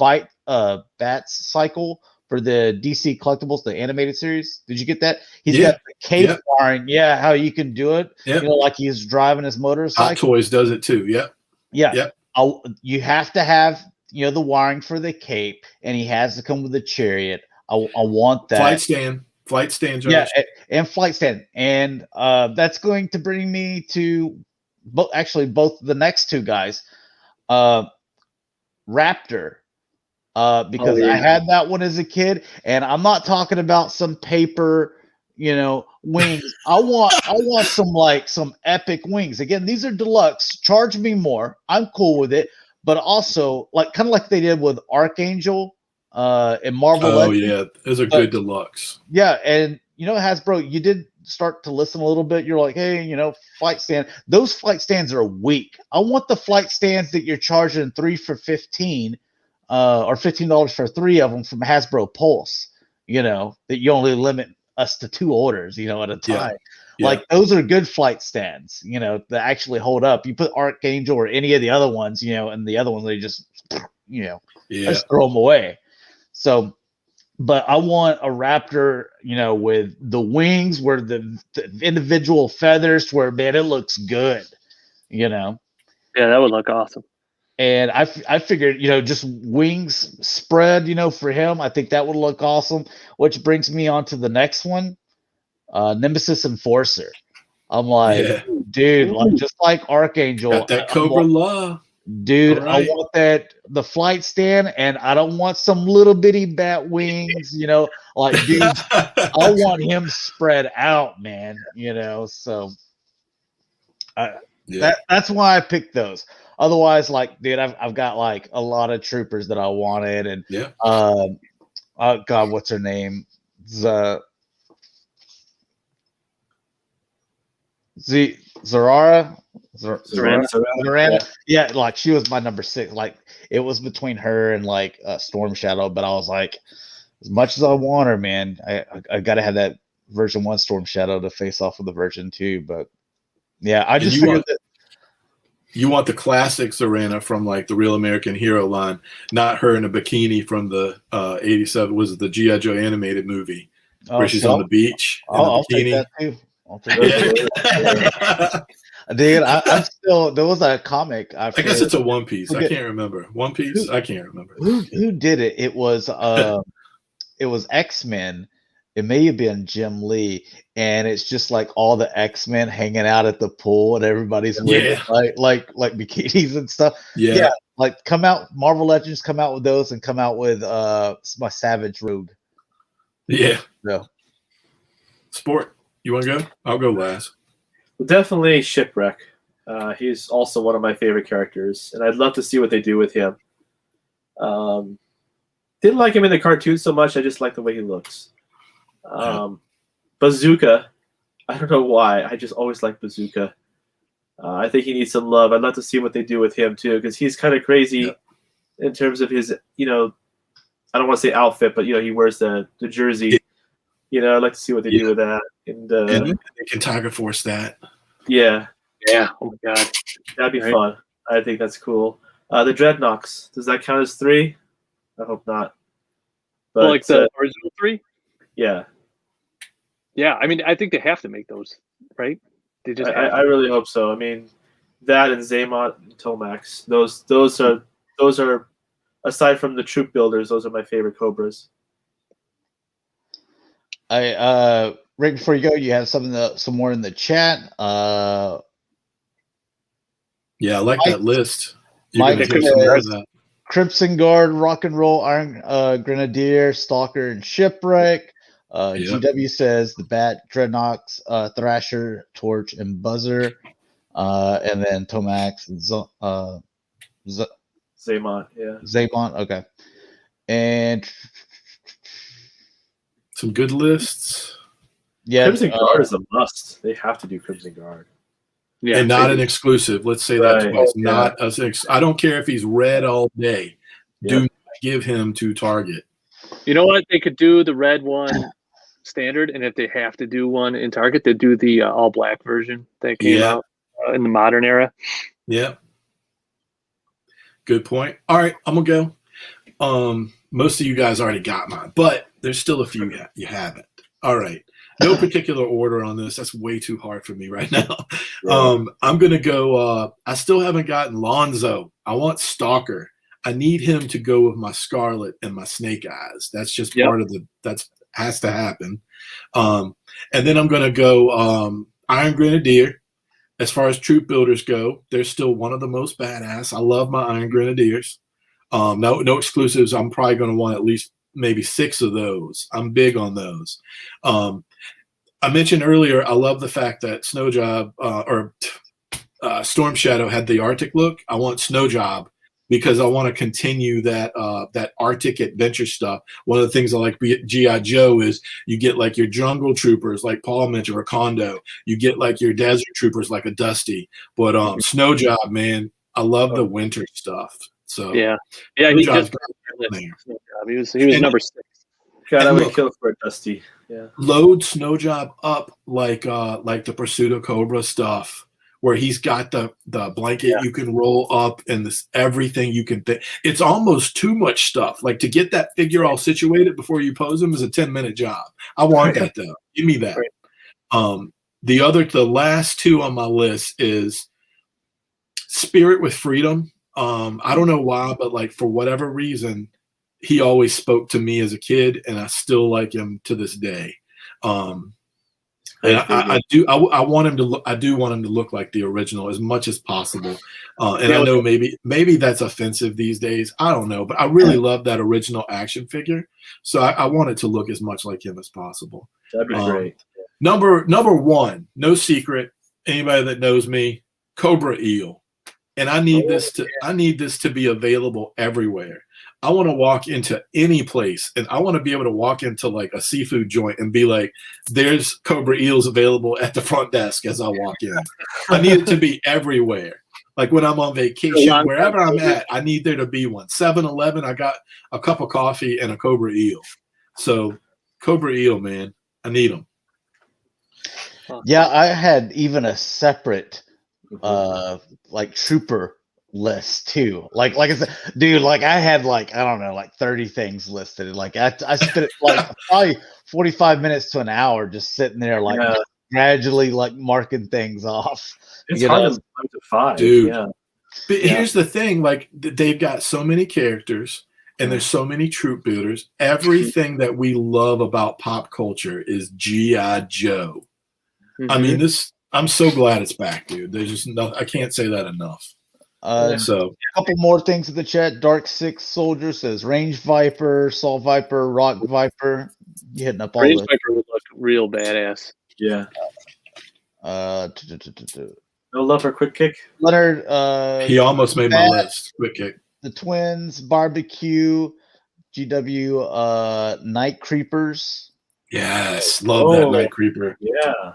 Bats cycle for the DC Collectibles, the animated series. Did you get that? He's Yeah. got the cape wiring. Yeah, how you can do it. Yep. You know, like he's driving his motorcycle. Hot Toys does it too. Yep. Yeah. Yep. You have to have, you know, the wiring for the cape, and he has to come with a chariot. I want that. Flight stand, Josh. Yeah, and flight stand. And that's going to bring me to both the next two guys. Raptor. Because I had that one as a kid, and I'm not talking about some paper, you know, wings. I want some epic wings. Again, these are deluxe. Charge me more. I'm cool with it. But also, kind of like they did with Archangel and Marvel. Oh yeah, those are good deluxe. Yeah, and you know, Hasbro, you did start to listen a little bit. You're like, hey, you know, flight stand. Those flight stands are weak. I want the flight stands that you're charging 3 for $15. Or $15 for 3 of them from Hasbro Pulse, you know, that you only limit us to 2 orders, you know, at a time. Yeah. Like those are good flight stands, you know, that actually hold up. You put Archangel or any of the other ones, you know, and the other ones, they just, you know, just throw them away. So, but I want a Raptor, you know, with the wings where the individual feathers where, man, it looks good, you know. Yeah, that would look awesome. And I figured, you know, just wings spread, you know, for him. I think that would look awesome. Which brings me on to the next one, Nemesis Enforcer. I'm like, dude, just like Archangel. Got that Cobra Law. Dude, right. I want the flight stand, and I don't want some little bitty bat wings, you know. Like, dude, I want him spread out, man, you know. So that's why I picked those. Otherwise, like, dude, I've got like a lot of troopers that I wanted, and oh God, what's her name? Zarara. Yeah, like she was my number 6. Like it was between her and like Storm Shadow, but I was like, as much as I want her, man, I gotta have that version 1 Storm Shadow to face off with the version 2. But yeah, I just figured that. You want the classic Serena from like the Real American Hero line, not her in a bikini from the 87. Was it the G.I. Joe animated movie where she's on the beach in a bikini? I'll take that too. Dude, I'm still. There was a comic. I guess it's a One Piece. I can't remember. One Piece. I can't remember. Who did it? It was X-Men. It may have been Jim Lee, and it's just like all the X-Men hanging out at the pool, and everybody's wearing like bikinis and stuff. Yeah, like Marvel Legends come out with those, and come out with my Savage Rogue. Yeah. No. Sport. You want to go? I'll go last. Well, definitely Shipwreck. He's also one of my favorite characters, and I'd love to see what they do with him. Didn't like him in the cartoon so much. I just like the way he looks. Bazooka, I don't know why. I just always like Bazooka. I think he needs some love. I'd love to see what they do with him too, because he's kind of crazy in terms of his, you know, I don't want to say outfit, but you know, he wears the jersey. You know, I'd like to see what they do with that. And they can Tiger Force that. Yeah. Oh my God, that'd be fun. I think that's cool. The Dreadnoks, does that count as 3? I hope not. But like the original 3. Yeah. Yeah, I mean, I think they have to make those, right? They just. I really hope so. I mean, that and Zaymot and Tomax. Those are aside from the troop builders, those are my favorite Cobras. Right before you go, you have some more in the chat. Yeah, I like that list. Mike Crimson Guard, Rock and Roll, Iron Grenadier, Stalker, and Shipwreck. GW says the Bat, Dreadnoks, Thrasher, Torch, and Buzzer. And then Tomax, Zaymot, yeah. Zaymot, okay. And some good lists. Yeah, Crimson Guard is a must. They have to do Crimson Guard. Yeah, and not an exclusive. Let's say that twice. Not I don't care if he's red all day. Do not give him to Target. You know what? They could do the red one standard, and if they have to do one in Target, they do the all black version that came out in the modern era. Yeah. Good point. All right, I'm gonna go. most of you guys already got mine, but there's still a few you haven't. All right. No particular order on this. That's way too hard for me right now. I'm going to go. I still haven't gotten Lonzo. I want Stalker. I need him to go with my Scarlet and my Snake Eyes. That's just part of that's has to happen. And then I'm going to go Iron Grenadier. As far as troop builders go, they're still one of the most badass. I love my Iron Grenadiers. No exclusives. I'm probably going to want at least maybe 6 of those. I'm big on those. I mentioned earlier, I love the fact that Snowjob Storm Shadow had the Arctic look. I want Snowjob because I want to continue that Arctic adventure stuff. One of the things I like G.I. Joe is you get like your jungle troopers, like Paul mentioned, or Kondo. You get like your desert troopers, like a Dusty. But Snowjob, man, I love the winter stuff. So yeah, he just he was number 6. God, I would kill for a Dusty. Yeah, load Snowjob up like the Pursuit of Cobra stuff, where he's got the blanket you can roll up and this everything you can think. It's almost too much stuff. Like to get that figure all situated before you pose him is a 10-minute job. I want that though. Give me that. The last 2 on my list is Spirit with Freedom. I don't know why, but like for whatever reason, he always spoke to me as a kid, and I still like him to this day. And I do want him to look. I do want him to look like the original as much as possible. And I know maybe that's offensive these days. I don't know, but I really love that original action figure. So I want it to look as much like him as possible. That'd be great. Number 1, no secret. Anybody that knows me, Cobra Eel. And I need this to be available everywhere. I want to walk into any place, and I want to be able to walk into like a seafood joint and be like, there's Cobra Eels available at the front desk as I walk in. I need it to be everywhere. Like when I'm on vacation, wherever I'm at, I need there to be one. 7-Eleven, I got a cup of coffee and a Cobra Eel. So Cobra Eel, man, I need them. Yeah, I had even a separate like trooper list too. Like I said, dude, like I had like, I don't know, like 30 things listed. Like I spent like probably 45 minutes to an hour just sitting there like gradually like marking things off. It's hard to find, dude. Yeah. But here's the thing, like they've got so many characters and there's so many troop builders. Everything that we love about pop culture is G.I. Joe. I mean, I'm so glad it's back, dude. There's just I can't say that enough. So a couple more things in the chat. Dark Six Soldier says Range Viper, Assault Viper, Rock Viper. You hitting up all Range Viper would look real badass. Yeah. No love for Quick Kick. Leonard. He almost made my list. Quick Kick. The Twins, Barbecue, GW, Night Creepers. Yes, love that Night Creeper. Yeah.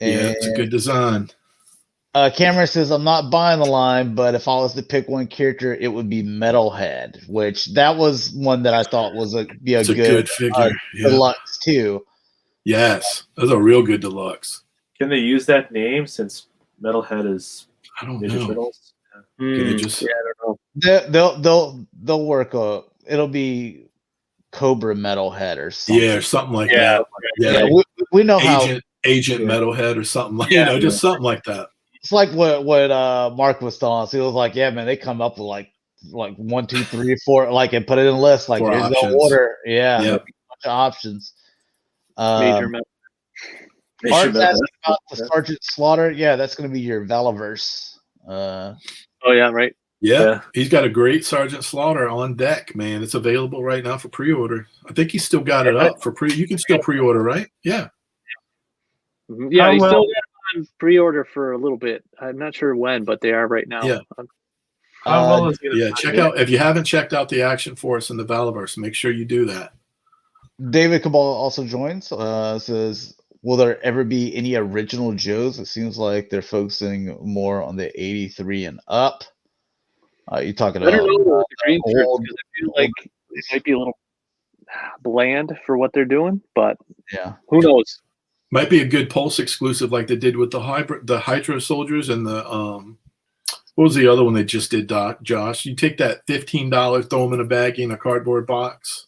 Yeah, it's a good design. Cameron says, I'm not buying the line, but if I was to pick one character, it would be Metalhead, which that was one that I thought was a good figure. Deluxe too. Yes, that's a real good deluxe. Can they use that name since Metalhead is I don't Ninja know. Turtles? Can they just, I don't know. They'll work it'll be Cobra Metalhead or something. Yeah, or something like that. Yeah, we know Agent Metalhead or something like just something like that. It's like what Mark was telling us. He was like, yeah, man, they come up with like 1, 2, 3, 4, like and put it in a list. Like there's no order. Yeah. Yep. A bunch of options. Major metal. Art's asking about the Sergeant Slaughter. Yeah, that's gonna be your Valaverse. Oh yeah, right. Yeah, he's got a great Sergeant Slaughter on deck, man. It's available right now for pre-order. I think he's still got it up for pre. You can still pre-order, right? Yeah. Yeah, he's still got it on pre-order for a little bit. I'm not sure when, but they are right now. Yeah. Check out if you haven't checked out the Action Force and the Valaverse, make sure you do that. David Cabal also joins. Says, will there ever be any original Joes? It seems like they're focusing more on the 83 and up. You talking about? I don't know the green strips because I feel like it might be a little bland for what they're doing, but who knows? Might be a good Pulse exclusive like they did with the Hydra soldiers and the What was the other one they just did, Josh? You take that $15, throw them in a baggie in a cardboard box.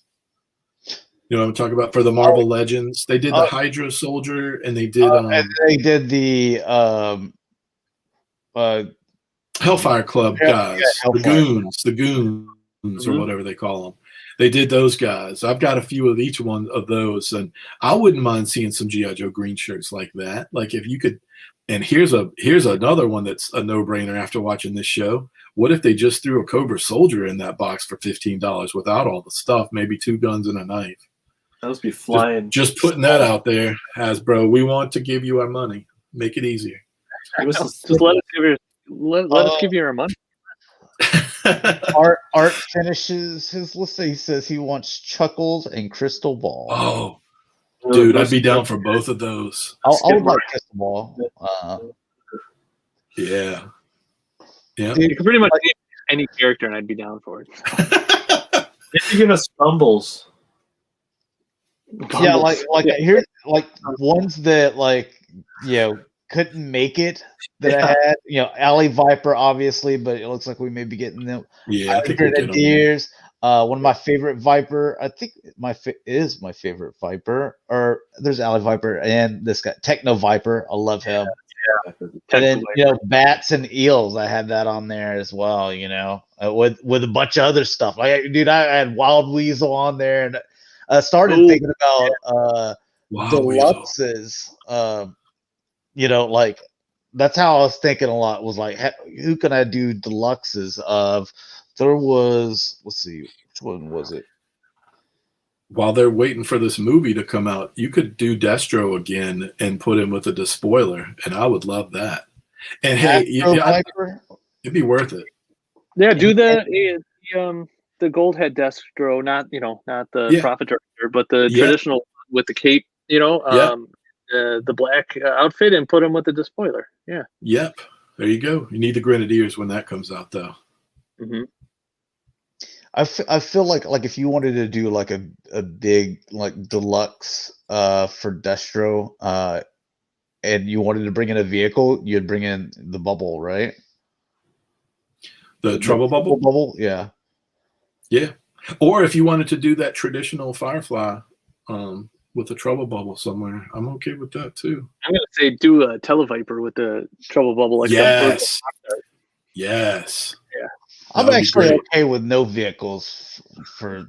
You know what I'm talking about? For the Marvel Legends. They did the Hydra Soldier, and they did and they did the Hellfire Club guys. The goons, or whatever they call them. They did those guys. I've got a few of each one of those, and I wouldn't mind seeing some G.I. Joe green shirts like that. Like if you could, and here's another one that's a no-brainer after watching this show. What if they just threw a Cobra Soldier in that box for $15 without all the stuff, maybe 2 guns and a knife? Those be flying. Just putting that out there, Hasbro. We want to give you our money. Make it easier. Just let us give you our money. Art finishes his list. He says he wants Chuckles and Crystal Ball. Oh, dude, I'd be down for both of those. I would like Crystal Ball. Yeah. Yeah. You can pretty much name any character, and I'd be down for it. Maybe give us Bumbles. Yeah, like here, like ones that couldn't make it that I had. Alley Viper, obviously, but it looks like we may be getting them. Yeah, I think we'll get Grenadiers. One of my favorite Viper. I think is my favorite Viper. Or there's Alley Viper and this guy Techno Viper. I love him. Yeah. And then bats and eels. I had that on there as well. With a bunch of other stuff. I had Wild Weasel on there, and I started thinking about deluxes. Like that's how I was thinking a lot. Was like, who can I do deluxes of? There was, let's see, which one was it? While they're waiting for this movie to come out, you could do Destro again and put him with a despoiler, and I would love that. And hey, it'd be worth it. Yeah, do the gold head Destro, not the Prophet Director, but the traditional with the cape. The black outfit, and put him with the despoiler. Yeah. Yep. There you go. You need the Grenadiers when that comes out, though. Mm-hmm. I feel like if you wanted to do like a big like deluxe for Destro, and you wanted to bring in a vehicle, you'd bring in the bubble, right? The Trouble Bubble? Bubble, yeah. Yeah. Or if you wanted to do that traditional Firefly with a Trouble Bubble somewhere, I'm okay with that too. I'm going to say do a Televiper with the Trouble Bubble. Like yes. Yes. Yeah. I'm actually okay with no vehicles for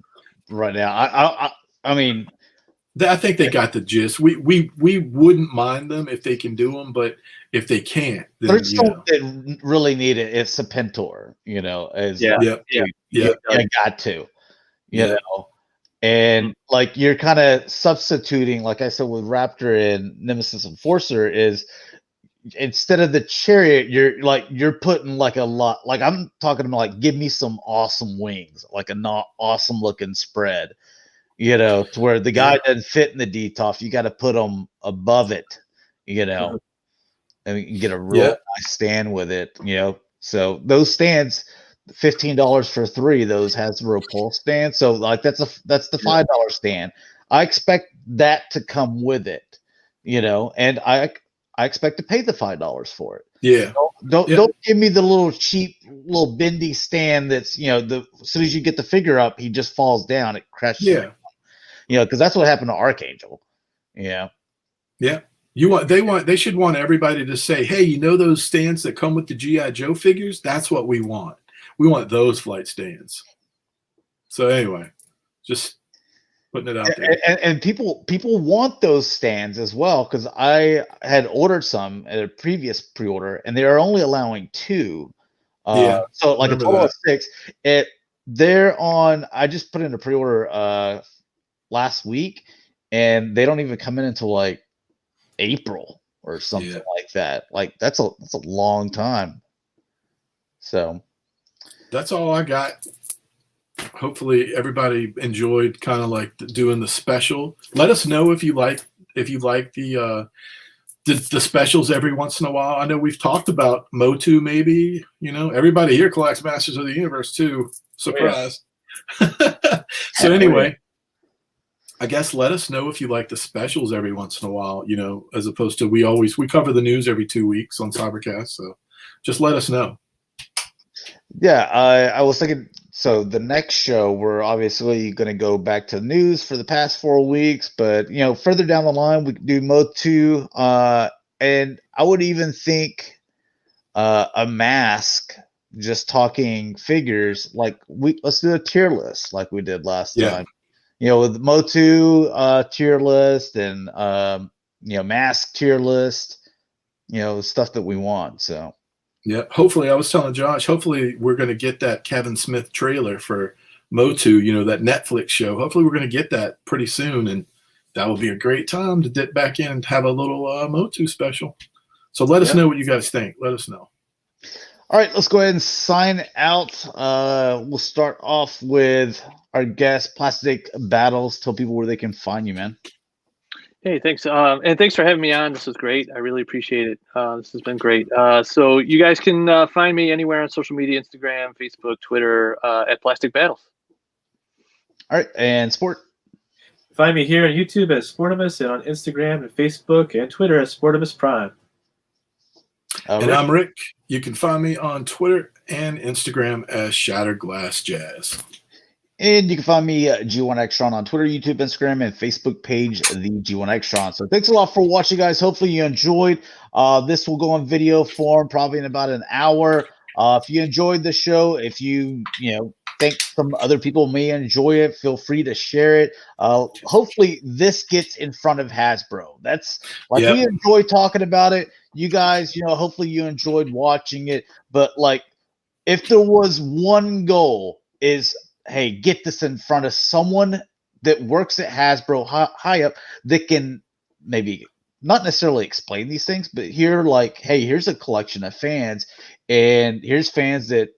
right now. I mean, I think they got the gist. We wouldn't mind them if they can do them, but if they can't, then, there's something that really need it. It's a Pentor, you got to, you know, and like you're kind of substituting, like I said with Raptor and Nemesis Enforcer, is instead of the chariot, you're putting like a lot. Like I'm talking about, like, give me some awesome wings, like a not awesome looking spread. To where the guy doesn't fit in the DTOF, you got to put them above it, and you can get a real nice stand with it, So those stands, $15 for 3 of those Hasbro Pulse stands. So like that's the $5 stand. I expect that to come with it, and I expect to pay the $5 for it. Yeah. Don't give me the little cheap little bendy stand that's as soon as you get the figure up, he just falls down. It crashes. Yeah. Because that's what happened to Archangel. Yeah. Yeah. They should want everybody to say, hey, those stands that come with the G.I. Joe figures? That's what we want. We want those flight stands. So anyway, just putting it out there. And people want those stands as well, because I had ordered some at a previous pre-order, and they are only allowing 2. So like a total of 6. They're on. I just put in a pre-order last week, and they don't even come in until like April or something like that. Like that's a long time. So that's all I got. Hopefully everybody enjoyed kind of like doing the special. Let us know if you like the specials every once in a while. I know we've talked about Motu, maybe. Everybody here collects Masters of the Universe too. Surprise. So anyway, I guess let us know if you like the specials every once in a while, as opposed to we cover the news every 2 weeks on Cybercast. So just let us know. Yeah, I was thinking. So the next show, we're obviously going to go back to the news for the past 4 weeks, but further down the line, we could do Mode 2, and I would even think a mask. Just talking figures, like let's do a tier list like we did last time. With Mode 2 tier list and mask tier list, stuff that we want. So. Yeah, hopefully, I was telling Josh, hopefully we're going to get that Kevin Smith trailer for Motu, that Netflix show. Hopefully we're going to get that pretty soon, and that will be a great time to dip back in and have a little Motu special. So let us know what you guys think. Let us know. All right, let's go ahead and sign out. We'll start off with our guest, Plastic Battles. Tell people where they can find you, man. Hey, thanks. And thanks for having me on. This was great. I really appreciate it. This has been great. So you guys can find me anywhere on social media, Instagram, Facebook, Twitter, at Plastic Battles. All right, and Sport. Find me here on YouTube as Sportimus and on Instagram and Facebook and Twitter as Sportimus Prime. And I'm Rick. You can find me on Twitter and Instagram as Shatrdglassjazz. And you can find me G1 Extron on Twitter, YouTube, Instagram, and Facebook page, the G1 Extron. So thanks a lot for watching, guys. Hopefully you enjoyed. This will go on video form probably in about an hour. If you enjoyed the show, if you think some other people may enjoy it, feel free to share it. Hopefully this gets in front of Hasbro. That's we enjoy talking about it. You guys, hopefully you enjoyed watching it. But if there was one goal is, hey, get this in front of someone that works at Hasbro high up that can maybe not necessarily explain these things, but hey, here's a collection of fans, and here's fans that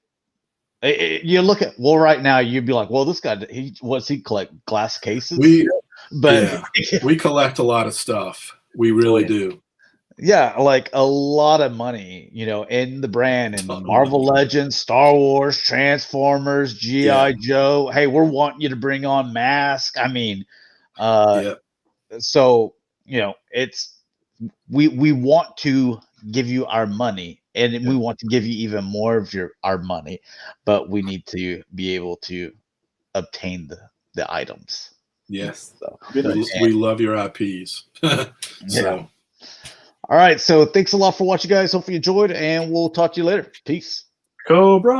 you look at. Well, right now you'd be like, well, this guy, he collect glass cases? We collect a lot of stuff. We really do. Yeah, a lot of money, in the brand, and Marvel Legends, Star Wars, Transformers, G.I. Joe. Hey, we're wanting you to bring on Mask. I mean, so it's we want to give you our money, and we want to give you even more of our money, but we need to be able to obtain the items. Yes, so, we love your IPs. So. All right, so thanks a lot for watching, guys. Hopefully you enjoyed, and we'll talk to you later. Peace. Cobra.